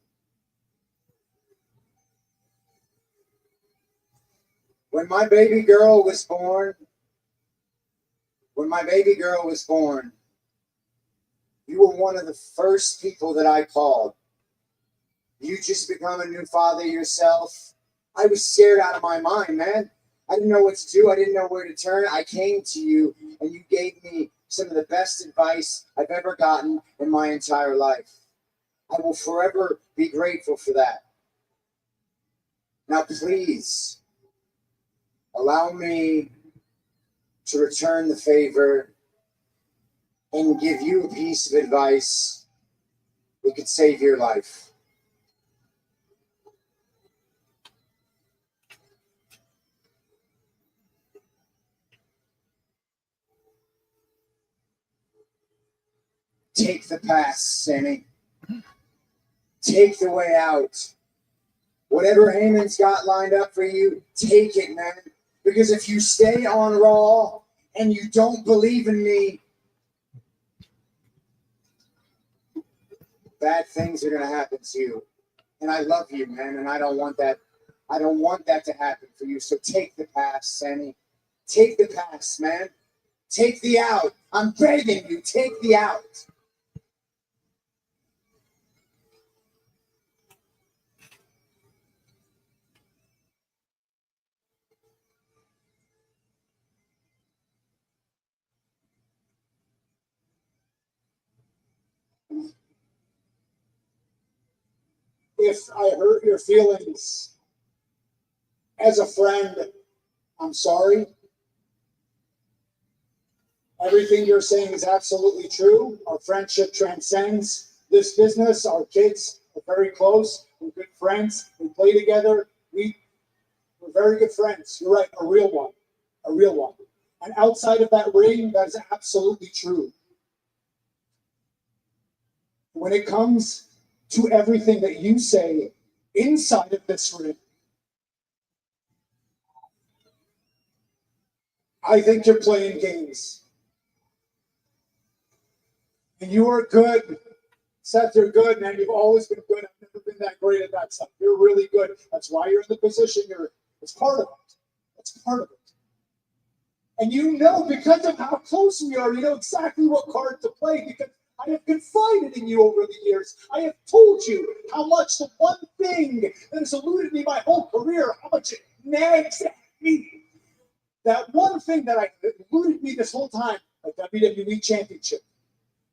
When my baby girl was born, you were one of the first people that I called. You just become a new father yourself. I was scared out of my mind, man. I didn't know what to do. I didn't know where to turn. I came to you, and you gave me some of the best advice I've ever gotten in my entire life. I will forever be grateful for that. Now, please, allow me to return the favor and give you a piece of advice that could save your life. Take the pass, Sammy. Take the way out. Whatever Heyman's got lined up for you, take it, man. Because if you stay on Raw and you don't believe in me, bad things are going to happen to you. And I love you, man, and I don't want that. I don't want that to happen for you. So take the pass, Sammy. Take the pass, man. Take the out. I'm begging you, take the out. if I hurt your feelings as a friend, I'm sorry. Everything you're saying is absolutely true. Our friendship transcends this business. Our kids are very close. We're good friends. We play together. We're very good friends. You're right, a real one. A real one. And outside of that ring, that is absolutely true. When it comes to everything that you say inside of this ring, I think you're playing games. And you are good. Seth, you're good, man. You've always been good. I've never been that great at that stuff. You're really good. That's why you're in the position you're in. It's part of it. It's part of it. And you know, because of how close we are, you know exactly what card to play because I have confided in you over the years. I have told you how much the one thing that has eluded me my whole career, how much it nags at me. That one thing that eluded me this whole time, the WWE Championship,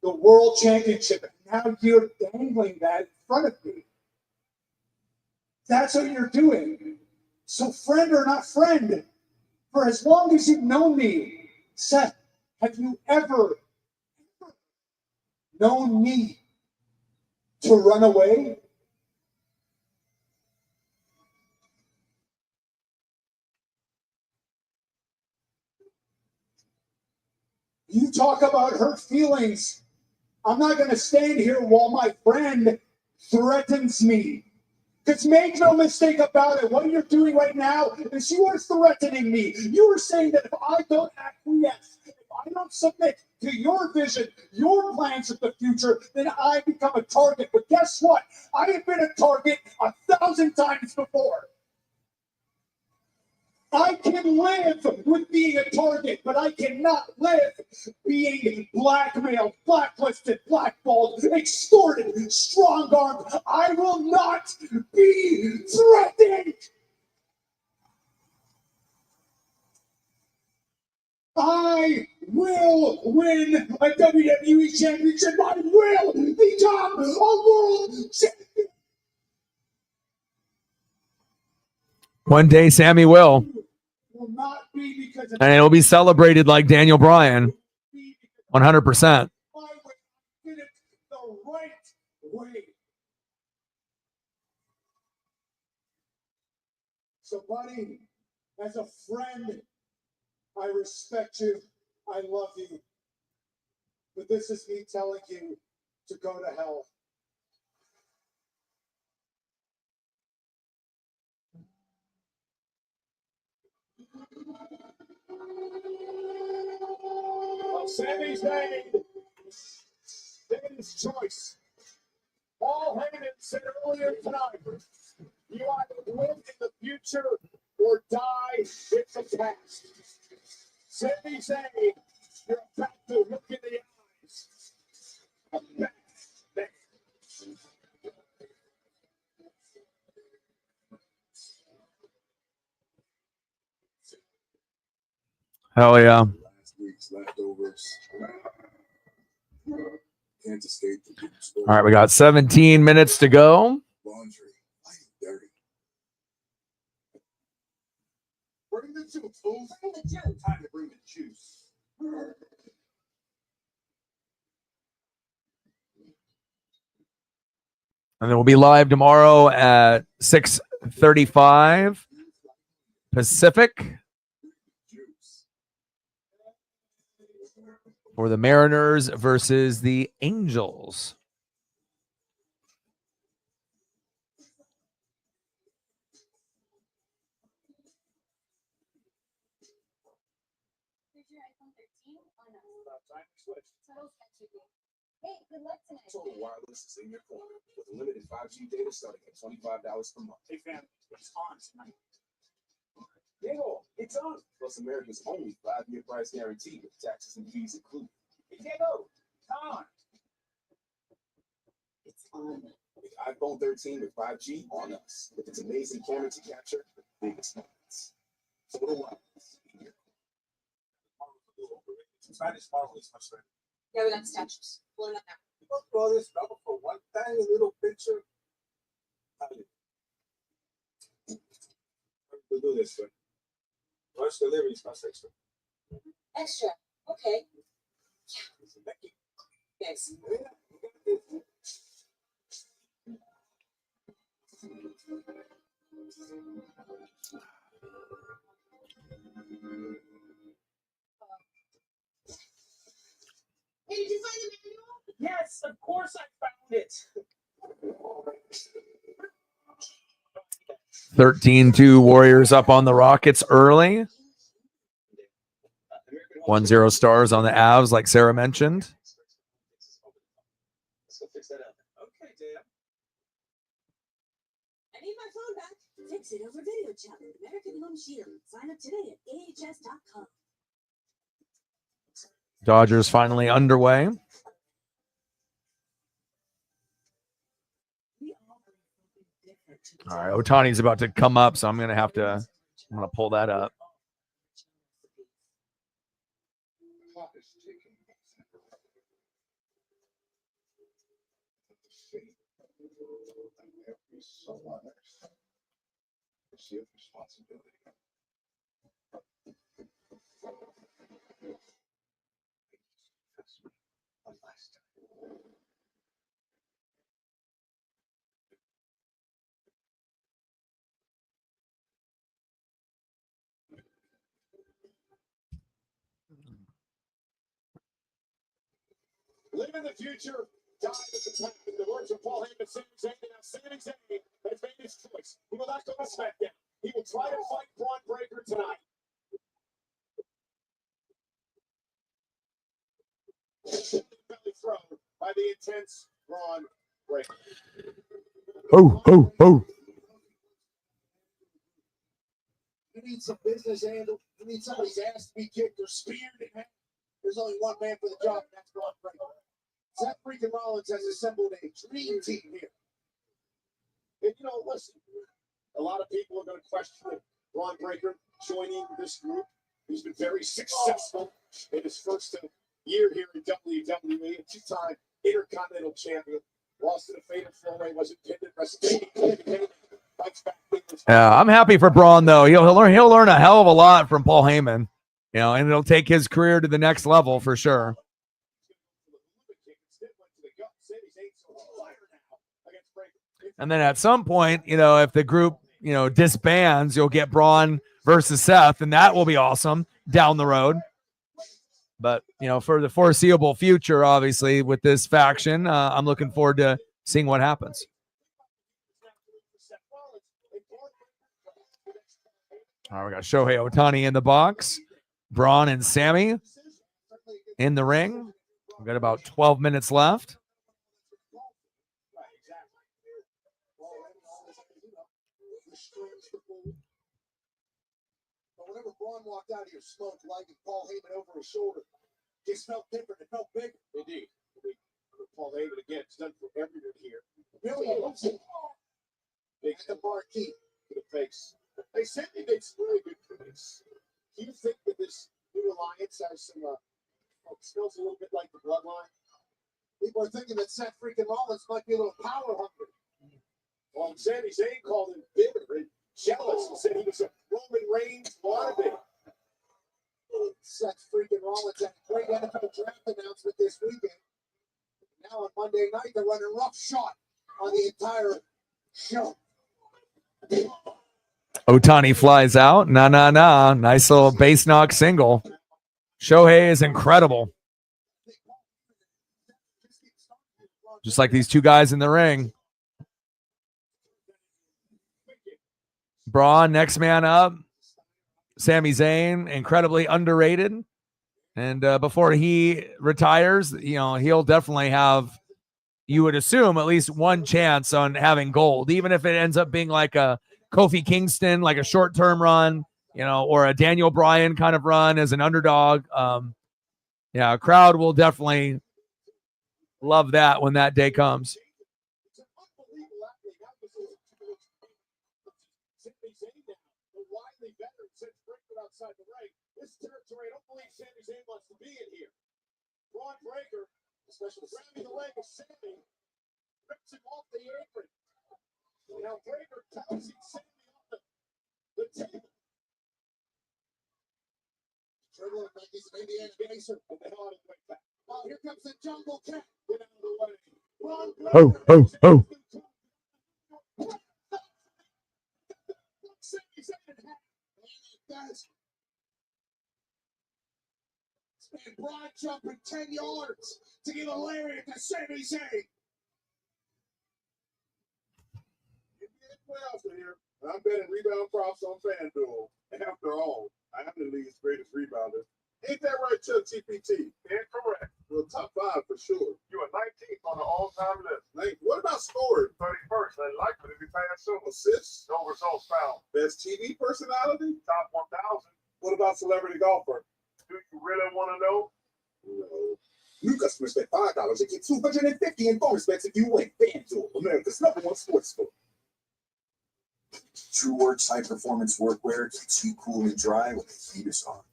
the World Championship, and now you're dangling that in front of me. That's what you're doing. So friend or not friend, for as long as you've known me, Seth, have you ever known me to run away? You talk about hurt feelings. I'm not going to stand here while my friend threatens me. Because make no mistake about it, what you're doing right now is you are threatening me. You are saying that if I don't acquiesce, if I don't submit to your vision, your plans of the future, then I become a target. But guess what? I have been a target 1,000 times before. I can live with being a target, but I cannot live being blackmailed, blacklisted, blackballed, extorted, strong-armed. I will not be threatened. I will win a WWE championship. I will become a world champion. One day, Sammy will. Will not be because of And it'll be celebrated like Daniel Bryan. 100%. I did it the right way. So, buddy, as a friend, I respect you. I love you. But this is me telling you to go to hell. Well, Sami Zayn, Zayn's choice. Paul Heyman said earlier tonight, you either live in the future or die in the past. Sami Zayn, you're about to look in the eyes of that man. Hell yeah. Last week's leftovers. Can't escape the deep story. All right, we got 17 minutes to go. Laundry. Light dirty. Bring the juice, fools. Bring the juice. Time to bring the juice. And then we'll be live tomorrow at 6:35 Pacific for the Mariners versus the Angels. Hey, good luck tonight. Total Wireless is in your corner with unlimited 5G data starting at $25 per month. Hey, fam, it's on tonight. Diego, it's on. Plus America's only 5-year price guarantee with taxes and fees included. Hey, Diego, it's on. It's on. With iPhone 13 with 5G on us. With its amazing camera to capture the biggest moments. Total Wireless in your corner. Spanish Marvel is much better. Yeah, we got the statues. Pulling up now. Don't throw this double for one tiny little picture. do this one. What's the delivery cost extra? Extra. Okay. Thanks. Hey, did you find the manual? Yes, of course I found it. 13-2 Warriors up on the Rockets early. 1-0 Stars on the Avs, like Sarah mentioned. Let's go fix that up. Okay, Dan. I need my phone back. Fix it over video chat with American Home Shield. Sign up today at ahs.com. Dodgers finally underway. All right, Otani's about to come up, so I'm going to pull that up. Responsibility. Live in the future, die at the time. In the words of Paul Heyman, Sami Zayn, now Sami Zayn has made his choice. He will not go to SmackDown. He will try to fight Braun Breaker tonight. Belly thrown by the intense Braun Breaker. Oh. You need some business handle. You need somebody's ass to be kicked or speared in half. There's only one man for the job, and that's Braun Breaker. Seth freaking Rollins has assembled a dream team here. And listen, a lot of people are going to question Braun Breaker joining this group. He's been very successful in his first year here in WWE, a two-time Intercontinental Champion. Lost to the fatal four-way, wasn't pinned at WrestleMania. Yeah, I'm happy for Braun though. He'll learn a hell of a lot from Paul Heyman, and it'll take his career to the next level for sure. And then at some point, if the group, disbands, you'll get Braun versus Seth, and that will be awesome down the road. But, for the foreseeable future, obviously, with this faction, I'm looking forward to seeing what happens. All right, we got Shohei Ohtani in the box. Braun and Sami in the ring. We've got about 12 minutes left. But whenever Braun walked out of here, smoke lighting Paul Heyman over his shoulder, just felt different. It felt bigger. Indeed. Paul Heyman again, it's done for everyone here. Billy Wilson, big the marquee to the face. They said they made some really good plays. Do you think that this new alliance has some smells a little bit like the bloodline? People are thinking that Seth freaking Rollins might be a little power hungry. Well, Sami Zayn called him bitter and jealous and said he was a Roman Reigns wannabe. Seth freaking Rollins had a great NFL draft announcement this weekend. Now on Monday night, they're running roughshod on the entire show. Ohtani flies out. Nah. Nice little base knock single. Shohei is incredible. Just like these two guys in the ring. Braun, next man up. Sami Zayn, incredibly underrated. And before he retires, he'll definitely have, you would assume, at least one chance on having gold, even if it ends up being like a Kofi Kingston, like a short-term run, or a Daniel Bryan kind of run as an underdog. A crowd will definitely love that when that day comes. Outside the ring. This territory, I don't believe Sami Zayn wants to be in here. Braun Breaker, especially grabbing the leg of Sami, rips him off the apron. Now Breaker tosses Sami off the table. like he's an Indiana Jason. Get the hell out of the way. Oh, here comes the jungle cat. Get out of the way. Wrong Oh, oh, oh. And Broad jumping 10 yards to get a lariat to Sami Zayn. NBA playoffs are here, and I'm betting rebound props on FanDuel. After all, I am the league's greatest rebounder. Ain't that right, Chuck TPT? Incorrect. Well, top 5 for sure. You are 19th on the all-time list. Like, what about scoring? 31st, and likely to be passed soon. Assists? No results found. Best TV personality? Top 1,000. What about celebrity golfer? Do you really want to know? No. New customers spend $5 and get $250 in bonus bets if you win. FanDuel, America's #1 sports book. True Works high performance workwear keeps you cool and dry when the heat is on.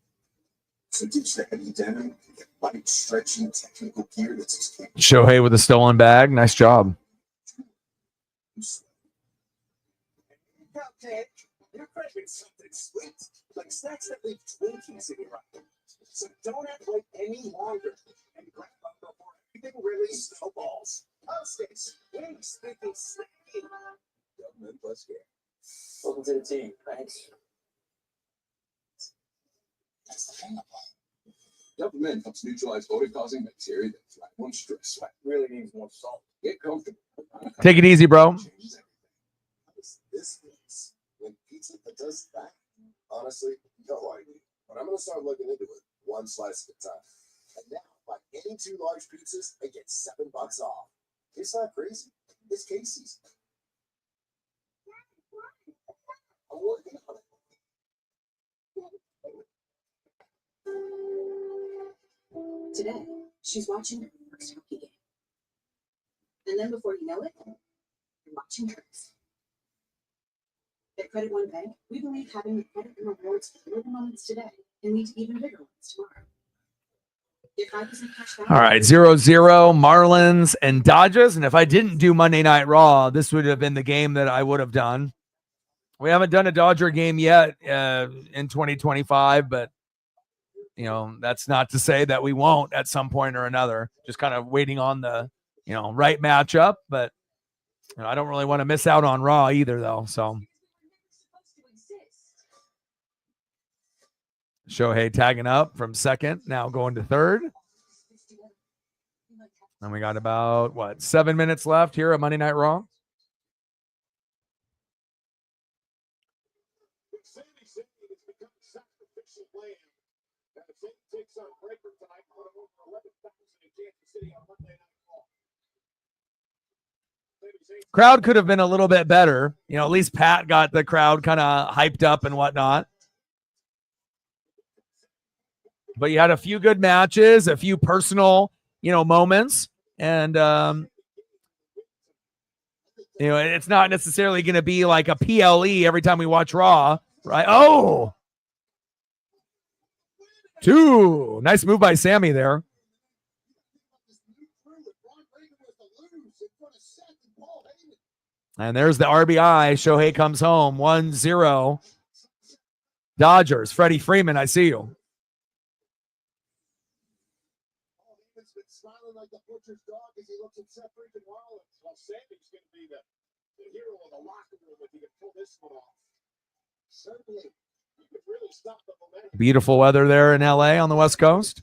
So ditch the heavy denim, get light, stretchy, technical gear that's escaping. Shohei with a stolen bag. Nice job. You're craving something sweet, like snacks that leave Twinkies in your eye. So don't act like any longer and grab up before everything really snowballs. Upstakes, wings, thinking snacky. Government plus care. Welcome to the team. Thanks. That's the thing about Government helps neutralize odor-causing bacteria that thrive on stress. Sweat really needs more salt. Get comfortable. Take it easy, bro. Changes everything. This means when pizza that does that, honestly, no idea. But I'm gonna start looking into it one slice at a time. And now, buy any 2 large pizzas and get $7 off. It's not crazy. It's Casey's. I'm working on it. Today, she's watching her first hockey game. And then before you know it, you're watching hers. At Credit One Bank, we believe having the credit and rewards for the little moments today can lead to even bigger ones tomorrow. Get 5% cash back. All right, 0-0, Marlins and Dodgers. And if I didn't do Monday Night Raw, this would have been the game that I would have done. We haven't done a Dodger game yet in 2025, but you know, that's not to say that we won't at some point or another. Just kind of waiting on the, you know, right matchup. But you know, I don't really want to miss out on Raw either, though. So Shohei tagging up from second, now going to third. And we got about, 7 minutes left here at Monday Night Raw. Crowd could have been a little bit better. You know, at least Pat got the crowd kind of hyped up and whatnot. But you had a few good matches, a few personal, you know, moments. And, you know, it's not necessarily going to be like a PLE every time we watch Raw, right? Oh! 2. Nice move by Sami there. And there's the RBI. Shohei comes home. 1-0. Dodgers. Freddie Freeman, I see you. He's been smiling like the butcher's dog as he looks at Seth freaking Rollins. Well, Sami's going to be the hero of the locker room if he can pull this one off. Certainly, he could really stop the momentum. Beautiful weather there in LA on the West Coast.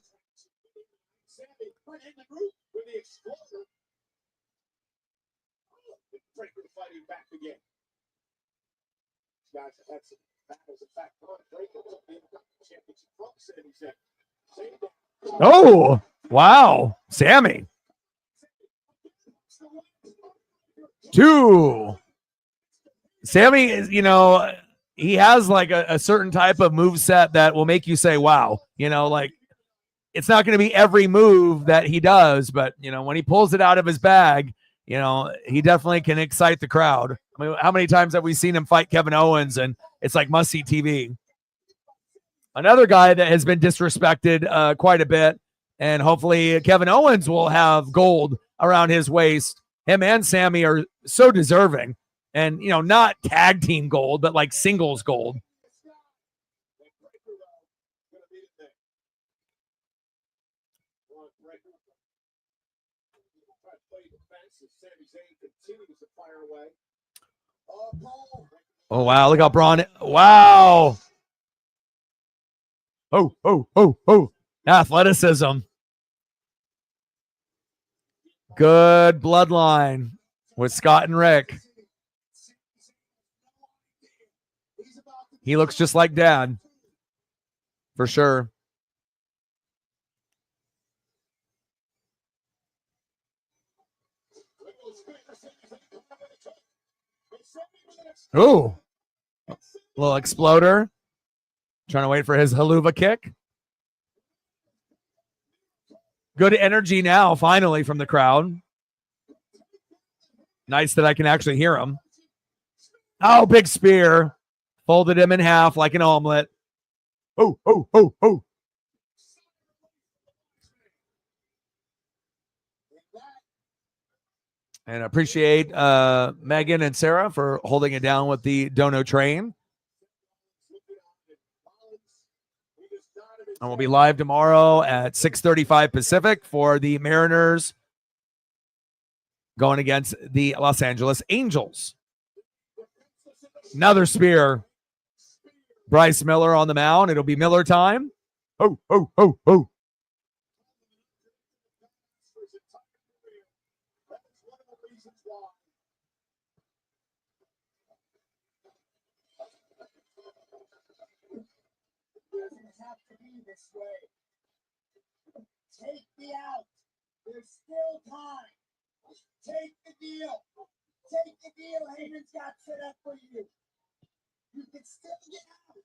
Sami put in the group with the exploder. Breaker fighting back again. Guys have had some battles. In fact, Breaker took the championship from Sami Zayn. Oh, wow. Sami. 2. Sami is, you know, he has like a certain type of move set that will make you say, wow, you know, like it's not going to be every move that he does, but you know, when he pulls it out of his bag, you know, he definitely can excite the crowd. I mean, how many times have we seen him fight Kevin Owens and it's like must-see TV? Another guy that has been disrespected quite a bit, and hopefully Kevin Owens will have gold around his waist. Him and Sami are so deserving. And, you know, not tag team gold, but like singles gold. continues to fire away. Oh, wow. Look how Braun. Wow. Oh. Athleticism. Good bloodline with Scott and Rick. He looks just like Dad. For sure. Ooh. Little exploder. Trying to wait for his haluva kick. Good energy now, finally, from the crowd. Nice that I can actually hear him. Oh, big spear. Folded him in half like an omelet. Oh. And appreciate Megan and Sarah for holding it down with the dono train. And we'll be live tomorrow at 6:35 Pacific for the Mariners going against the Los Angeles Angels. Another spear. Bryce Miller on the mound. It'll be Miller time. Oh. Have to be this way. Take me out. There's still time. Take the deal. Take the deal Heyman's got set up for you. You can still get out.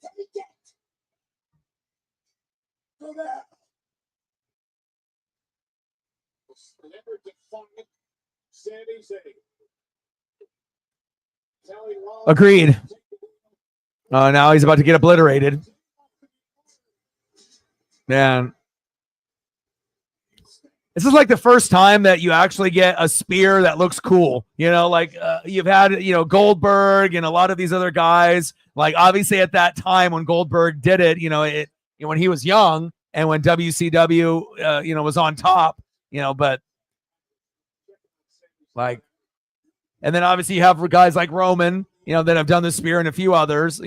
Take it. Go there. Never defiant Sami Zayn. Agreed. Now he's about to get obliterated. Man. This is like the first time that you actually get a spear that looks cool. You know, like you've had, Goldberg and a lot of these other guys. Like obviously at that time when Goldberg did it, when he was young and when WCW, was on top, but like, and then obviously you have guys like Roman, that have done the spear and a few others,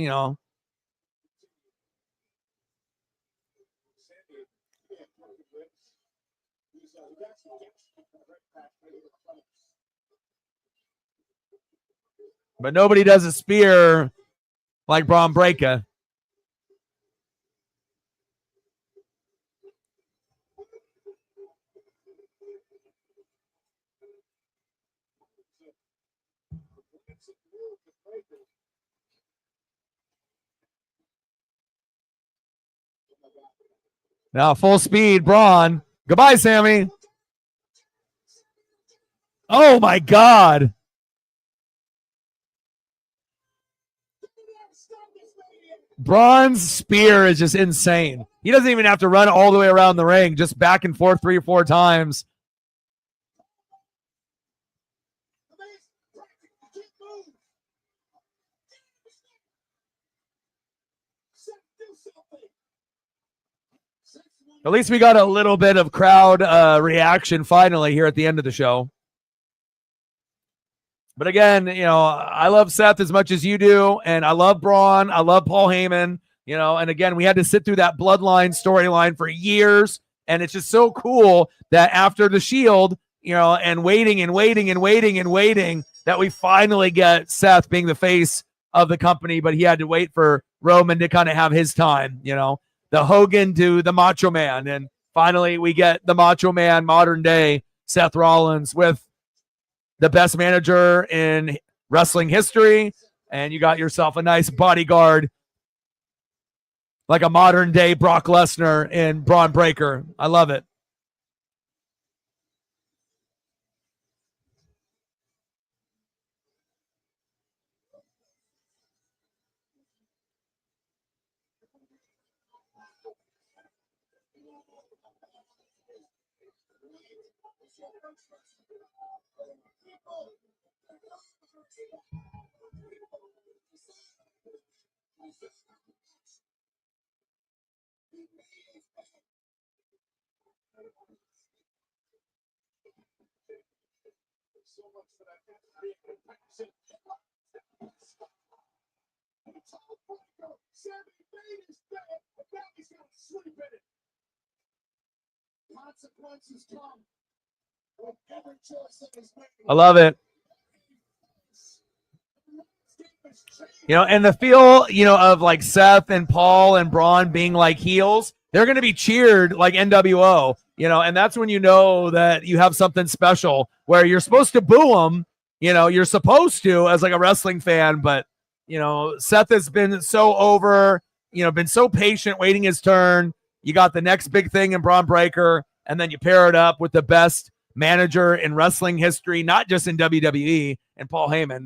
But nobody does a spear like Braun Breaker. Now full speed, Braun. Goodbye, Sammy. Oh my God. Braun's spear is just insane. He doesn't even have to run all the way around the ring, just back and forth 3 or 4 times. At least we got a little bit of crowd reaction finally here at the end of the show. But again, I love Seth as much as you do, and I love Braun. I love Paul Heyman, and again, we had to sit through that bloodline storyline for years, and it's just so cool that after the Shield, and waiting that we finally get Seth being the face of the company, but he had to wait for Roman to kind of have his time, the Hogan to the Macho Man, and finally we get the Macho Man modern day Seth Rollins with the best manager in wrestling history, and you got yourself a nice bodyguard like a modern day Brock Lesnar in Braun Breaker. I love it. so much for that energy and passion. Sammy made his bed, but now he's gonna sleep in it. Consequences come with every choice that is made. I love it. You know, and the feel, you know, of like Seth and Paul and Braun being like heels, they're going to be cheered like NWO, you know, and that's when you know that you have something special where you're supposed to boo them, you know, you're supposed to as like a wrestling fan, but, you know, Seth has been so over, you know, been so patient waiting his turn. You got the next big thing in Braun Breaker, and then you pair it up with the best manager in wrestling history, not just in WWE, and Paul Heyman.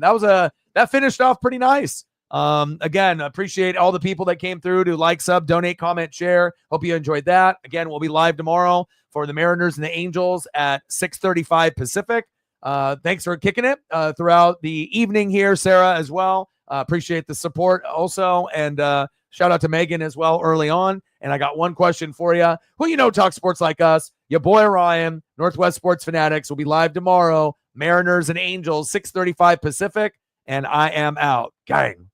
That finished off pretty nice. Again, appreciate all the people that came through to like, sub, donate, comment, share. Hope you enjoyed that. Again, we'll be live tomorrow for the Mariners and the Angels at 6:35 Pacific. Thanks for kicking it throughout the evening here, Sarah, as well. Appreciate the support also. And shout out to Megan as well early on. And I got one question for you. Who you know talks sports like us? Your boy Ryan, Northwest Sports Fanatics, will be live tomorrow. Mariners and Angels, 6:35 Pacific. And I am out. Gang.